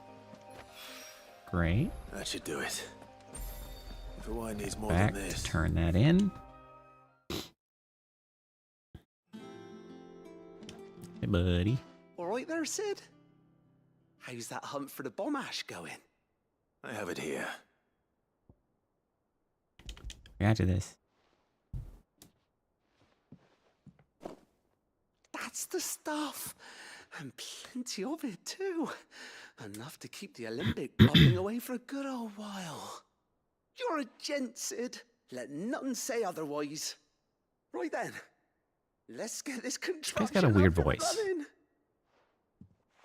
Speaker 1: Great.
Speaker 2: That should do it. If the wine needs more
Speaker 1: Back
Speaker 2: than this.
Speaker 1: to turn that in. Hey, buddy.
Speaker 22: All right there, Sid? How's that hunt for the bomb ash going?
Speaker 2: I have it here.
Speaker 1: After this.
Speaker 22: That's the stuff. And plenty of it, too. Enough to keep the Olympic bubbling away for a good old while. You're a gent, Sid. Let nothing say otherwise. Right then. Let's get this contraption.
Speaker 1: He's got a weird
Speaker 22: up and
Speaker 1: voice.
Speaker 22: running.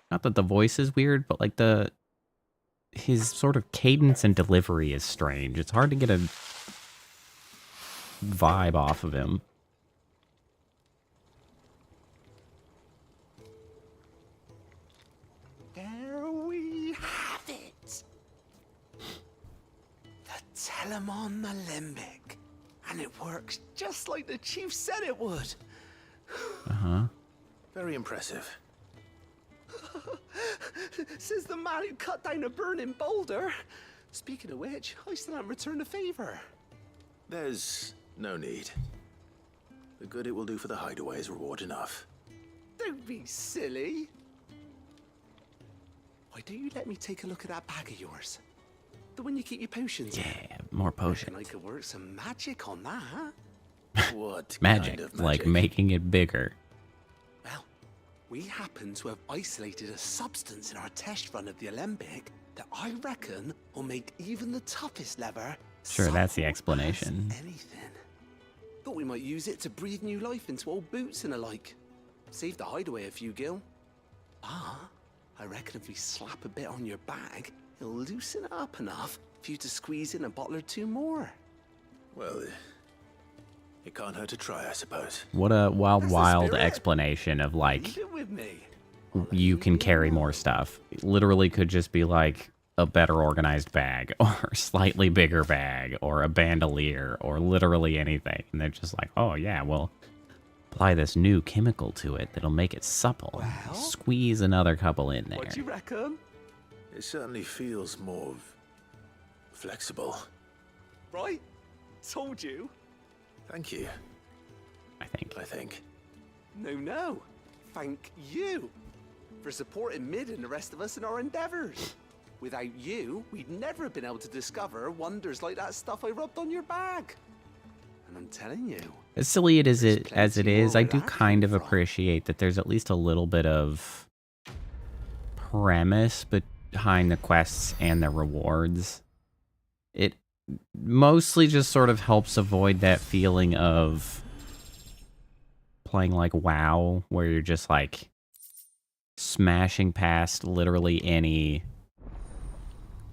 Speaker 1: Not that the voice is weird, but like his sort of cadence and delivery is strange. It's hard to get a vibe off of him.
Speaker 22: There we have it. The Telemon Alembic. And it works just like the chief said it would.
Speaker 1: Uh-huh.
Speaker 2: Very impressive.
Speaker 22: Says the man who cut down a burning boulder. Speaking of which, I still haven't returned the favor.
Speaker 2: There's no need. The good it will do for the hideaway is reward enough.
Speaker 22: Don't be silly. Why don't you let me take a look at that bag of yours? The one you keep your potions in.
Speaker 1: Yeah, more potions.
Speaker 22: I could work some magic on that.
Speaker 2: What
Speaker 1: Magic,
Speaker 2: kind of
Speaker 1: like
Speaker 2: magic?
Speaker 1: making it bigger.
Speaker 22: Well, we happen to have isolated a substance in our test run of the Alembic that I reckon will make even the toughest lever
Speaker 1: Sure, that's the
Speaker 22: supple
Speaker 1: explanation.
Speaker 22: as anything. Thought we might use it to breathe new life into old boots and the like. Save the hideaway a few gil. Ah, I reckon if we slap a bit on your bag, it'll loosen it up enough for you to squeeze in a bottle or two more.
Speaker 2: Well, it can't hurt to try, I suppose.
Speaker 1: What a wild
Speaker 22: spirit.
Speaker 1: explanation of like
Speaker 22: Leave it with me.
Speaker 1: you can carry more stuff. It literally could just be like a better organized bag or a slightly bigger bag or a bandolier or literally anything. And they're just like, oh yeah, well, apply this new chemical to it that'll make it supple.
Speaker 22: Well?
Speaker 1: Squeeze another couple in there.
Speaker 22: What do you reckon?
Speaker 2: It certainly feels more flexible.
Speaker 22: Right? Told you.
Speaker 2: Thank you.
Speaker 1: I
Speaker 2: think.
Speaker 22: No. Thank you for supporting Mid and the rest of us in our endeavors. Without you, we'd never have been able to discover wonders like that stuff I rubbed on your bag. And I'm telling you,
Speaker 1: As silly as it is, I do
Speaker 22: where that
Speaker 1: kind of appreciate that there's at least a little bit of premise behind the quests and the rewards. It mostly just sort of helps avoid that feeling of playing like WoW, where you're just like smashing past literally any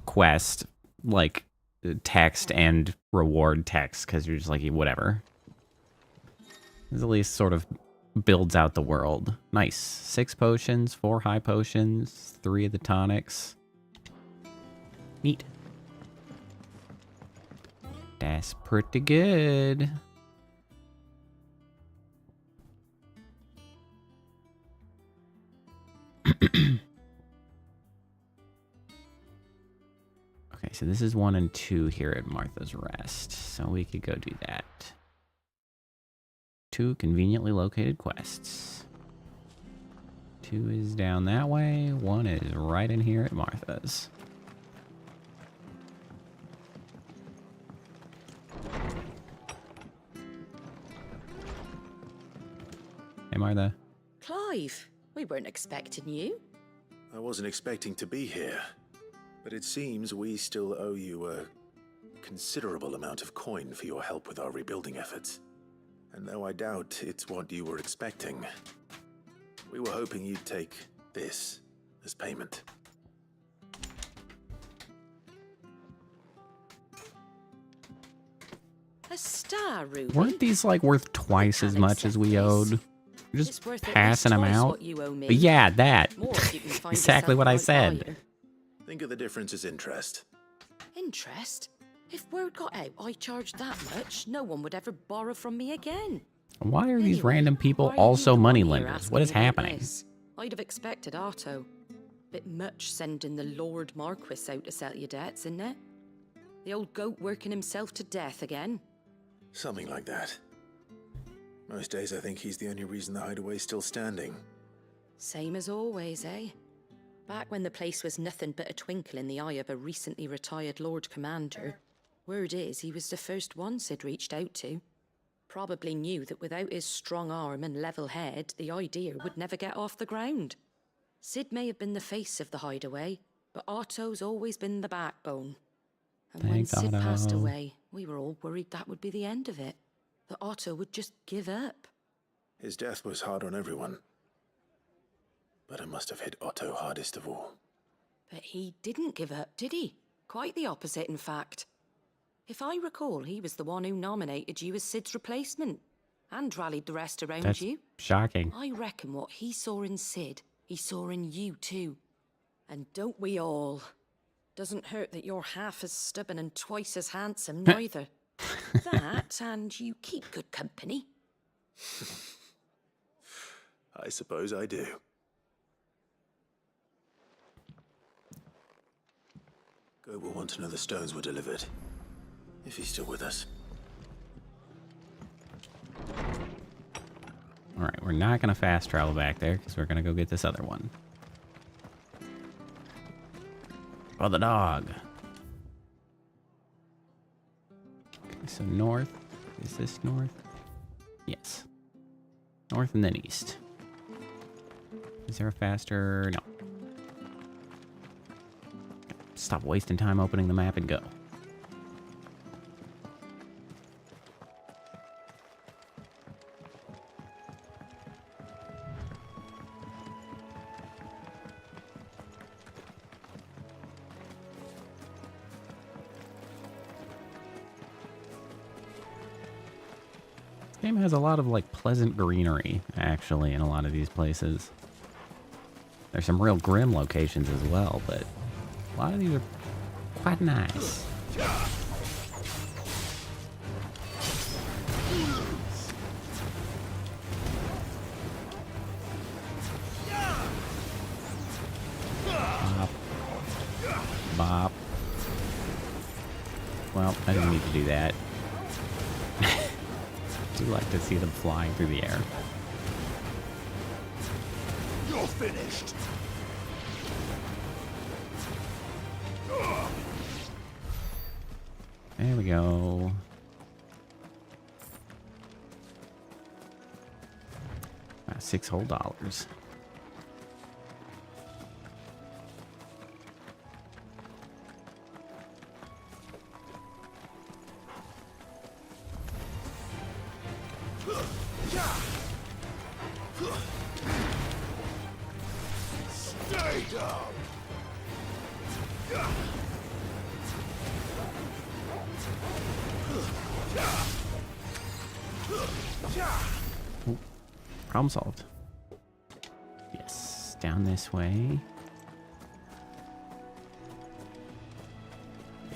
Speaker 1: quest, like text and reward text, because you're just like, whatever. This at least sort of builds out the world. Nice. 6 potions, 4 high potions, 3 of the tonics. Neat. That's pretty good. Okay, so this is 1 and 2 here at Martha's Rest, so we could go do that. 2 conveniently located quests. 2 is down that way, 1 is right in here at Martha's. Hey, Martha.
Speaker 19: Clive, we weren't expecting you.
Speaker 2: I wasn't expecting to be here, but it seems we still owe you a considerable amount of coin for your help with our rebuilding efforts. And though I doubt it's what you were expecting, we were hoping you'd take this as payment.
Speaker 19: A star, Ruby.
Speaker 1: Weren't these like worth twice as much as we owed? You're just
Speaker 19: It's worth at
Speaker 1: passing
Speaker 19: least
Speaker 1: them
Speaker 19: twice
Speaker 1: out?
Speaker 19: what you owe me.
Speaker 1: But yeah, that.
Speaker 19: More if you can find
Speaker 1: Exactly
Speaker 19: yourself
Speaker 1: what
Speaker 19: a
Speaker 1: I
Speaker 19: right
Speaker 1: said.
Speaker 19: buyer.
Speaker 2: Think of the difference as interest.
Speaker 19: Interest? If word got out I charged that much, no one would ever borrow from me again.
Speaker 1: Why are these
Speaker 19: Anyway,
Speaker 1: random people
Speaker 19: why are
Speaker 1: also
Speaker 19: you the
Speaker 1: money
Speaker 19: one here
Speaker 1: lenders?
Speaker 19: asking
Speaker 1: What is
Speaker 19: me about
Speaker 1: happening?
Speaker 19: this? I'd have expected Otto. Bit much sending the Lord Marquis out to settle your debts, isn't it? The old goat working himself to death again.
Speaker 2: Something like that. Most days I think he's the only reason the hideaway's still standing.
Speaker 19: Same as always, eh? Back when the place was nothing but a twinkle in the eye of a recently retired Lord Commander, word is he was the first one Sid reached out to. Probably knew that without his strong arm and level head, the idea would never get off the ground. Sid may have been the face of the hideaway, but Otto's always been the backbone. And when
Speaker 1: Thanks,
Speaker 19: Sid passed
Speaker 1: Otto.
Speaker 19: away, we were all worried that would be the end of it. That Otto would just give up.
Speaker 2: His death was hard on everyone. But it must have hit Otto hardest of all.
Speaker 19: But he didn't give up, did he? Quite the opposite, in fact. If I recall, he was the one who nominated you as Sid's replacement and rallied the rest around
Speaker 1: That's
Speaker 19: you.
Speaker 1: shocking.
Speaker 19: I reckon what he saw in Sid, he saw in you too. And don't we all? Doesn't hurt that you're half as stubborn and twice as handsome, neither. That, and you keep good company.
Speaker 2: I suppose I do. Go will want to know the stones were delivered. If he's still with us.
Speaker 1: Alright, we're not going to fast travel back there because we're going to go get this other one. Oh, the dog. So north. Is this north? Yes. North and then east. Is there a faster? No. Stop wasting time opening the map and go. This game has a lot of like pleasant greenery, actually, in a lot of these places. There's some real grim locations as well, but a lot of these are quite nice. Bop. Bop. Well, I didn't need to do that. I do like to see them flying through the air.
Speaker 15: You're finished.
Speaker 1: There we go. 6 whole dollars.
Speaker 15: Stay down.
Speaker 1: Ooh, problem solved. Yes, down this way.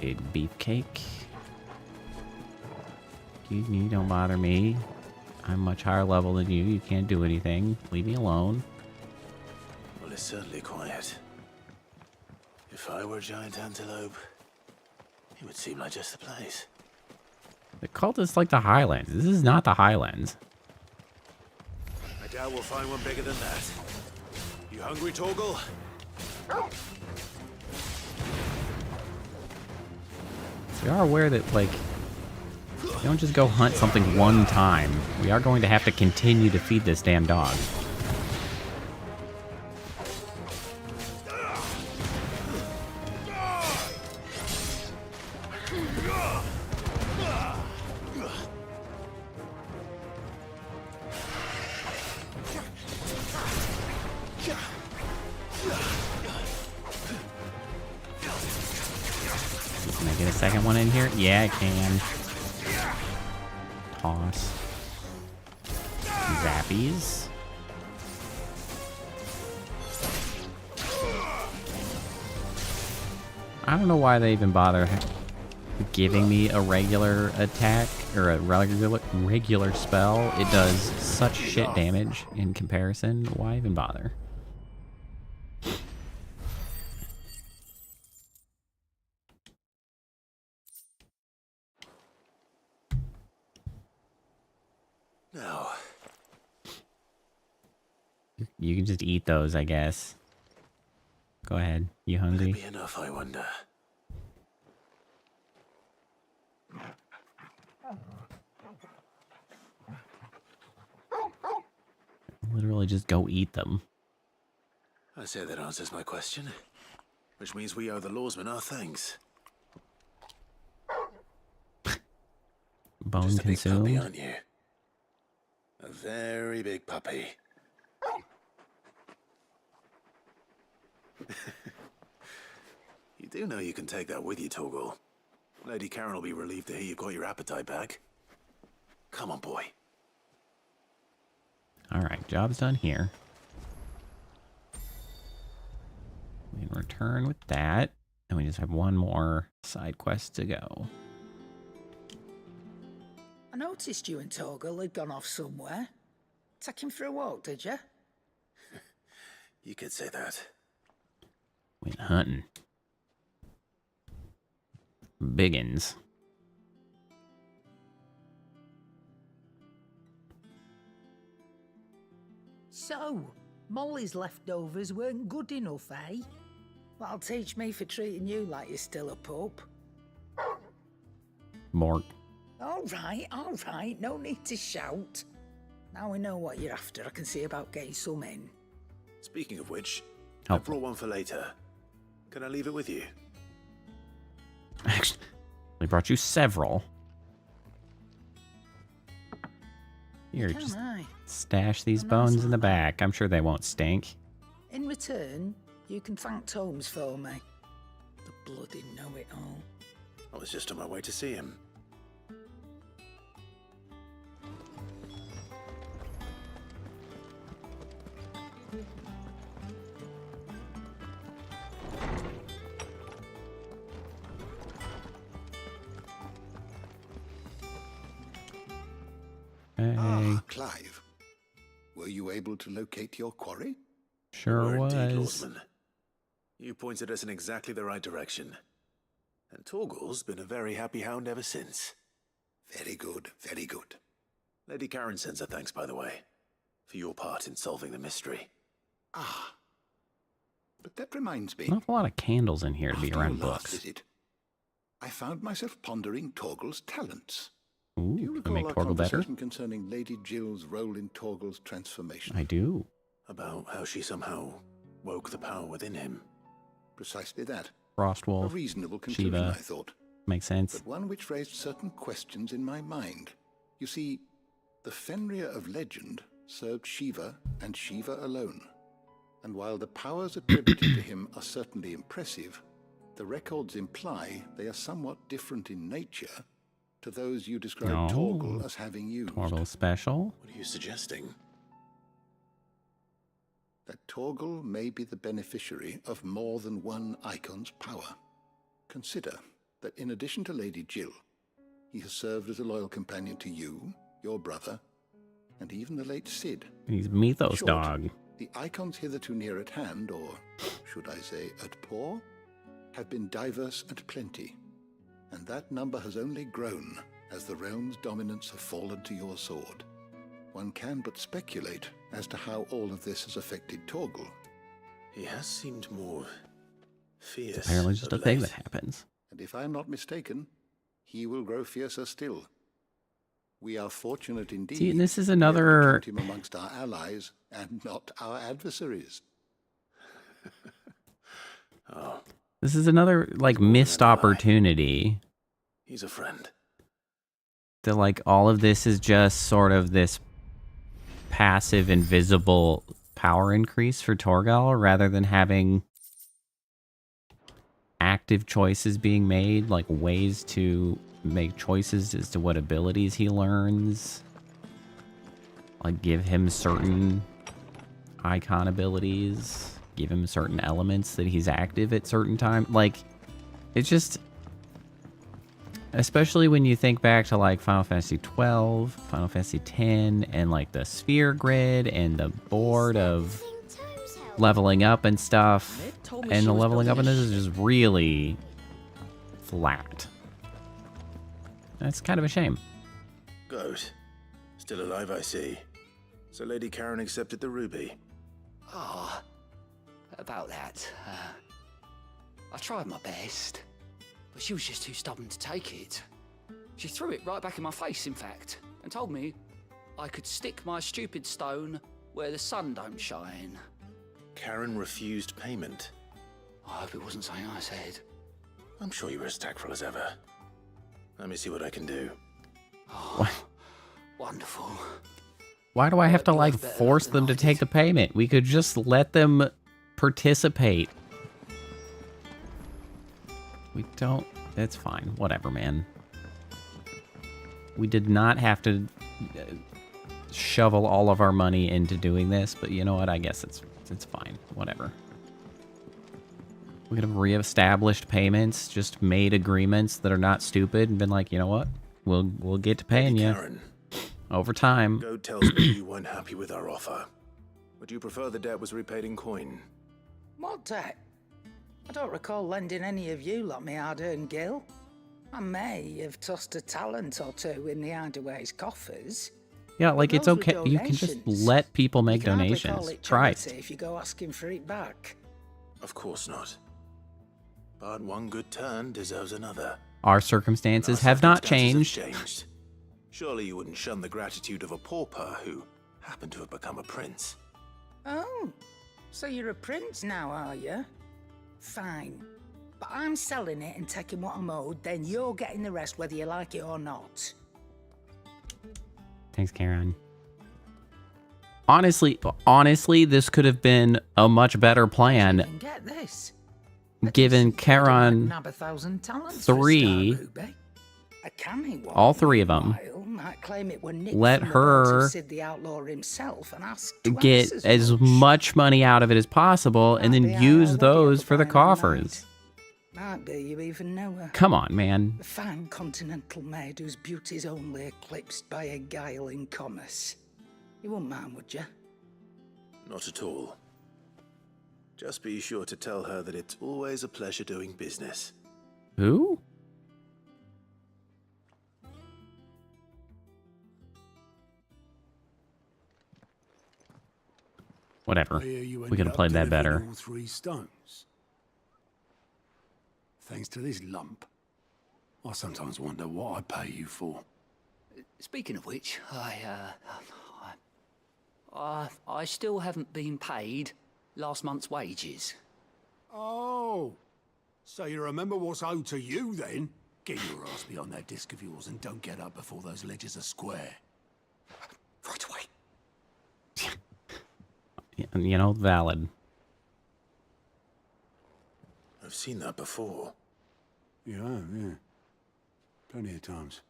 Speaker 1: Big beefcake. You don't bother me. I'm much higher level than you. You can't do anything. Leave me alone.
Speaker 2: Well, it's certainly quiet. If I were a giant antelope, it would seem like just the place.
Speaker 1: The cult is like the Highlands. This is not the Highlands.
Speaker 2: I doubt we'll find one bigger than that. You hungry, Torgal?
Speaker 1: We are aware that, like, you don't just go hunt something one time. We are going to have to continue to feed this damn dog. Can I get a second one in here? Yeah, I can. Toss. Zappies. I don't know why they even bother giving me a regular attack or a regular spell. It does such shit damage in comparison. Why even bother?
Speaker 2: No.
Speaker 1: You can just eat those, I guess. Go ahead. You hungry?
Speaker 2: Will it be enough, I wonder?
Speaker 1: Literally just go eat them.
Speaker 2: I say that answers my question. Which means we owe the lawsmen our thanks.
Speaker 1: Bone
Speaker 2: Just a big
Speaker 1: consumed.
Speaker 2: puppy, aren't you? A very big puppy. You do know you can take that with you, Torgal. Lady Karen will be relieved to hear you've got your appetite back. Come on, boy.
Speaker 1: Alright, job's done here. In return with that, and we just have one more side quest to go.
Speaker 20: I noticed you and Torgal had gone off somewhere. Take him for a walk, did you?
Speaker 2: You could say that.
Speaker 1: Went hunting. Biggins.
Speaker 20: So, Molly's leftovers weren't good enough, eh? That'll teach me for treating you like you're still a pup.
Speaker 1: Mork.
Speaker 20: All right. No need to shout. Now we know what you're after. I can see about getting some in.
Speaker 2: Speaking of which, I
Speaker 1: Helpful.
Speaker 2: brought one for later. Can I leave it with you?
Speaker 1: Actually, they brought you several. Here,
Speaker 20: Can
Speaker 1: just
Speaker 20: I?
Speaker 1: stash these bones in the back. I'm sure they won't stink.
Speaker 20: In return, you can thank Tomes for me. The bloody know-it-all.
Speaker 2: I was just on my way to see him.
Speaker 1: Hey,
Speaker 5: Ah, Clive. Were you able to locate your quarry?
Speaker 1: sure
Speaker 2: You were indeed,
Speaker 1: was.
Speaker 2: Lordsman. You pointed us in exactly the right direction. And Torgal's been a very happy hound ever since.
Speaker 5: Very good, very good.
Speaker 2: Lady Karen sends her thanks, by the way, for your part in solving the mystery.
Speaker 5: Ah. But that reminds me.
Speaker 1: An awful lot of candles in here to be
Speaker 5: After
Speaker 1: around
Speaker 5: your last
Speaker 1: books.
Speaker 5: visit, I found myself pondering Torgal's talents.
Speaker 1: Ooh,
Speaker 5: Do you
Speaker 1: can
Speaker 5: recall
Speaker 1: make
Speaker 5: our
Speaker 1: Torgal better?
Speaker 5: conversation concerning Lady Jill's role in Torgal's transformation?
Speaker 1: I do.
Speaker 2: About how she somehow woke the power within him.
Speaker 5: Precisely that.
Speaker 1: Frostwolf,
Speaker 5: A reasonable conclusion,
Speaker 1: Shiva.
Speaker 5: I thought.
Speaker 1: Makes sense.
Speaker 5: But one which raised certain questions in my mind. You see, the Fenrir of legend served Shiva and Shiva alone. And while the powers attributed to him are certainly impressive, the records imply they are somewhat different in nature to those you describe
Speaker 1: No.
Speaker 5: Torgal as having used.
Speaker 1: Torgal special.
Speaker 2: What are you suggesting?
Speaker 5: That Torgal may be the beneficiary of more than one icon's power. Consider that in addition to Lady Jill, he has served as a loyal companion to you, your brother, and even the late Cid.
Speaker 1: He's a Mythos
Speaker 5: In short,
Speaker 1: dog.
Speaker 5: The icons hitherto near at hand, or should I say at paw, have been diverse and plenty, and that number has only grown as the realm's dominance have fallen to your sword. One can but speculate as to how all of this has affected Torgal.
Speaker 2: He has seemed more fierce.
Speaker 1: It's apparently just a
Speaker 2: of
Speaker 1: thing
Speaker 2: late.
Speaker 1: that happens.
Speaker 5: And if I am not mistaken, he will grow fiercer still. We are fortunate indeed.
Speaker 1: See, and this is
Speaker 5: to be able to
Speaker 1: another.
Speaker 5: count him amongst our allies and not our adversaries.
Speaker 2: Oh,
Speaker 1: This is another like missed opportunity.
Speaker 2: he's a friend.
Speaker 1: That like all of this is just sort of this passive, invisible power increase for Torgal, rather than having active choices being made, like ways to make choices as to what abilities he learns. Like give him certain icon abilities, give him certain elements that he's active at certain times. Like, it's just, especially when you think back to like Final Fantasy 12, Final Fantasy 10, and like the sphere grid and the board of leveling up and stuff. And the leveling up in this is just really flat. That's kind of a shame.
Speaker 2: Good. Still alive, I see. So Lady Karen accepted the ruby.
Speaker 22: Ah, about that. I tried my best, but she was just too stubborn to take it. She threw it right back in my face, in fact, and told me I could stick my stupid stone where the sun don't shine.
Speaker 2: Karen refused payment.
Speaker 22: I hope it wasn't something I said.
Speaker 2: I'm sure you were as tactful as ever. Let me see what I can do.
Speaker 22: Oh, wonderful.
Speaker 1: Why do I have to like force them to take the payment? We could just let them participate. We don't. It's fine. Whatever, man. We did not have to shovel all of our money into doing this, but you know what? I guess it's fine. Whatever. We could have reestablished payments, just made agreements that are not stupid, and been like, you know what? We'll get to paying you
Speaker 2: Karen,
Speaker 1: over time.
Speaker 2: Goad tells me you weren't happy with our offer. Would you prefer the debt was repaid in coin?
Speaker 20: What debt? I don't recall lending any of you lot me hard-earned gil. I may have tossed a talent or two in the Hideaway's coffers.
Speaker 1: Yeah, like
Speaker 20: but
Speaker 1: it's
Speaker 20: those were
Speaker 1: okay. You can just
Speaker 20: donations.
Speaker 1: let people make
Speaker 20: You can hardly
Speaker 1: donations.
Speaker 20: call it
Speaker 1: Christ.
Speaker 20: charity if you go asking for it back.
Speaker 2: Of course not. But one good turn deserves another.
Speaker 1: Our circumstances have not changed.
Speaker 2: Changed. Surely you wouldn't shun the gratitude of a pauper who happened to have become a prince.
Speaker 20: Oh, so you're a prince now, are you? Fine. But I'm selling it and taking what I'm owed, then you're getting the rest whether you like it or not.
Speaker 1: Thanks, Karen. Honestly, this could have been a much better plan.
Speaker 20: And get this.
Speaker 1: Given Charon
Speaker 20: Nab 1,000 talents for a
Speaker 1: 3,
Speaker 20: star ruby. A canny one,
Speaker 1: all 3 of them,
Speaker 20: meanwhile, might claim it were nicked
Speaker 1: let
Speaker 20: from the bones of
Speaker 1: her
Speaker 20: Sid the Outlaw himself and ask twice
Speaker 1: get as much money out of it as possible, and then use those for the coffers.
Speaker 20: Might be you even know her.
Speaker 1: Come on, man.
Speaker 20: A fine continental maid whose beauty's only eclipsed by a guile in commerce. You wouldn't mind, would you?
Speaker 2: Not at all. Just be sure to tell her that it's always a pleasure doing business.
Speaker 1: Who? Whatever. We could have played that better.
Speaker 9: All 3 stones. Thanks to this lump. I sometimes wonder what I pay you for.
Speaker 7: Speaking of which, I still haven't been paid last month's wages.
Speaker 9: Oh, so you remember what's owed to you then? Get your ass behind that disc of yours and don't get up before those ledgers are square.
Speaker 7: Right away.
Speaker 1: You know, valid.
Speaker 2: I've seen that before.
Speaker 9: Yeah. Plenty of times.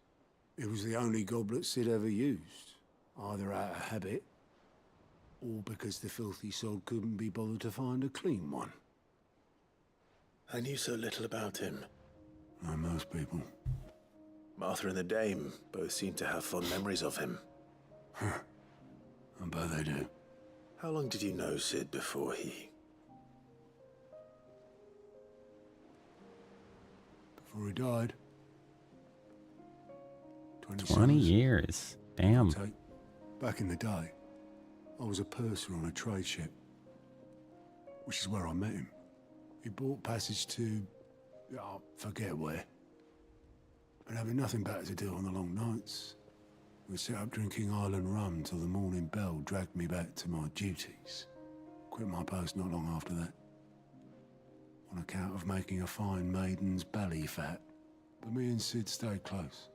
Speaker 9: It was the only goblet Sid ever used. Either out of habit, or because the filthy sod couldn't be bothered to find a clean one.
Speaker 2: I knew so little about him.
Speaker 9: Like most people.
Speaker 2: Martha and the Dame both seem to have fond memories of him.
Speaker 9: I bet they do.
Speaker 2: How long did you know Sid before he...
Speaker 9: Before he died.
Speaker 1: 20 years. Damn.
Speaker 9: Back in the day, I was a purser on a trade ship. Which is where I met him. He bought passage to... I forget where. But having nothing better to do on the long nights, we set up drinking island rum till the morning bell dragged me back to my duties. Quit my post not long after that. On account of making a fine maiden's belly fat. But me and Sid stayed close.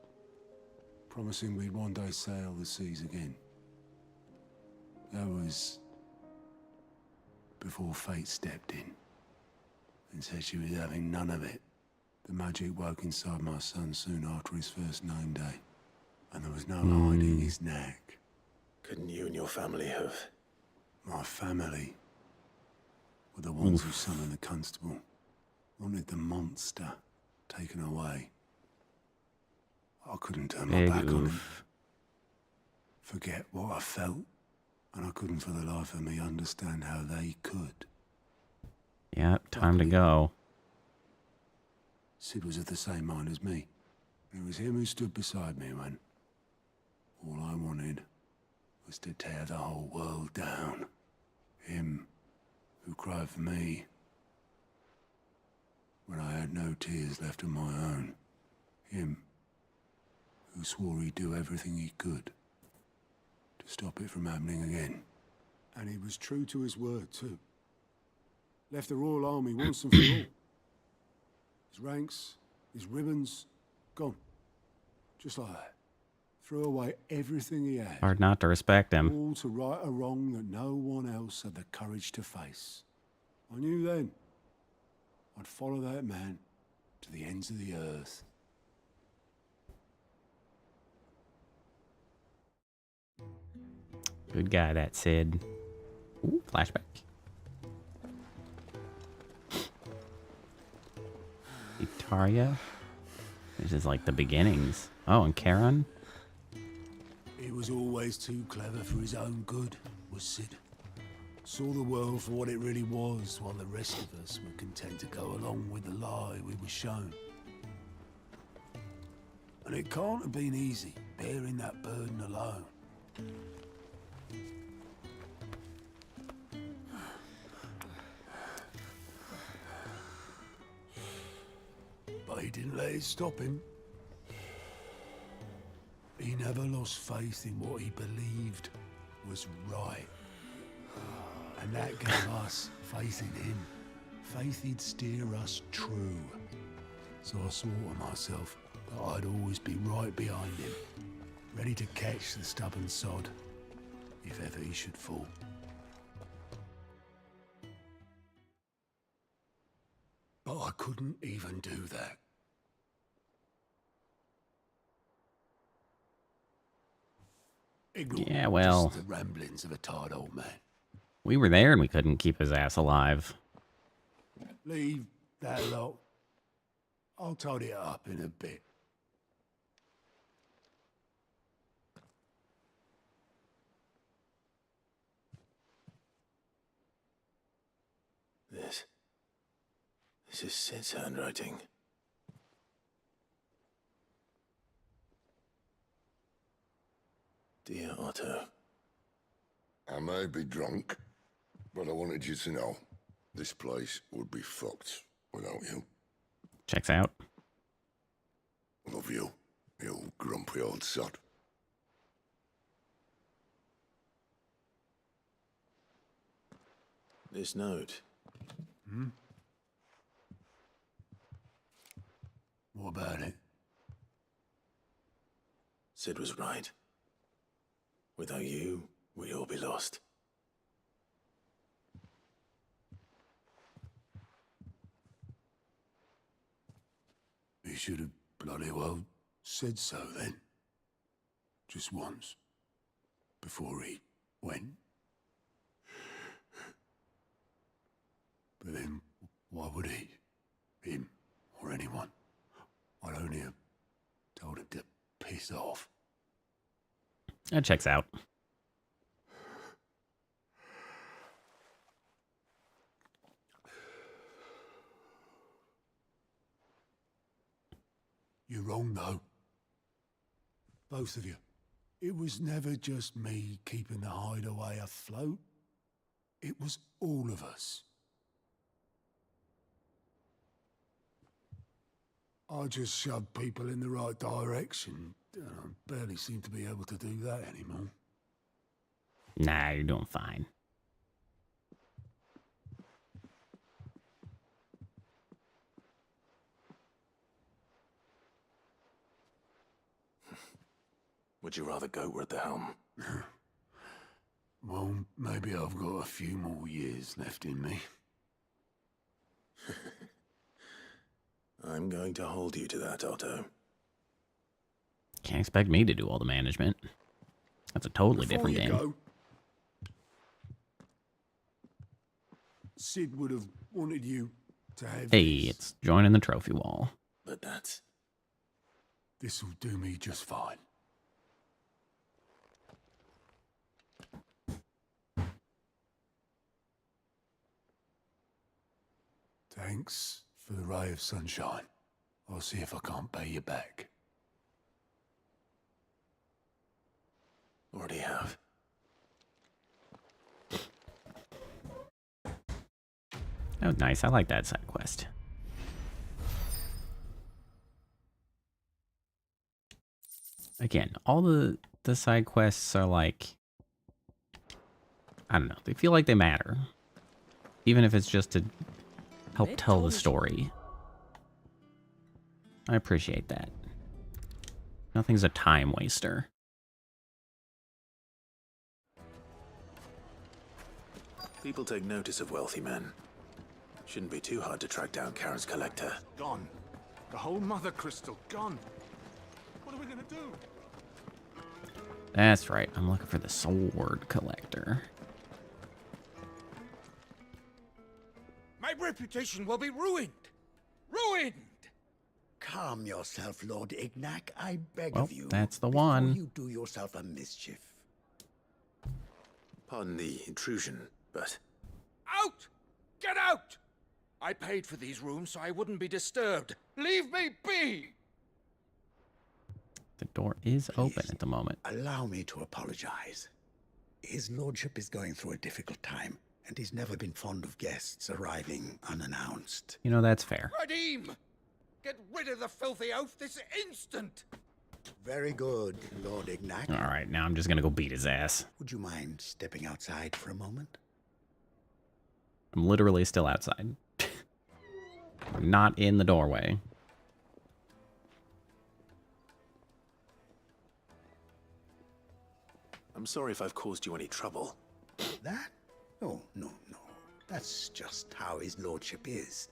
Speaker 9: Promising we'd one day sail the seas again. That was... before fate stepped in. And said she was having none of it. The magic woke inside my son soon after his first name day. And there was no hiding his knack.
Speaker 2: Couldn't you and your family have...
Speaker 9: My family were the ones who summoned the constable. Wanted the monster taken away. I couldn't turn my back on him. Forget what I felt. And I couldn't for the life of me understand how they could.
Speaker 1: Yep, time to go.
Speaker 9: Sid was of the same mind as me. It was him who stood beside me when all I wanted was to tear the whole world down. Him who cried for me when I had no tears left of my own. Him who swore he'd do everything he could to stop it from happening again. And he was true to his word, too. Left the Royal Army once and for all. His ranks, his ribbons, gone. Just like that. Threw away everything he had.
Speaker 1: Hard not to respect him.
Speaker 9: All to right a wrong that no one else had the courage to face. I knew then I'd follow that man to the ends of the earth.
Speaker 1: Good guy, that Sid. Ooh, flashback. Itaria? This is like the beginnings. Oh, and Charon?
Speaker 9: He was always too clever for his own good, was Sid. Saw the world for what it really was, while the rest of us were content to go along with the lie we were shown. And it can't have been easy, bearing that burden alone. But he didn't let it stop him. He never lost faith in what he believed was right. And that gave us faith in him. Faith he'd steer us true. So I swore to myself that I'd always be right behind him, ready to catch the stubborn sod, if ever he should fall. But I couldn't even do that. Ignore
Speaker 1: Yeah, well,
Speaker 9: just the ramblings of a tired old man.
Speaker 1: we were there and we couldn't keep his ass alive.
Speaker 9: Leave that lot. I'll tidy it up in a bit.
Speaker 2: This is Sid's handwriting. Dear Otto.
Speaker 8: I may be drunk, but I wanted you to know this place would be fucked without you.
Speaker 1: Checks out.
Speaker 8: Love you, you grumpy old sod.
Speaker 2: This note.
Speaker 9: Hmm? What about it?
Speaker 2: Sid was right. Without you, we'd all be lost.
Speaker 9: He should have bloody well said so then. Just once. Before he went. But then, why would he? Him, or anyone? I'd only have told him to piss off.
Speaker 1: That checks out.
Speaker 9: You're wrong, though. Both of you. It was never just me keeping the hideaway afloat. It was all of us. I just shoved people in the right direction. I barely seem to be able to do that anymore.
Speaker 1: Nah, you're doing fine.
Speaker 2: Would you rather go at the helm?
Speaker 9: Well, maybe I've got a few more years left in me.
Speaker 2: I'm going to hold you to that, Otto.
Speaker 1: Can't expect me to do all the management. That's a totally different game.
Speaker 9: Go, Sid would have wanted you to have
Speaker 1: Hey,
Speaker 9: this.
Speaker 1: it's joining the trophy wall.
Speaker 2: But that's...
Speaker 9: This'll do me just fine. Thanks for the ray of sunshine. I'll see if I can't pay you back.
Speaker 2: Already have.
Speaker 1: That was nice. I like that side quest. Again, all the side quests are like, I don't know, they feel like they matter. Even if it's just to help tell the story. I appreciate that. Nothing's a time waster.
Speaker 2: People take notice of wealthy men. Shouldn't be too hard to track down Karen's collector.
Speaker 15: Gone. The whole mother crystal gone. What are we gonna do?
Speaker 1: That's right. I'm looking for the sword collector.
Speaker 15: My reputation will be ruined. Ruined!
Speaker 13: Calm yourself, Lord Ignac, I beg
Speaker 1: Well,
Speaker 13: of you.
Speaker 1: that's the
Speaker 13: before
Speaker 1: one.
Speaker 13: You do yourself a mischief.
Speaker 2: Pardon the intrusion, but...
Speaker 15: Out! Get out! I paid for these rooms so I wouldn't be disturbed. Leave me be!
Speaker 1: The door is open at the moment.
Speaker 13: Allow me to apologize. His lordship is going through a difficult time, and he's never been fond of guests arriving unannounced.
Speaker 1: You know, that's fair.
Speaker 15: Radim!
Speaker 13: Get rid of the filthy oaf this instant! Very good, Lord Ignac.
Speaker 1: All right, now I'm just gonna go beat his ass.
Speaker 13: Would you mind stepping outside for a moment?
Speaker 1: I'm literally still outside. I'm not in the doorway.
Speaker 2: I'm sorry if I've caused you any trouble.
Speaker 13: That? Oh, no. That's just how his lordship is.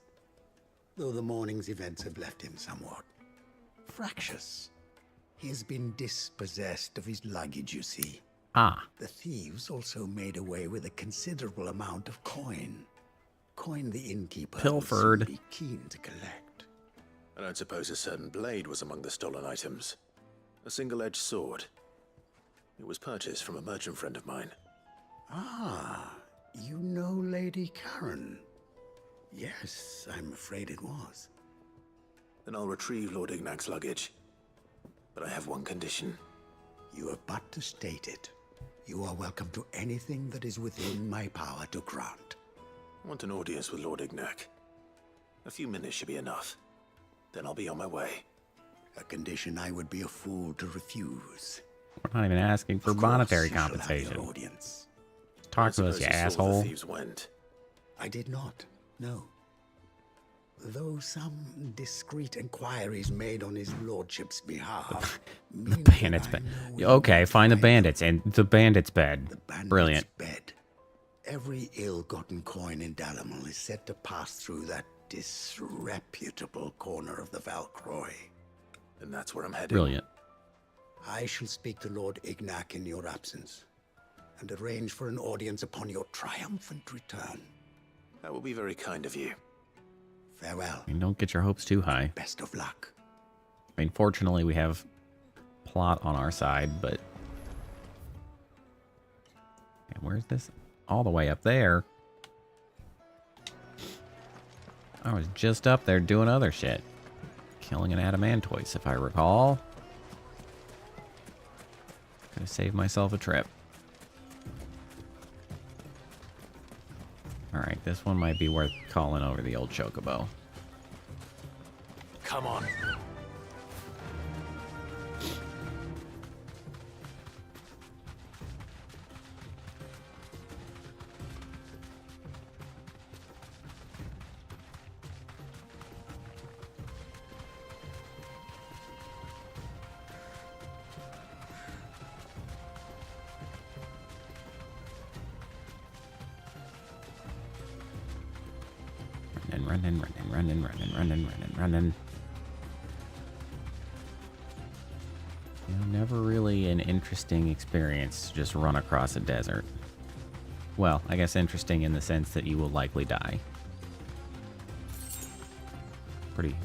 Speaker 13: Though the morning's events have left him somewhat fractious. He has been dispossessed of his luggage, you see.
Speaker 1: Ah.
Speaker 13: The thieves also made away with a considerable amount of coin. Coin the innkeeper
Speaker 1: Pilfered.
Speaker 13: will soon be keen to collect.
Speaker 2: I don't suppose a certain blade was among the stolen items. A single-edged sword. It was purchased from a merchant friend of mine.
Speaker 13: Ah, you know Lady Karen. Yes, I'm afraid it was.
Speaker 2: Then I'll retrieve Lord Ignac's luggage. But I have one condition.
Speaker 13: You have but to state it. You are welcome to anything that is within my power to grant.
Speaker 2: I want an audience with Lord Ignac. A few minutes should be enough. Then I'll be on my way.
Speaker 13: A condition I would be a fool to refuse.
Speaker 1: We're not even asking for monetary compensation. Talk to us, you asshole.
Speaker 2: The thieves went.
Speaker 13: I did not, no. Though some discreet inquiries made on his lordship's behalf.
Speaker 1: The bandit's bed. Okay, find the bandits and the bandit's bed. Brilliant.
Speaker 13: Bed. Every ill-gotten coin in Dalamal is said to pass through that disreputable corner of the Valcroy.
Speaker 2: And that's where I'm headed.
Speaker 1: Brilliant.
Speaker 13: I shall speak to Lord Ignac in your absence, and arrange for an audience upon your triumphant return.
Speaker 2: That will be very kind of you.
Speaker 13: Farewell.
Speaker 1: And don't get your hopes too high.
Speaker 13: Best of luck.
Speaker 1: I mean, fortunately, we have plot on our side, but... And where's this? All the way up there. I was just up there doing other shit. Killing an adamantoise, if I recall. Could have saved myself a trip. Alright, this one might be worth calling over the old chocobo.
Speaker 15: Come on.
Speaker 1: Running. You know, never really an interesting experience to just run across a desert. Well, I guess interesting in the sense that you will likely die. Pretty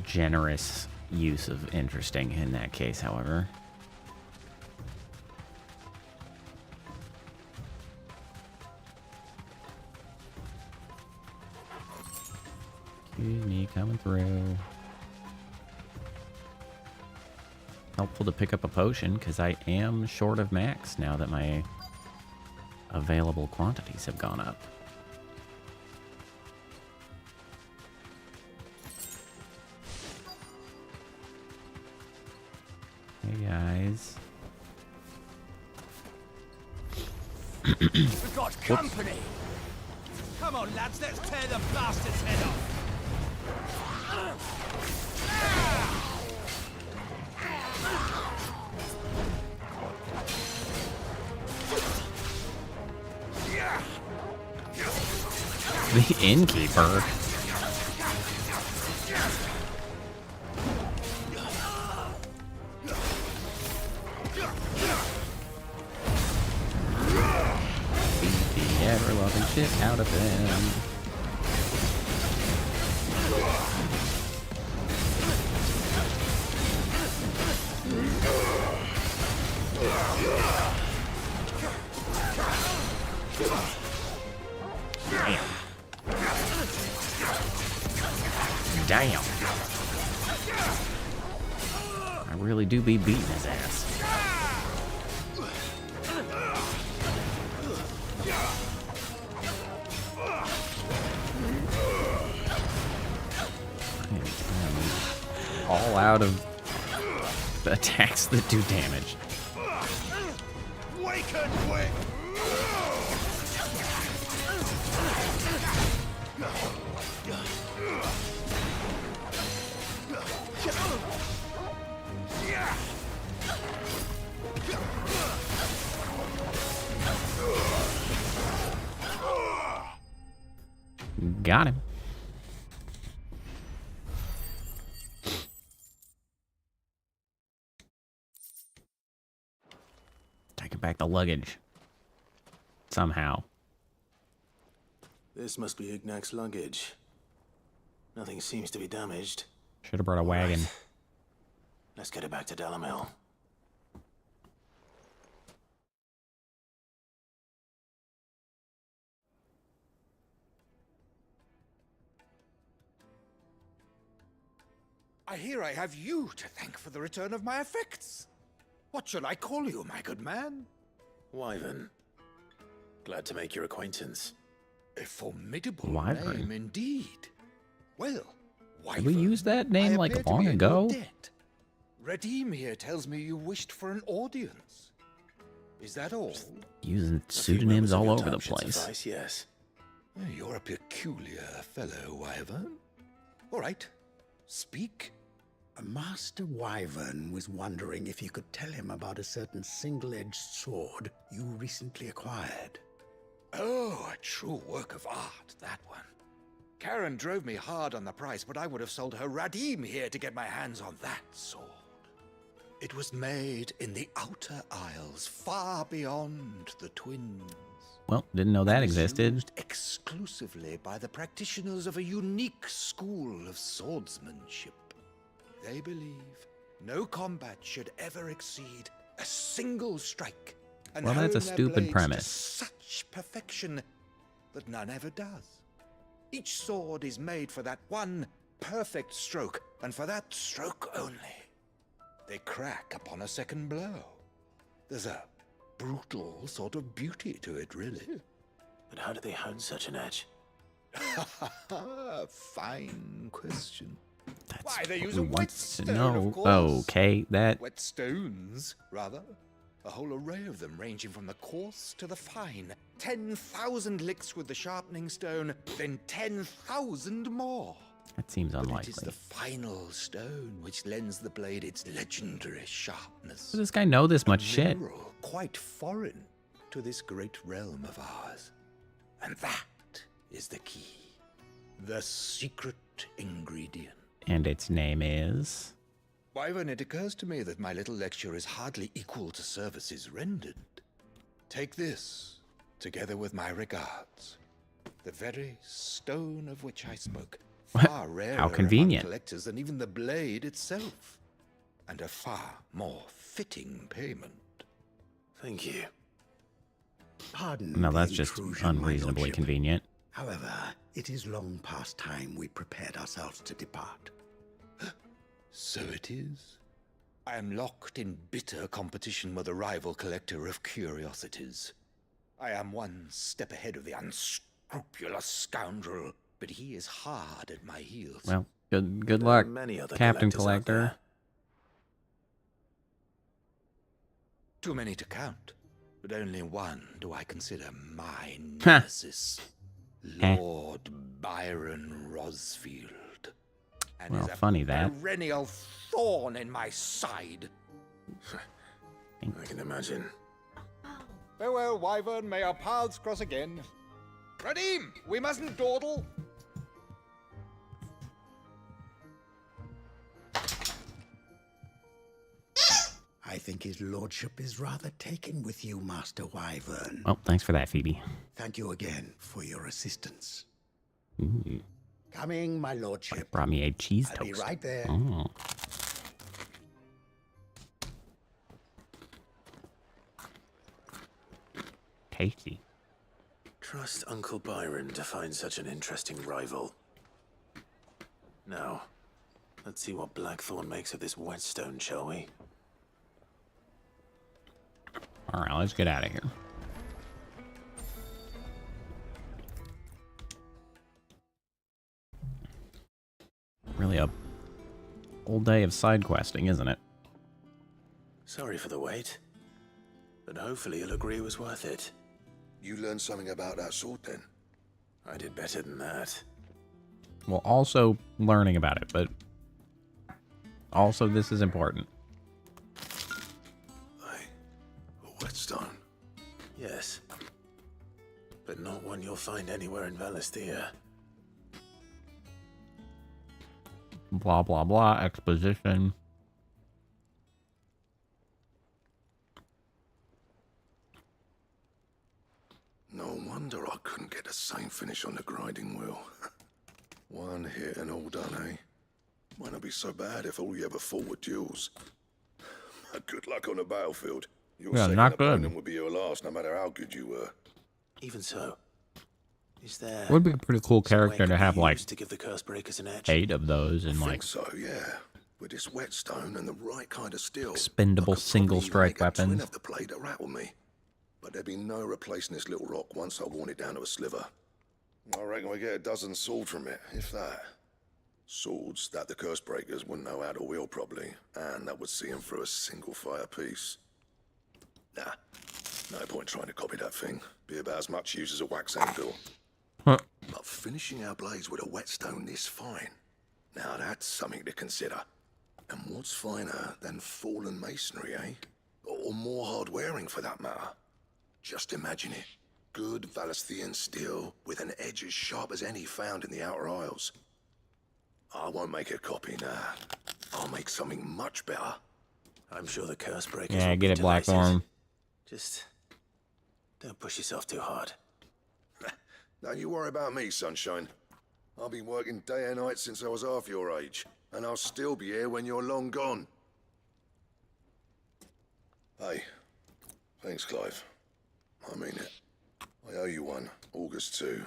Speaker 1: generous use of interesting in that case, however. Excuse me, coming through. Helpful to pick up a potion, because I am short of max now that my available quantities have gone up. Hey guys.
Speaker 15: We've got company! Come on, lads, let's tear the bastard's head off!
Speaker 1: The innkeeper. Beat the ever-loving shit out of them. Damn. I really do be beating his ass. all out of attacks that do damage.
Speaker 15: Waken quick!
Speaker 1: Got him. Taking back the luggage. Somehow.
Speaker 2: This must be Ignac's luggage. Nothing seems to be damaged.
Speaker 1: Should have brought a wagon.
Speaker 2: Let's get it back to Delamil.
Speaker 3: I hear I have you to thank for the return of my effects. What shall I call you, my good man?
Speaker 2: Wyvern. Glad to make your acquaintance.
Speaker 3: A formidable
Speaker 1: Wyvern.
Speaker 3: name indeed. Well,
Speaker 1: Did we use that name like
Speaker 3: appear to
Speaker 1: long
Speaker 3: be in
Speaker 1: ago?
Speaker 3: your debt. Redeem here tells me you wished for an audience. Is that all?
Speaker 1: Using pseudonyms all over the place.
Speaker 2: Suffice, yes.
Speaker 3: You're a peculiar fellow, Wyvern. All right, speak.
Speaker 13: Master Wyvern was wondering if you could tell him about a certain single-edged sword you recently acquired.
Speaker 3: Oh, a true work of art, that one. Karen drove me hard on the price, but I would have sold her Radim here to get my hands on that sword. It was made in the Outer Isles, far beyond the Twins.
Speaker 1: Well, didn't know that existed.
Speaker 3: Used exclusively by the practitioners of a unique school of swordsmanship. They believe no combat should ever exceed a single strike. And
Speaker 1: Well, that's a
Speaker 3: hone their
Speaker 1: stupid
Speaker 3: blades to
Speaker 1: premise.
Speaker 3: such perfection that none ever does. Each sword is made for that one perfect stroke, and for that stroke only. They crack upon a second blow. There's a brutal sort of beauty to it, really.
Speaker 2: But how do they hone such an edge?
Speaker 3: Fine question.
Speaker 1: That's
Speaker 3: Why, they
Speaker 1: what
Speaker 3: use
Speaker 1: we
Speaker 3: a
Speaker 1: want to
Speaker 3: whetstone,
Speaker 1: know.
Speaker 3: of course.
Speaker 1: Okay, that...
Speaker 3: Whetstones, rather. A whole array of them, ranging from the coarse to the fine. 10,000 licks with the sharpening stone, then 10,000 more.
Speaker 1: That seems
Speaker 3: But it is
Speaker 1: unlikely.
Speaker 3: the final stone which lends the blade its legendary sharpness.
Speaker 1: Does this guy know this much
Speaker 3: A
Speaker 1: shit?
Speaker 3: mineral quite foreign to this great realm of ours. And that is the key. The secret ingredient.
Speaker 1: And its name is...
Speaker 3: Wyvern, it occurs to me that my little lecture is hardly equal to services rendered. Take this, together with my regards. The very stone of which I spoke. Far rarer
Speaker 1: How convenient.
Speaker 3: among collectors than even the blade itself. And a far more fitting payment.
Speaker 2: Thank you.
Speaker 13: Pardon
Speaker 1: No,
Speaker 13: the
Speaker 1: that's just
Speaker 13: intrusion, my
Speaker 1: unreasonably
Speaker 13: lordship.
Speaker 1: convenient.
Speaker 13: However, it is long past time we prepared ourselves to depart.
Speaker 3: So it is. I am locked in bitter competition with a rival collector of curiosities. I am one step ahead of the unscrupulous scoundrel, but he is hard at my heels.
Speaker 1: Well, good
Speaker 2: There are
Speaker 1: luck,
Speaker 2: many other
Speaker 1: Captain
Speaker 2: collectors out
Speaker 1: Collector.
Speaker 2: there.
Speaker 3: Too many to count, but only one do I consider my
Speaker 1: Ha.
Speaker 3: nemesis.
Speaker 1: Eh.
Speaker 3: Lord Byron Rosfield. And
Speaker 1: Well,
Speaker 3: is a
Speaker 1: funny that.
Speaker 3: perennial thorn in my side.
Speaker 2: I can imagine.
Speaker 3: Farewell, Wyvern. May our paths cross again. Radim, we mustn't dawdle.
Speaker 13: I think his lordship is rather taken with you, Master Wyvern.
Speaker 1: Well, thanks for that, Phoebe.
Speaker 13: Thank you again for your assistance.
Speaker 1: Ooh,
Speaker 13: Coming, my lordship.
Speaker 1: brought me a cheese
Speaker 13: I'll
Speaker 1: toast.
Speaker 13: be right there.
Speaker 1: Oh. Tasty.
Speaker 2: Trust Uncle Byron to find such an interesting rival. Now, let's see what Blackthorn makes of this whetstone, shall we?
Speaker 1: All right, let's get out of here. Really a Whole day of side questing, isn't it?
Speaker 2: Sorry for the wait, but hopefully you'll agree it was worth it.
Speaker 8: You learned something about that sword then?
Speaker 2: I did better than that.
Speaker 1: Well, also learning about it, but also this is important.
Speaker 8: A whetstone?
Speaker 2: Yes. But not one you'll find anywhere in Valisthea.
Speaker 1: Blah, blah, blah, exposition.
Speaker 8: No wonder I couldn't get the same finish on the grinding wheel. One hit and all done, eh? Might not be so bad if all you ever fought were duels. Good luck on the battlefield. Your second
Speaker 1: not
Speaker 8: opponent
Speaker 1: good.
Speaker 8: would be your last, no matter how good you were.
Speaker 2: Even so, is there...
Speaker 1: Would be a pretty cool character to have, like,
Speaker 2: to give the curse breakers an edge?
Speaker 1: 8 of those and,
Speaker 8: I
Speaker 1: like,
Speaker 8: think so, yeah. With this whetstone and the right kind of steel,
Speaker 1: expendable single-strike
Speaker 8: twin
Speaker 1: weapons.
Speaker 8: of the blade that rattled me. But there'd be no replacing this little rock once I worn it down to a sliver. I reckon we get a dozen swords from it, if that. Swords that the curse breakers wouldn't know how to wield properly, and that would see them through a single fire piece. Nah, no point trying to copy that thing. Be about as much use as a wax anvil. But finishing our blades with a whetstone this fine, now that's something to consider. And what's finer than fallen masonry, eh? Or more hard-wearing, for that matter. Just imagine it. Good Valisthean steel with an edge as sharp as any found in the Outer Isles. I won't make a copy now. I'll make something much better.
Speaker 2: I'm sure the curse breakers
Speaker 1: Yeah,
Speaker 2: will
Speaker 1: get
Speaker 2: be
Speaker 1: it, Blackthorn.
Speaker 2: Just don't push yourself too hard.
Speaker 8: Don't you worry about me, sunshine. I've been working day and night since I was half your age, and I'll still be here when you're long gone. Hey, thanks, Clive. I mean it. I owe you one, August too.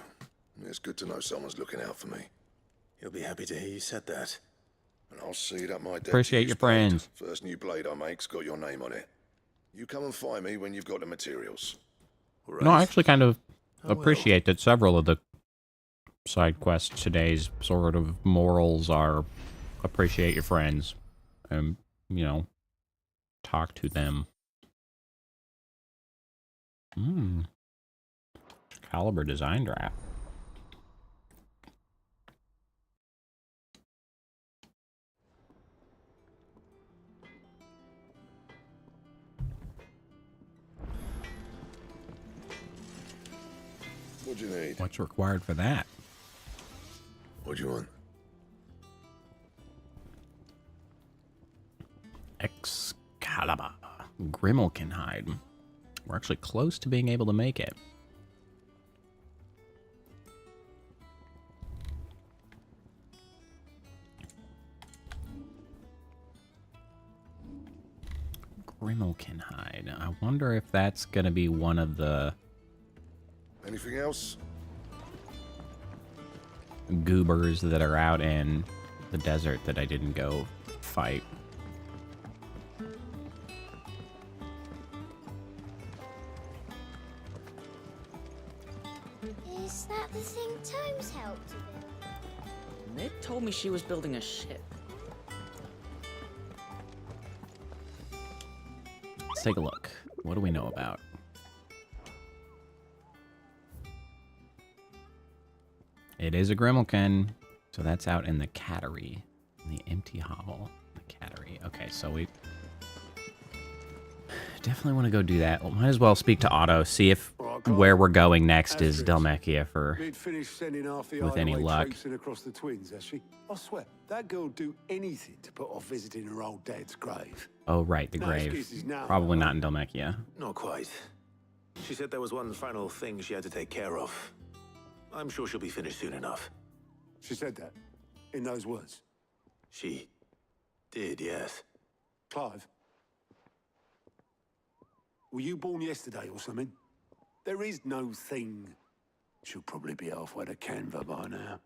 Speaker 8: It's good to know someone's looking out for me.
Speaker 2: He'll be happy to hear you said that.
Speaker 8: And I'll see that my debt
Speaker 1: Appreciate
Speaker 8: to
Speaker 1: your
Speaker 8: you's paid.
Speaker 1: friends.
Speaker 8: First new blade I make's got your name on it. You come and find me when you've got the materials.
Speaker 2: Right.
Speaker 1: No, I actually kind of
Speaker 2: I will.
Speaker 1: appreciate that several of the side quests today's sort of morals are appreciate your friends and, you know, talk to them. Caliber design draft.
Speaker 8: What'd you need?
Speaker 1: What's required for that?
Speaker 8: What'd you want?
Speaker 1: Excalibur. Grimalkinhide. We're actually close to being able to make it. Grimalkinhide. I wonder if that's going to be one of the
Speaker 8: Anything else?
Speaker 1: goobers that are out in the desert that I didn't go fight.
Speaker 6: Is that the thing Tomes helped to build?
Speaker 4: Ned told me she was building a ship.
Speaker 1: Let's take a look. What do we know about? It is a Grimalkin, so that's out in the cattery, in the empty hovel. The cattery. Okay, so we definitely want to go do that. Well, might as well speak to Otto, see if where we're going next is Delmechia for
Speaker 9: We'd finished sending half the
Speaker 1: with any
Speaker 9: hideaway
Speaker 1: luck.
Speaker 9: traipsing across the twins, has she? I swear, that girl'd do anything to put off visiting her old dad's grave.
Speaker 1: Oh, right, the
Speaker 9: No
Speaker 1: grave.
Speaker 9: excuses now,
Speaker 1: Probably not in Delmechia.
Speaker 2: Not quite. She said there was one final thing she had to take care of. I'm sure she'll be finished soon enough.
Speaker 9: She said that, in those words.
Speaker 2: She did, yes.
Speaker 9: Clive, were you born yesterday or something? There is no thing. She'll probably be halfway to Canva by now.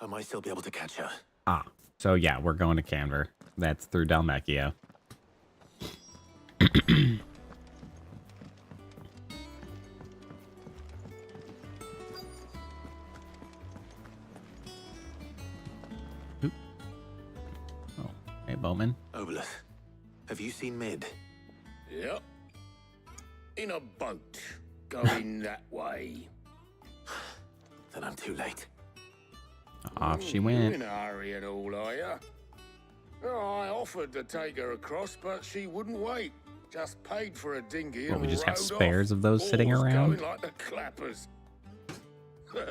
Speaker 2: I might still be able to catch her.
Speaker 1: Ah, so yeah, we're going to Canver. That's through Delmechia. Bowman.
Speaker 2: Obolus, have you seen Mid?
Speaker 15: Yep. In a boat, going that way.
Speaker 2: Then I'm too late.
Speaker 1: Off she
Speaker 15: You
Speaker 1: went.
Speaker 15: in a hurry and all, are ya? Oh, I offered to take her across, but she wouldn't wait. Just paid for a dinghy
Speaker 1: Well,
Speaker 15: and
Speaker 1: we just have
Speaker 15: rowed
Speaker 1: spares
Speaker 15: off.
Speaker 1: of those sitting
Speaker 15: Oars
Speaker 1: around.
Speaker 15: Going like the clappers.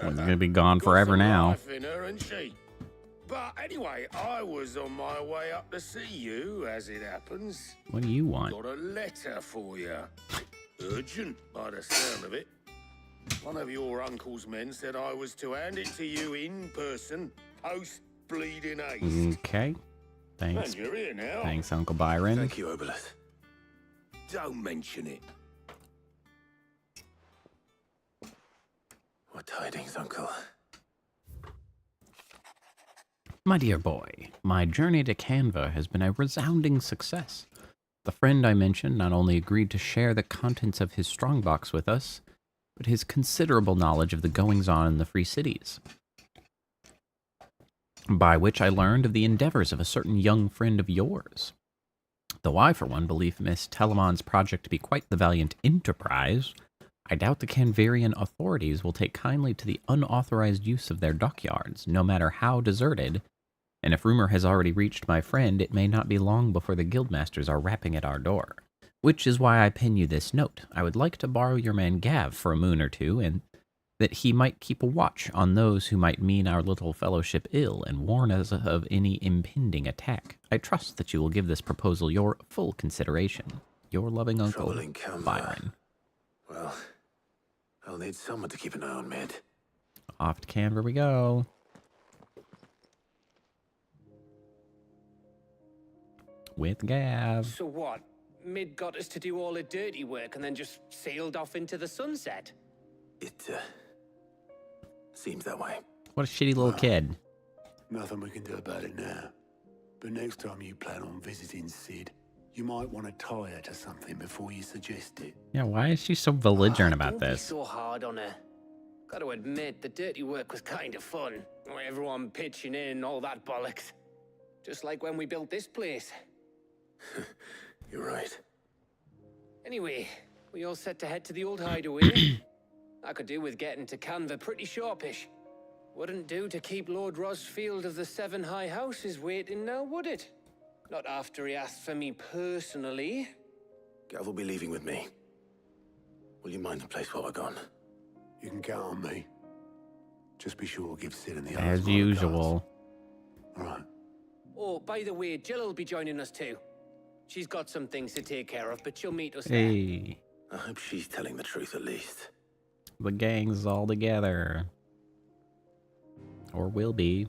Speaker 1: One's gonna be gone
Speaker 15: Got
Speaker 1: forever
Speaker 15: some
Speaker 1: now.
Speaker 15: life in her, ain't she? But anyway, I was on my way up to see you, as it happens.
Speaker 1: What do you want?
Speaker 15: Got a letter for you. Urgent, by the sound of it. One of your uncle's men said I was to hand it to you in person, post-bleeding haste.
Speaker 1: Okay. Thanks.
Speaker 15: And you're here now.
Speaker 1: Thanks, Uncle Byron.
Speaker 2: Thank you, Obolus.
Speaker 15: Don't mention it.
Speaker 2: What tidings, Uncle?
Speaker 1: My dear boy, my journey to Canva has been a resounding success. The friend I mentioned not only agreed to share the contents of his strongbox with us, but his considerable knowledge of the goings-on in the Free Cities. By which I learned of the endeavors of a certain young friend of yours. Though I, for one, believe Miss Telemon's project to be quite the valiant enterprise, I doubt the Canvarian authorities will take kindly to the unauthorized use of their dockyards, no matter how deserted, and if rumor has already reached my friend, it may not be long before the guildmasters are rapping at our door. Which is why I pen you this note. I would like to borrow your man Gav for a moon or two, and that he might keep a watch on those who might mean our little fellowship ill and warn us of any impending attack. I trust that you will give this proposal your full consideration. Your loving uncle,
Speaker 2: Trouble in Canva.
Speaker 1: Byron.
Speaker 2: Well, I'll need someone to keep an eye on Mid.
Speaker 1: Off to Canva we go. With Gav.
Speaker 10: So what? Mid got us to do all the dirty work and then just sailed off into the sunset?
Speaker 2: It, seems that way.
Speaker 1: What a shitty little kid.
Speaker 9: Nothing we can do about it now. But next time you plan on visiting Sid, you might want to tie her to something before you suggest it.
Speaker 1: Yeah, why is she so belligerent about
Speaker 10: Don't be
Speaker 1: this?
Speaker 10: so hard on her. Gotta admit, the dirty work was kind of fun. Everyone pitching in, all that bollocks. Just like when we built this place.
Speaker 2: You're right.
Speaker 10: Anyway, we all set to head to the old hideaway. I could do with getting to Canva pretty sharpish. Wouldn't do to keep Lord Rosfield of the Seven High Houses waiting now, would it? Not after he asked for me personally.
Speaker 2: Gav will be leaving with me. Will you mind the place while we're gone?
Speaker 9: You can count on me. Just be sure to give Sid and the
Speaker 1: As
Speaker 9: others
Speaker 1: usual.
Speaker 9: All right.
Speaker 10: Oh, by the way, Jill will be joining us too. She's got some things to take care of, but she'll meet us there.
Speaker 1: Hey,
Speaker 2: I hope she's telling the truth at least.
Speaker 1: the gang's all together. Or will be.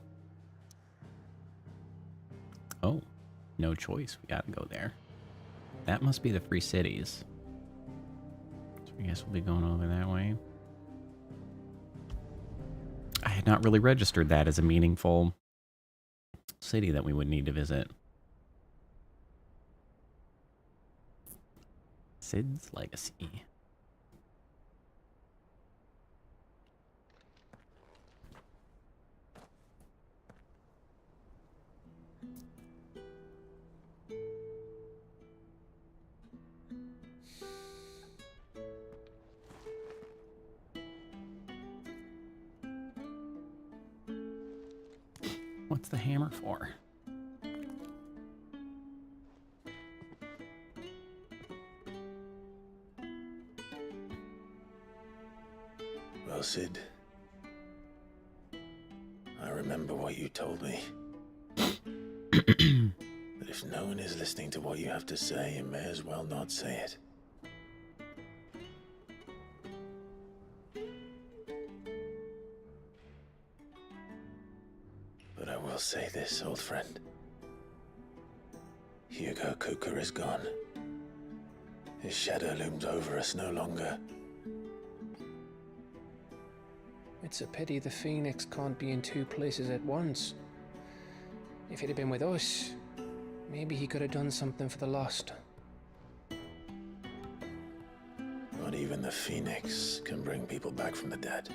Speaker 1: Oh, no choice. We gotta go there. That must be the Free Cities. So I guess we'll be going over that way. I had not really registered that as a meaningful city that we would need to visit. Sid's Legacy. What's the hammer for?
Speaker 2: Well, Sid, I remember what you told me. But if no one is listening to what you have to say, you may as well not say it. But I will say this, old friend. Hugo Kuka is gone. His shadow looms over us no longer.
Speaker 10: It's a pity the Phoenix can't be in two places at once. If he'd have been with us, maybe he could have done something for the lost.
Speaker 2: Not even the Phoenix can bring people back from the dead.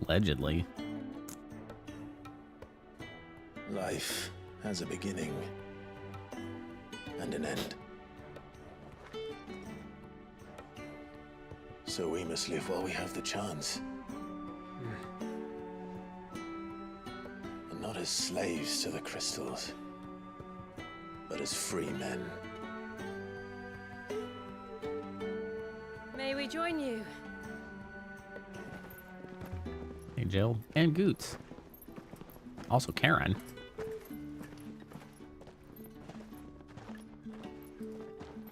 Speaker 1: Allegedly.
Speaker 2: Life has a beginning and an end. So we must live while we have the chance. And not as slaves to the crystals, but as free men.
Speaker 14: May we join you?
Speaker 1: Hey, Jill. And Goots. Also Karen.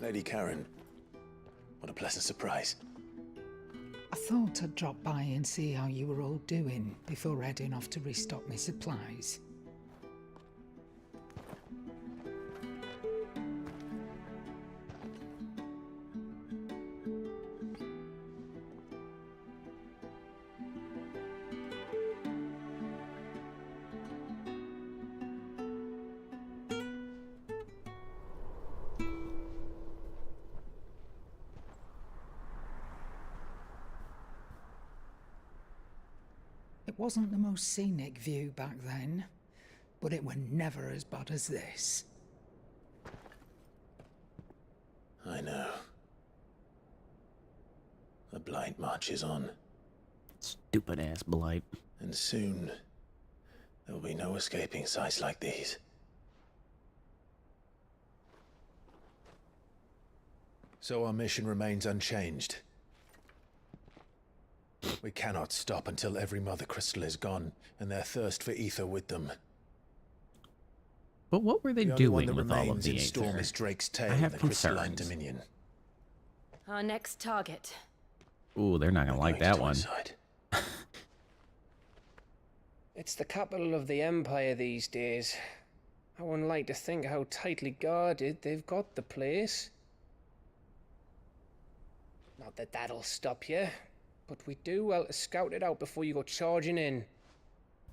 Speaker 2: Lady Karen, what a pleasant surprise.
Speaker 20: I thought I'd drop by and see how you were all doing before heading off to restock my supplies. It wasn't the most scenic view back then, but it were never as bad as this.
Speaker 2: I know. The blight marches on.
Speaker 1: Stupid ass blight.
Speaker 2: And soon, there will be no escaping sights like these. So our mission remains unchanged. We cannot stop until every mother crystal is gone, and their thirst for ether with them.
Speaker 1: But what were they
Speaker 2: The only one
Speaker 1: doing
Speaker 2: that
Speaker 1: with all of
Speaker 2: remains
Speaker 1: the
Speaker 2: in
Speaker 1: Aether?
Speaker 2: Storm is Drake's tail
Speaker 1: I
Speaker 2: in
Speaker 1: have
Speaker 2: the crystalline
Speaker 1: concerns.
Speaker 2: dominion.
Speaker 14: Our next target.
Speaker 1: Ooh, they're not gonna like that one.
Speaker 10: It's the capital of the Empire these days. I wouldn't like to think how tightly guarded they've got the place. Not that that'll stop you, but we do well to scout it out before you go charging in.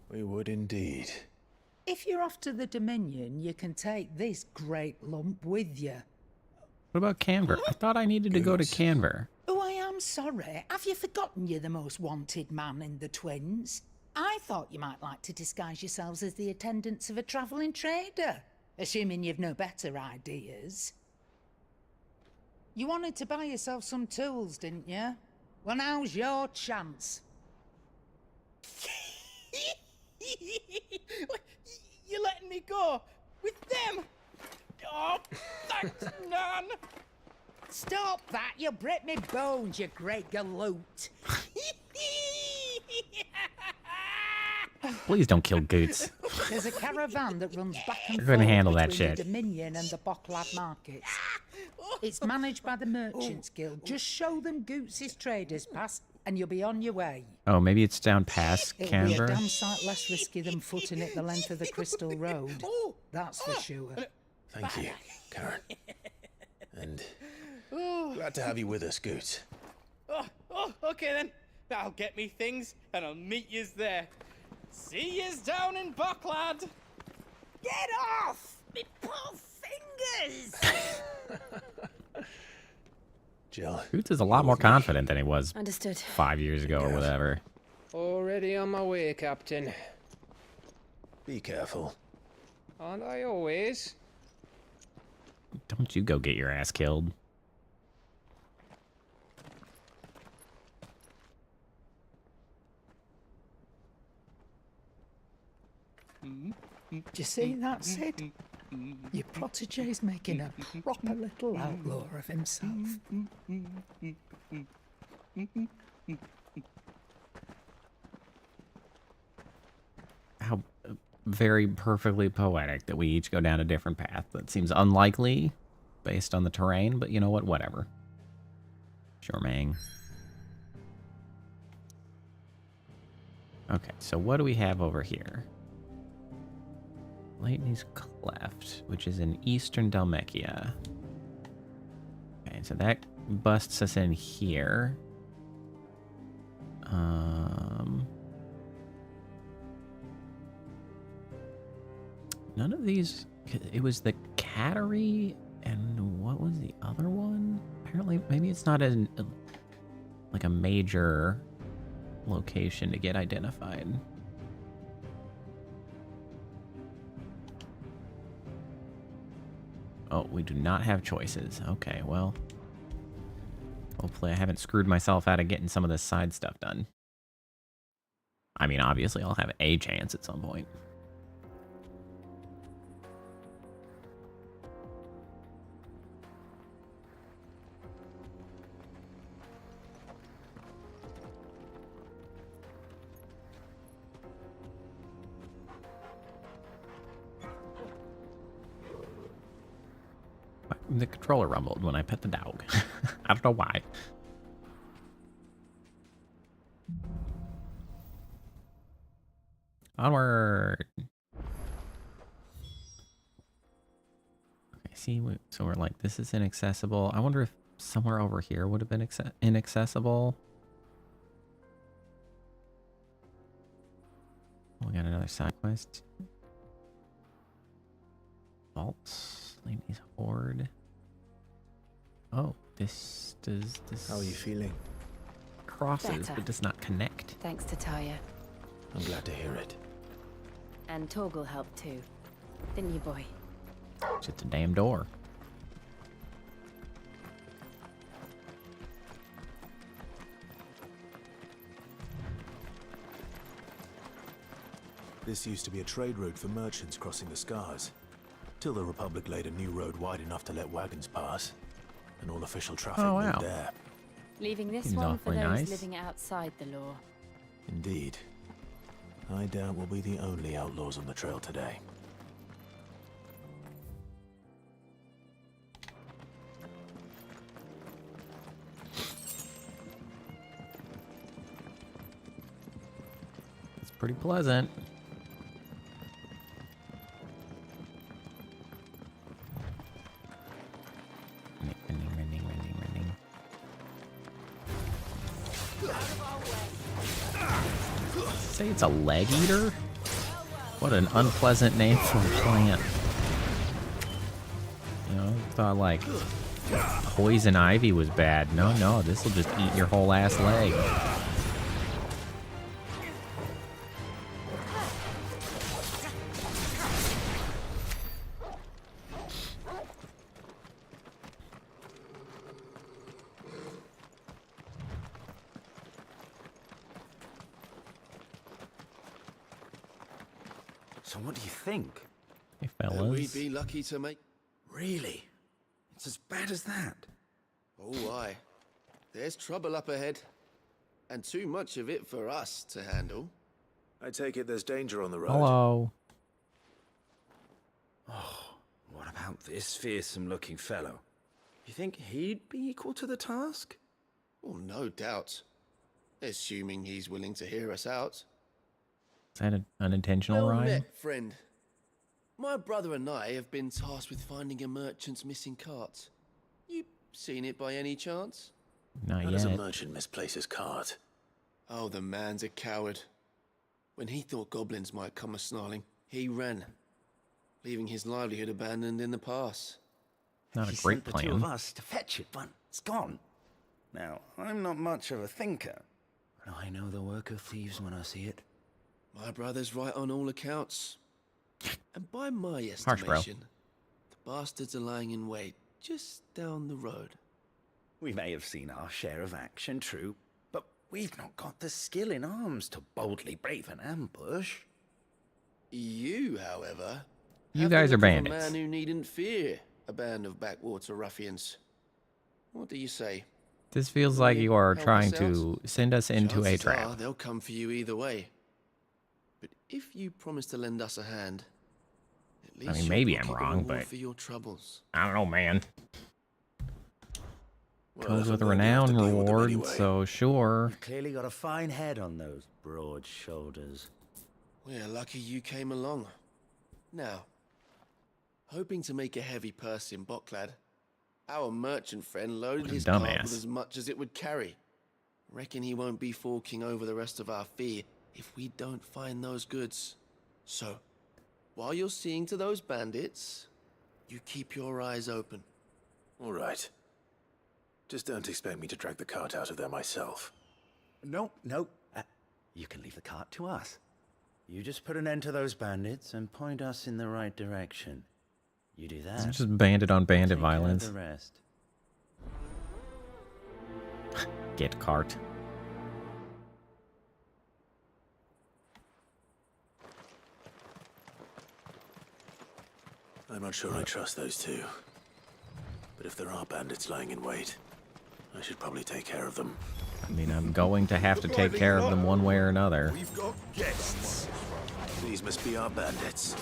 Speaker 2: We would indeed.
Speaker 20: If you're off to the Dominion, you can take this great lump with you.
Speaker 1: What about Canver? I thought I needed to go to Canver.
Speaker 20: Oh, I am sorry. Have you forgotten you're the most wanted man in the Twins? I thought you might like to disguise yourselves as the attendants of a travelling trader, assuming you've no better ideas. You wanted to buy yourself some tools, didn't you? Well, now's your chance.
Speaker 16: You're letting me go with them? Oh, thanks, Nan.
Speaker 20: Stop that! You'll break me bones, you great galoot.
Speaker 1: Please don't kill Goots.
Speaker 20: There's a caravan that runs back and
Speaker 1: You're
Speaker 20: forth
Speaker 1: gonna handle that
Speaker 20: between
Speaker 1: shit.
Speaker 20: the Dominion and the Bocklad markets. It's managed by the Merchants Guild. Just show them Goots' traders pass, and you'll be on your way.
Speaker 1: Oh, maybe it's down past
Speaker 20: It'll be a
Speaker 1: Canver.
Speaker 20: damn sight less risky than footing it the length of the Crystal Road. That's for sure.
Speaker 2: Thank you, Karen. And glad to have you with us, Goots.
Speaker 16: Oh, okay then. I'll get me things, and I'll meet yous there. See yous down in Bocklad.
Speaker 20: Get off! Me poor fingers!
Speaker 2: Jill.
Speaker 1: Goots is a lot more confident than he was
Speaker 14: Understood.
Speaker 1: 5 years ago or whatever.
Speaker 10: Already on my way, Captain.
Speaker 2: Be careful.
Speaker 10: Aren't I always?
Speaker 1: Don't you go get your ass killed.
Speaker 20: Do you see that, Sid? Your protege's making a proper little outlaw of himself.
Speaker 1: How very perfectly poetic that we each go down a different path. That seems unlikely based on the terrain, but you know what? Whatever. Sure, Mang. Okay, so what do we have over here? Leighton's Cleft, which is in eastern Dalmekia. Okay, so that busts us in here. None of these... It was the Cattery, and what was the other one? Apparently, maybe it's not like a major location to get identified. Oh, we do not have choices. Okay, well. Hopefully I haven't screwed myself out of getting some of this side stuff done. I mean, obviously I'll have a chance at some point. The controller rumbled when I pet the dog. I don't know why. Onward. Okay, see, so we're like, this is inaccessible. I wonder if somewhere over here would have been inaccessible. Oh, we got another side quest. Vault. Lady's Hoard. Oh, this does this.
Speaker 2: How are you feeling?
Speaker 1: Crosses,
Speaker 12: Better.
Speaker 1: but does not connect.
Speaker 12: Thanks to Taya.
Speaker 2: I'm glad to hear it.
Speaker 12: And Torgal helped too. Didn't you, boy?
Speaker 1: It's just a damn door.
Speaker 2: This used to be a trade route for merchants crossing the Scars, till the Republic laid a new road wide enough to let wagons pass, and all official traffic moved there.
Speaker 12: Leaving this
Speaker 1: Seems
Speaker 12: one for
Speaker 1: awfully
Speaker 12: those
Speaker 1: nice.
Speaker 12: living outside the law.
Speaker 2: Indeed. I doubt we'll be the only outlaws on the trail today.
Speaker 1: It's pretty pleasant. Say it's a leg eater? What an unpleasant name for a plant. You know, I thought like poison ivy was bad. No, this will just eat your whole ass leg.
Speaker 15: So what do you think?
Speaker 1: Hey,
Speaker 17: That
Speaker 1: fellas.
Speaker 17: we'd be lucky to make...
Speaker 15: Really? It's as bad as that?
Speaker 17: Oh, aye. There's trouble up ahead. And too much of it for us to handle.
Speaker 2: I take it there's danger on the road.
Speaker 1: Hello.
Speaker 15: Oh, what about this fearsome-looking fellow? You think he'd be equal to the task?
Speaker 17: Oh, no doubt. Assuming he's willing to hear us out.
Speaker 1: Is that an unintentional
Speaker 17: Well
Speaker 1: rhyme?
Speaker 17: met, friend. My brother and I have been tasked with finding a merchant's missing cart. You seen it by any chance?
Speaker 1: Not
Speaker 2: How
Speaker 1: yet.
Speaker 2: does a merchant misplace his cart?
Speaker 17: Oh, the man's a coward. When he thought goblins might come a-snarling, he ran, leaving his livelihood abandoned in the pass.
Speaker 1: Not a
Speaker 15: He
Speaker 1: great
Speaker 15: sent the two
Speaker 1: plan.
Speaker 15: of us to fetch it, but it's gone. Now, I'm not much of a thinker, but I know the work of thieves when I see it.
Speaker 17: My brother's right on all accounts. And by my
Speaker 1: Harsh, bro.
Speaker 17: estimation, the bastards are lying in wait just down the road.
Speaker 15: We may have seen our share of action, true, but we've not got the skill in arms to boldly brave an ambush.
Speaker 17: You, however,
Speaker 1: You
Speaker 17: have the
Speaker 1: guys are
Speaker 17: look of a
Speaker 1: bandits.
Speaker 17: man who needn't fear a band of backwater ruffians. What do you say?
Speaker 1: This feels like you are
Speaker 17: Help
Speaker 1: trying
Speaker 17: us
Speaker 1: to send us into a
Speaker 17: Chances
Speaker 1: trap.
Speaker 17: are they'll come for you either way. But if you promise to lend us a hand, at least
Speaker 1: mean,
Speaker 17: you'll
Speaker 1: maybe
Speaker 17: book
Speaker 1: I'm
Speaker 17: it a
Speaker 1: wrong,
Speaker 17: reward
Speaker 1: but-
Speaker 17: for your troubles.
Speaker 1: I don't know, man.
Speaker 17: Well,
Speaker 1: Comes
Speaker 17: that's
Speaker 1: with a
Speaker 17: what they'll have to
Speaker 1: renown
Speaker 17: deal with them
Speaker 1: reward,
Speaker 17: anyway.
Speaker 1: so sure.
Speaker 15: You've clearly got a fine head on those broad shoulders.
Speaker 17: We're lucky you came along. Now, hoping to make a heavy purse in Boklad, our merchant friend loaded
Speaker 1: What a
Speaker 17: his cart
Speaker 1: dumbass.
Speaker 17: with as much as it would carry. Reckon he won't be forking over the rest of our fee if we don't find those goods. So, while you're seeing to those bandits, you keep your eyes open.
Speaker 2: All right. Just don't expect me to drag the cart out of there myself.
Speaker 15: No. You can leave the cart to us. You just put an end to those bandits and point us in the right direction.
Speaker 18: You do
Speaker 1: It's
Speaker 18: that.
Speaker 1: just bandit on bandit
Speaker 18: Take care of
Speaker 1: violence.
Speaker 18: the rest.
Speaker 1: Get cart.
Speaker 2: I'm not sure I trust those two. But if there are bandits lying in wait, I should probably take care of them.
Speaker 1: I mean, I'm going to have to take care of them one way or another.
Speaker 2: We've got guests. These must be our bandits.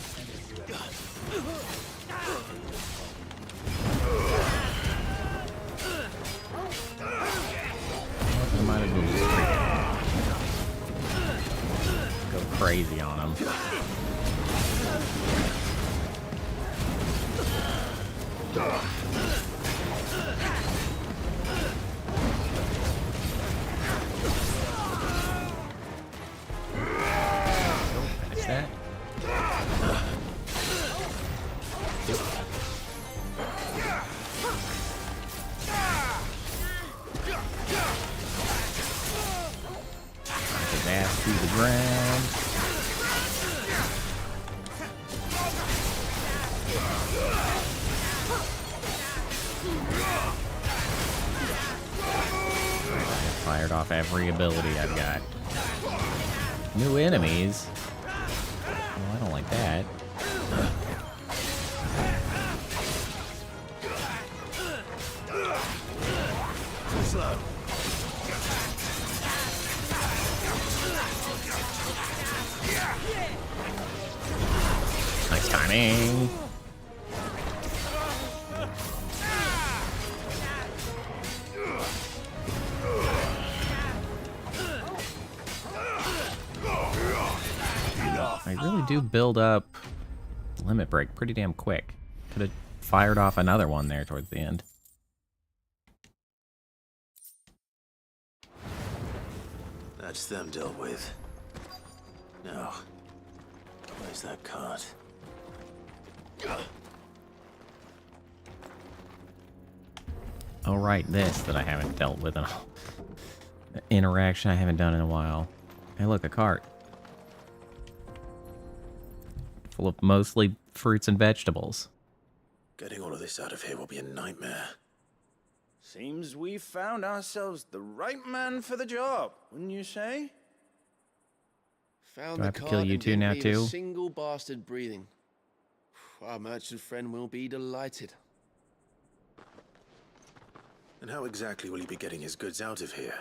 Speaker 1: I might as well just go crazy on them. Finish that. His ass to the ground. Fired off every ability I've got. New enemies? Well, I don't like that.
Speaker 2: Too slow.
Speaker 1: Nice timing. I really do build up limit break pretty damn quick. Could have fired off another one there towards the end.
Speaker 2: That's them dealt with. Now, where's that cart?
Speaker 1: Oh, right, this that I haven't dealt with in a interaction I haven't done in a while. Hey, look, a cart. Full of mostly fruits and vegetables.
Speaker 2: Getting all of this out of here will be a nightmare.
Speaker 15: Seems we've found ourselves the right man for the job, wouldn't you say?
Speaker 17: Found
Speaker 1: Do I
Speaker 17: the
Speaker 1: have to
Speaker 17: cart
Speaker 1: kill you
Speaker 17: and
Speaker 1: two
Speaker 17: didn't
Speaker 1: now,
Speaker 17: leave
Speaker 1: too?
Speaker 17: A single bastard breathing. Our merchant friend will be delighted.
Speaker 2: And how exactly will he be getting his goods out of here?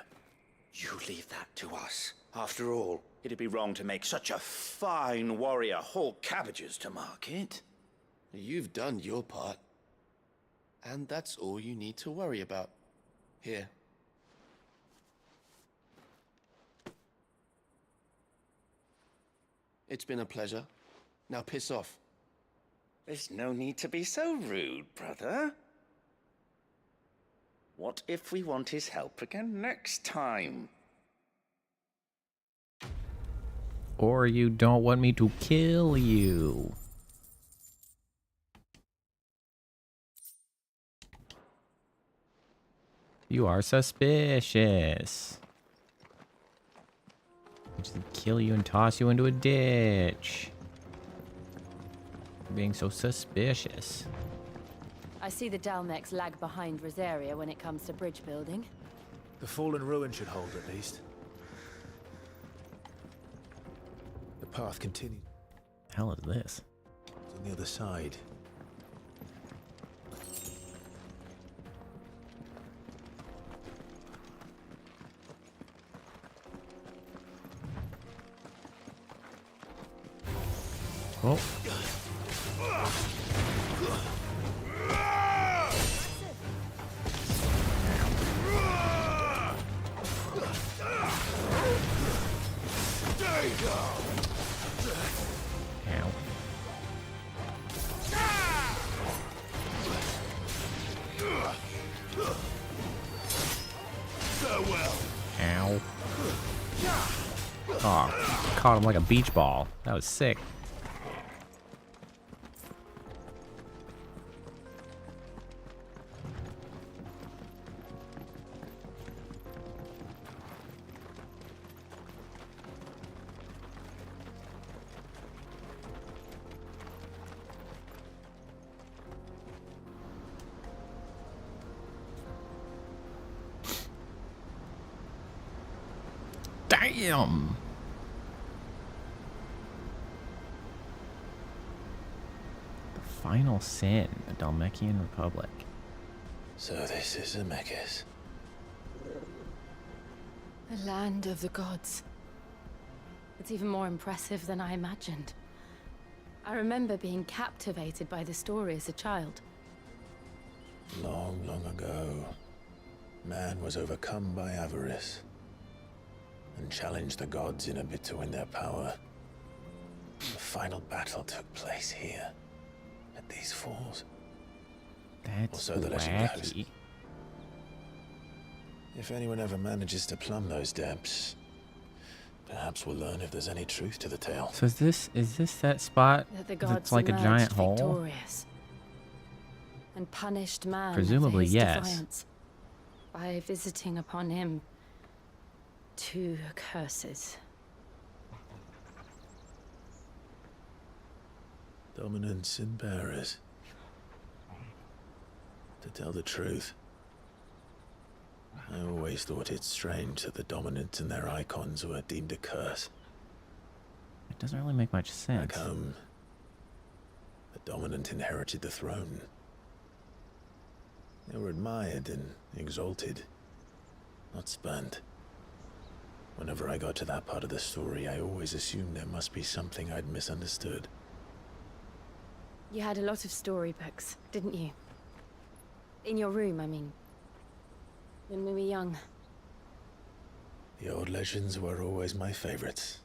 Speaker 21: You leave that to us. After all, it'd be wrong to make such a fine warrior haul cabbages to market.
Speaker 17: You've done your part. And that's all you need to worry about. Here. It's been a pleasure. Now piss off.
Speaker 21: There's no need to be so rude, brother. What if we want his help again next time?
Speaker 1: Or you don't want me to kill you. You are suspicious. I just kill you and toss you into a ditch. You're being so suspicious.
Speaker 12: I see the Dalmex lag behind Rosaria when it comes to bridge building.
Speaker 15: The fallen ruin should hold at least. The path continues.
Speaker 1: Hell is this?
Speaker 2: It's on the other side.
Speaker 1: Oh. Ow. Ow. Oh, caught him like a beach ball. That was sick. Damn! The final sin, the Dalmekian Republic.
Speaker 2: So this is Zemeckis.
Speaker 12: The land of the gods. It's even more impressive than I imagined. I remember being captivated by the story as a child.
Speaker 2: Long, long ago, man was overcome by avarice and challenged the gods in a bid to win their power. The final battle took place here, at these falls.
Speaker 1: That's
Speaker 2: so the legend goes.
Speaker 1: wacky.
Speaker 2: If anyone ever manages to plumb those depths, perhaps we'll learn if there's any truth to the tale.
Speaker 1: So is this that spot
Speaker 12: That the gods
Speaker 1: that's like a
Speaker 12: emerged
Speaker 1: giant hole?
Speaker 12: victorious and punished man
Speaker 1: Presumably,
Speaker 12: for his
Speaker 1: yes.
Speaker 12: defiance by visiting upon him 2 curses.
Speaker 2: Dominance and bearers. To tell the truth, I always thought it strange that the dominant and their icons were deemed a curse.
Speaker 1: It doesn't really make much sense.
Speaker 2: Back home, the dominant inherited the throne. They were admired and exalted, not spurned. Whenever I got to that part of the story, I always assumed there must be something I'd misunderstood.
Speaker 12: You had a lot of storybooks, didn't you? In your room, I mean. When we were young.
Speaker 2: The old legends were always my favorites.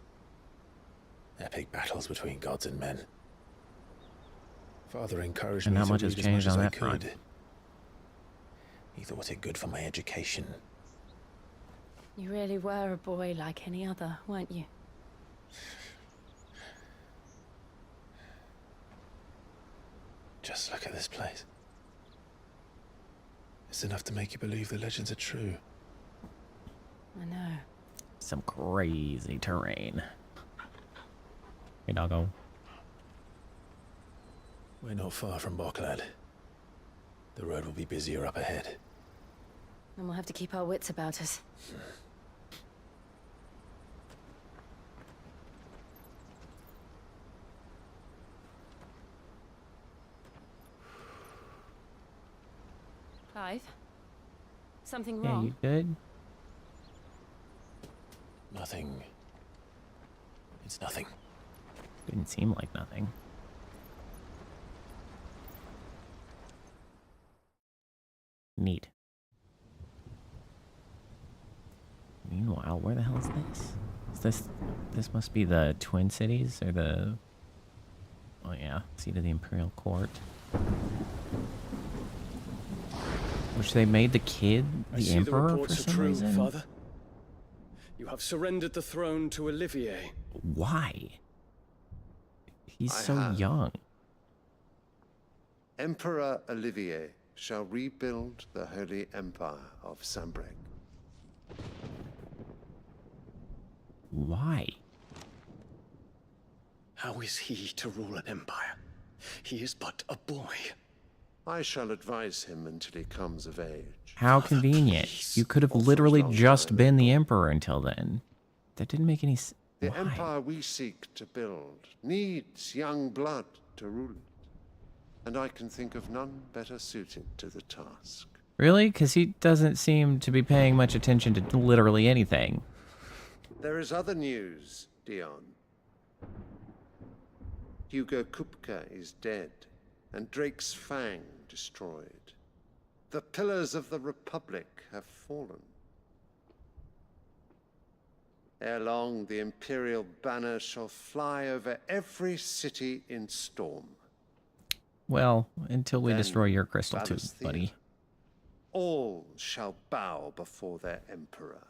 Speaker 2: Epic battles between gods and men. Father encouraged
Speaker 1: And
Speaker 2: me
Speaker 1: not
Speaker 2: to
Speaker 1: much has
Speaker 2: read as
Speaker 1: changed
Speaker 2: much as
Speaker 1: on
Speaker 2: I
Speaker 1: that front.
Speaker 2: could. He thought it good for my education.
Speaker 12: You really were a boy like any other, weren't you?
Speaker 2: Just look at this place. It's enough to make you believe the legends are true.
Speaker 12: I know.
Speaker 1: Some crazy terrain. Hey, doggo.
Speaker 2: We're not far from Boklad. The road will be busier up ahead.
Speaker 12: And we'll have to keep our wits about us. Clive? Something
Speaker 1: Yeah,
Speaker 12: wrong?
Speaker 1: you good?
Speaker 2: Nothing. It's nothing.
Speaker 1: Didn't seem like nothing. Neat. Meanwhile, where the hell is this? This must be the Twin Cities or the... Oh yeah, seat of the Imperial Court. Which they made the kid the Emperor for
Speaker 15: reports are
Speaker 1: some
Speaker 15: true,
Speaker 1: reason?
Speaker 15: Father. You have surrendered the throne to Olivier.
Speaker 1: Why? He's
Speaker 11: I
Speaker 1: so
Speaker 11: have.
Speaker 1: young.
Speaker 11: Emperor Olivier shall rebuild the Holy Empire of Sanbreque.
Speaker 1: Why?
Speaker 15: How is he to rule an empire? He is but a boy.
Speaker 11: I shall advise him until he comes of age.
Speaker 1: How convenient. You could have literally just been the Emperor until then. That didn't make any sense.
Speaker 11: The empire we seek to build needs young blood to rule it, and I can think of none better suited to the task.
Speaker 1: Really? Because he doesn't seem to be paying much attention to literally anything.
Speaker 11: There is other news, Dion. Hugo Kupka is dead, and Drake's Fang destroyed. The pillars of the Republic have fallen. Ere long, the Imperial banner shall fly over every city in Storm.
Speaker 1: Well, until we
Speaker 11: Then
Speaker 1: destroy your crystal tube,
Speaker 11: Valus
Speaker 1: buddy.
Speaker 11: Theatre. All shall bow before their Emperor.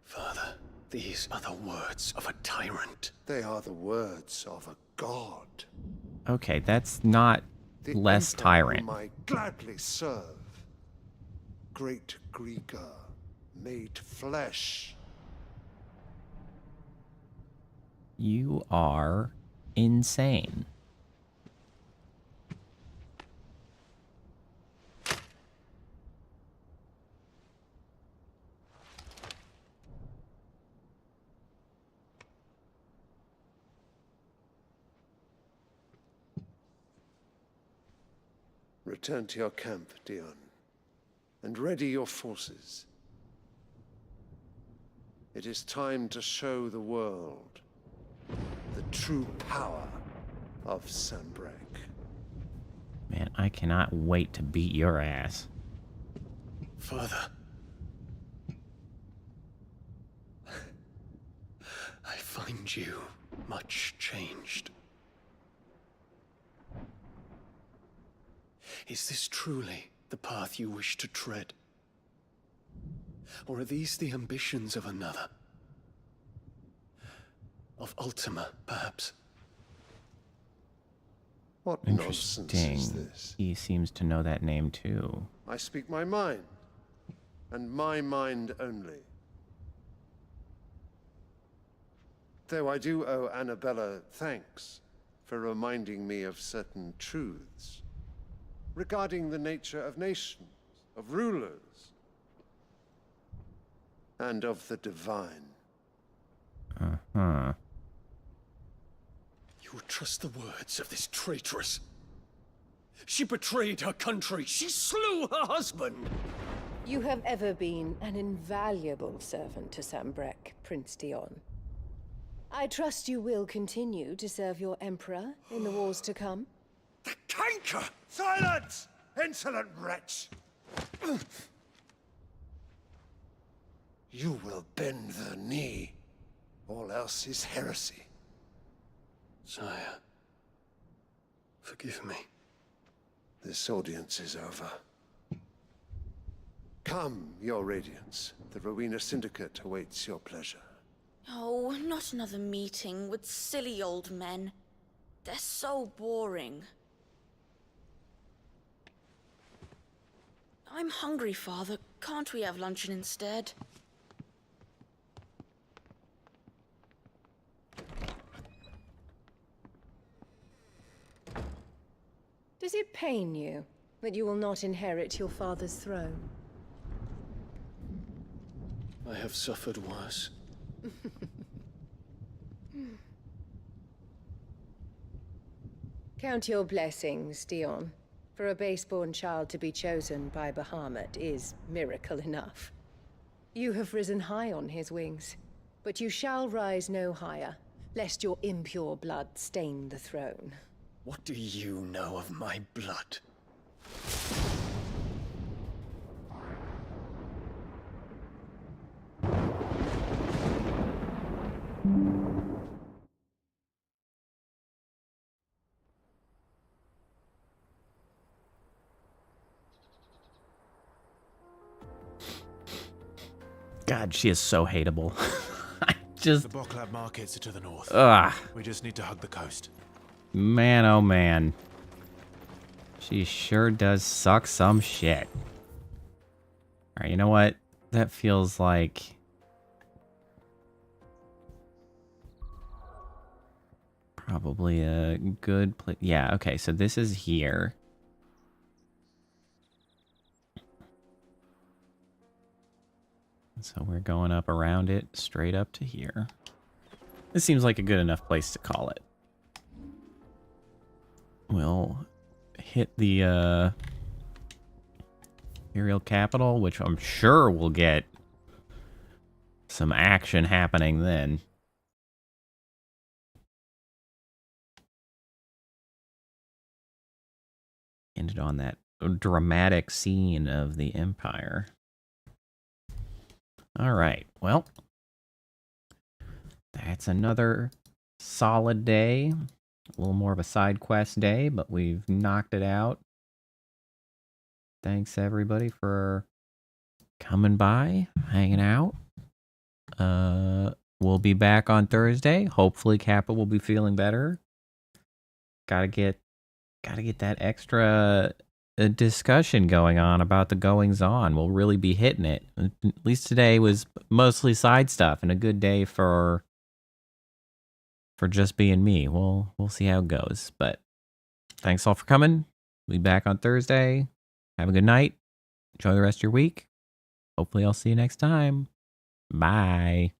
Speaker 15: Father, these are the words of a tyrant.
Speaker 11: They are the words of a god.
Speaker 1: Okay, that's not
Speaker 11: The
Speaker 1: less
Speaker 11: Emperor
Speaker 1: tyrant.
Speaker 11: whom I gladly serve. Great Greeker, made flesh.
Speaker 1: You are insane.
Speaker 11: Return to your camp, Dion, and ready your forces. It is time to show the world the true power of Sanbreque.
Speaker 1: Man, I cannot wait to beat your ass.
Speaker 15: Father. I find you much changed. Is this truly the path you wish to tread? Or are these the ambitions of another? Of Ultima, perhaps?
Speaker 11: What nonsense is this?
Speaker 1: He seems to know that name too.
Speaker 11: I speak my mind, and my mind only. Though I do owe Annabella thanks for reminding me of certain truths regarding the nature of nations, of rulers, and of the divine.
Speaker 1: Uh-huh.
Speaker 15: You would trust the words of this traitress? She betrayed her country. She slew her husband.
Speaker 14: You have ever been an invaluable servant to Sanbreque, Prince Dion. I trust you will continue to serve your Emperor in the wars to come.
Speaker 11: The canker! Silence! Insolent wretch! You will bend the knee. All else is heresy.
Speaker 15: Sire, forgive me.
Speaker 11: This audience is over. Come, your radiance. The Rowena Syndicate awaits your pleasure.
Speaker 4: Oh, not another meeting with silly old men. They're so boring. I'm hungry, Father. Can't we have luncheon instead?
Speaker 14: Does it pain you that you will not inherit your father's throne?
Speaker 15: I have suffered worse.
Speaker 14: Count your blessings, Dion. For a base-born child to be chosen by Bahamut is miracle enough. You have risen high on his wings, but you shall rise no higher, lest your impure blood stain the throne.
Speaker 15: What do you know of my blood?
Speaker 1: God, she is so hateable. I just...
Speaker 18: The Boklab markets are to the north.
Speaker 1: Ugh.
Speaker 18: We just need to hug the coast.
Speaker 1: Man, oh man. She sure does suck some shit. Alright, you know what? That feels like... probably a good place. Yeah, okay, so this is here. So we're going up around it, straight up to here. This seems like a good enough place to call it. We'll hit the Imperial Capital, which I'm sure will get some action happening then. Ended on that dramatic scene of the Empire. All right, well, that's another solid day. A little more of a side quest day, but we've knocked it out. Thanks everybody for coming by, hanging out. We'll be back on Thursday. Hopefully Kappa will be feeling better. Gotta get that extra discussion going on about the goings on. We'll really be hitting it. At least today was mostly side stuff and a good day for just being me. We'll see how it goes. But thanks all for coming. We'll be back on Thursday. Have a good night. Enjoy the rest of your week. Hopefully I'll see you next time. Bye.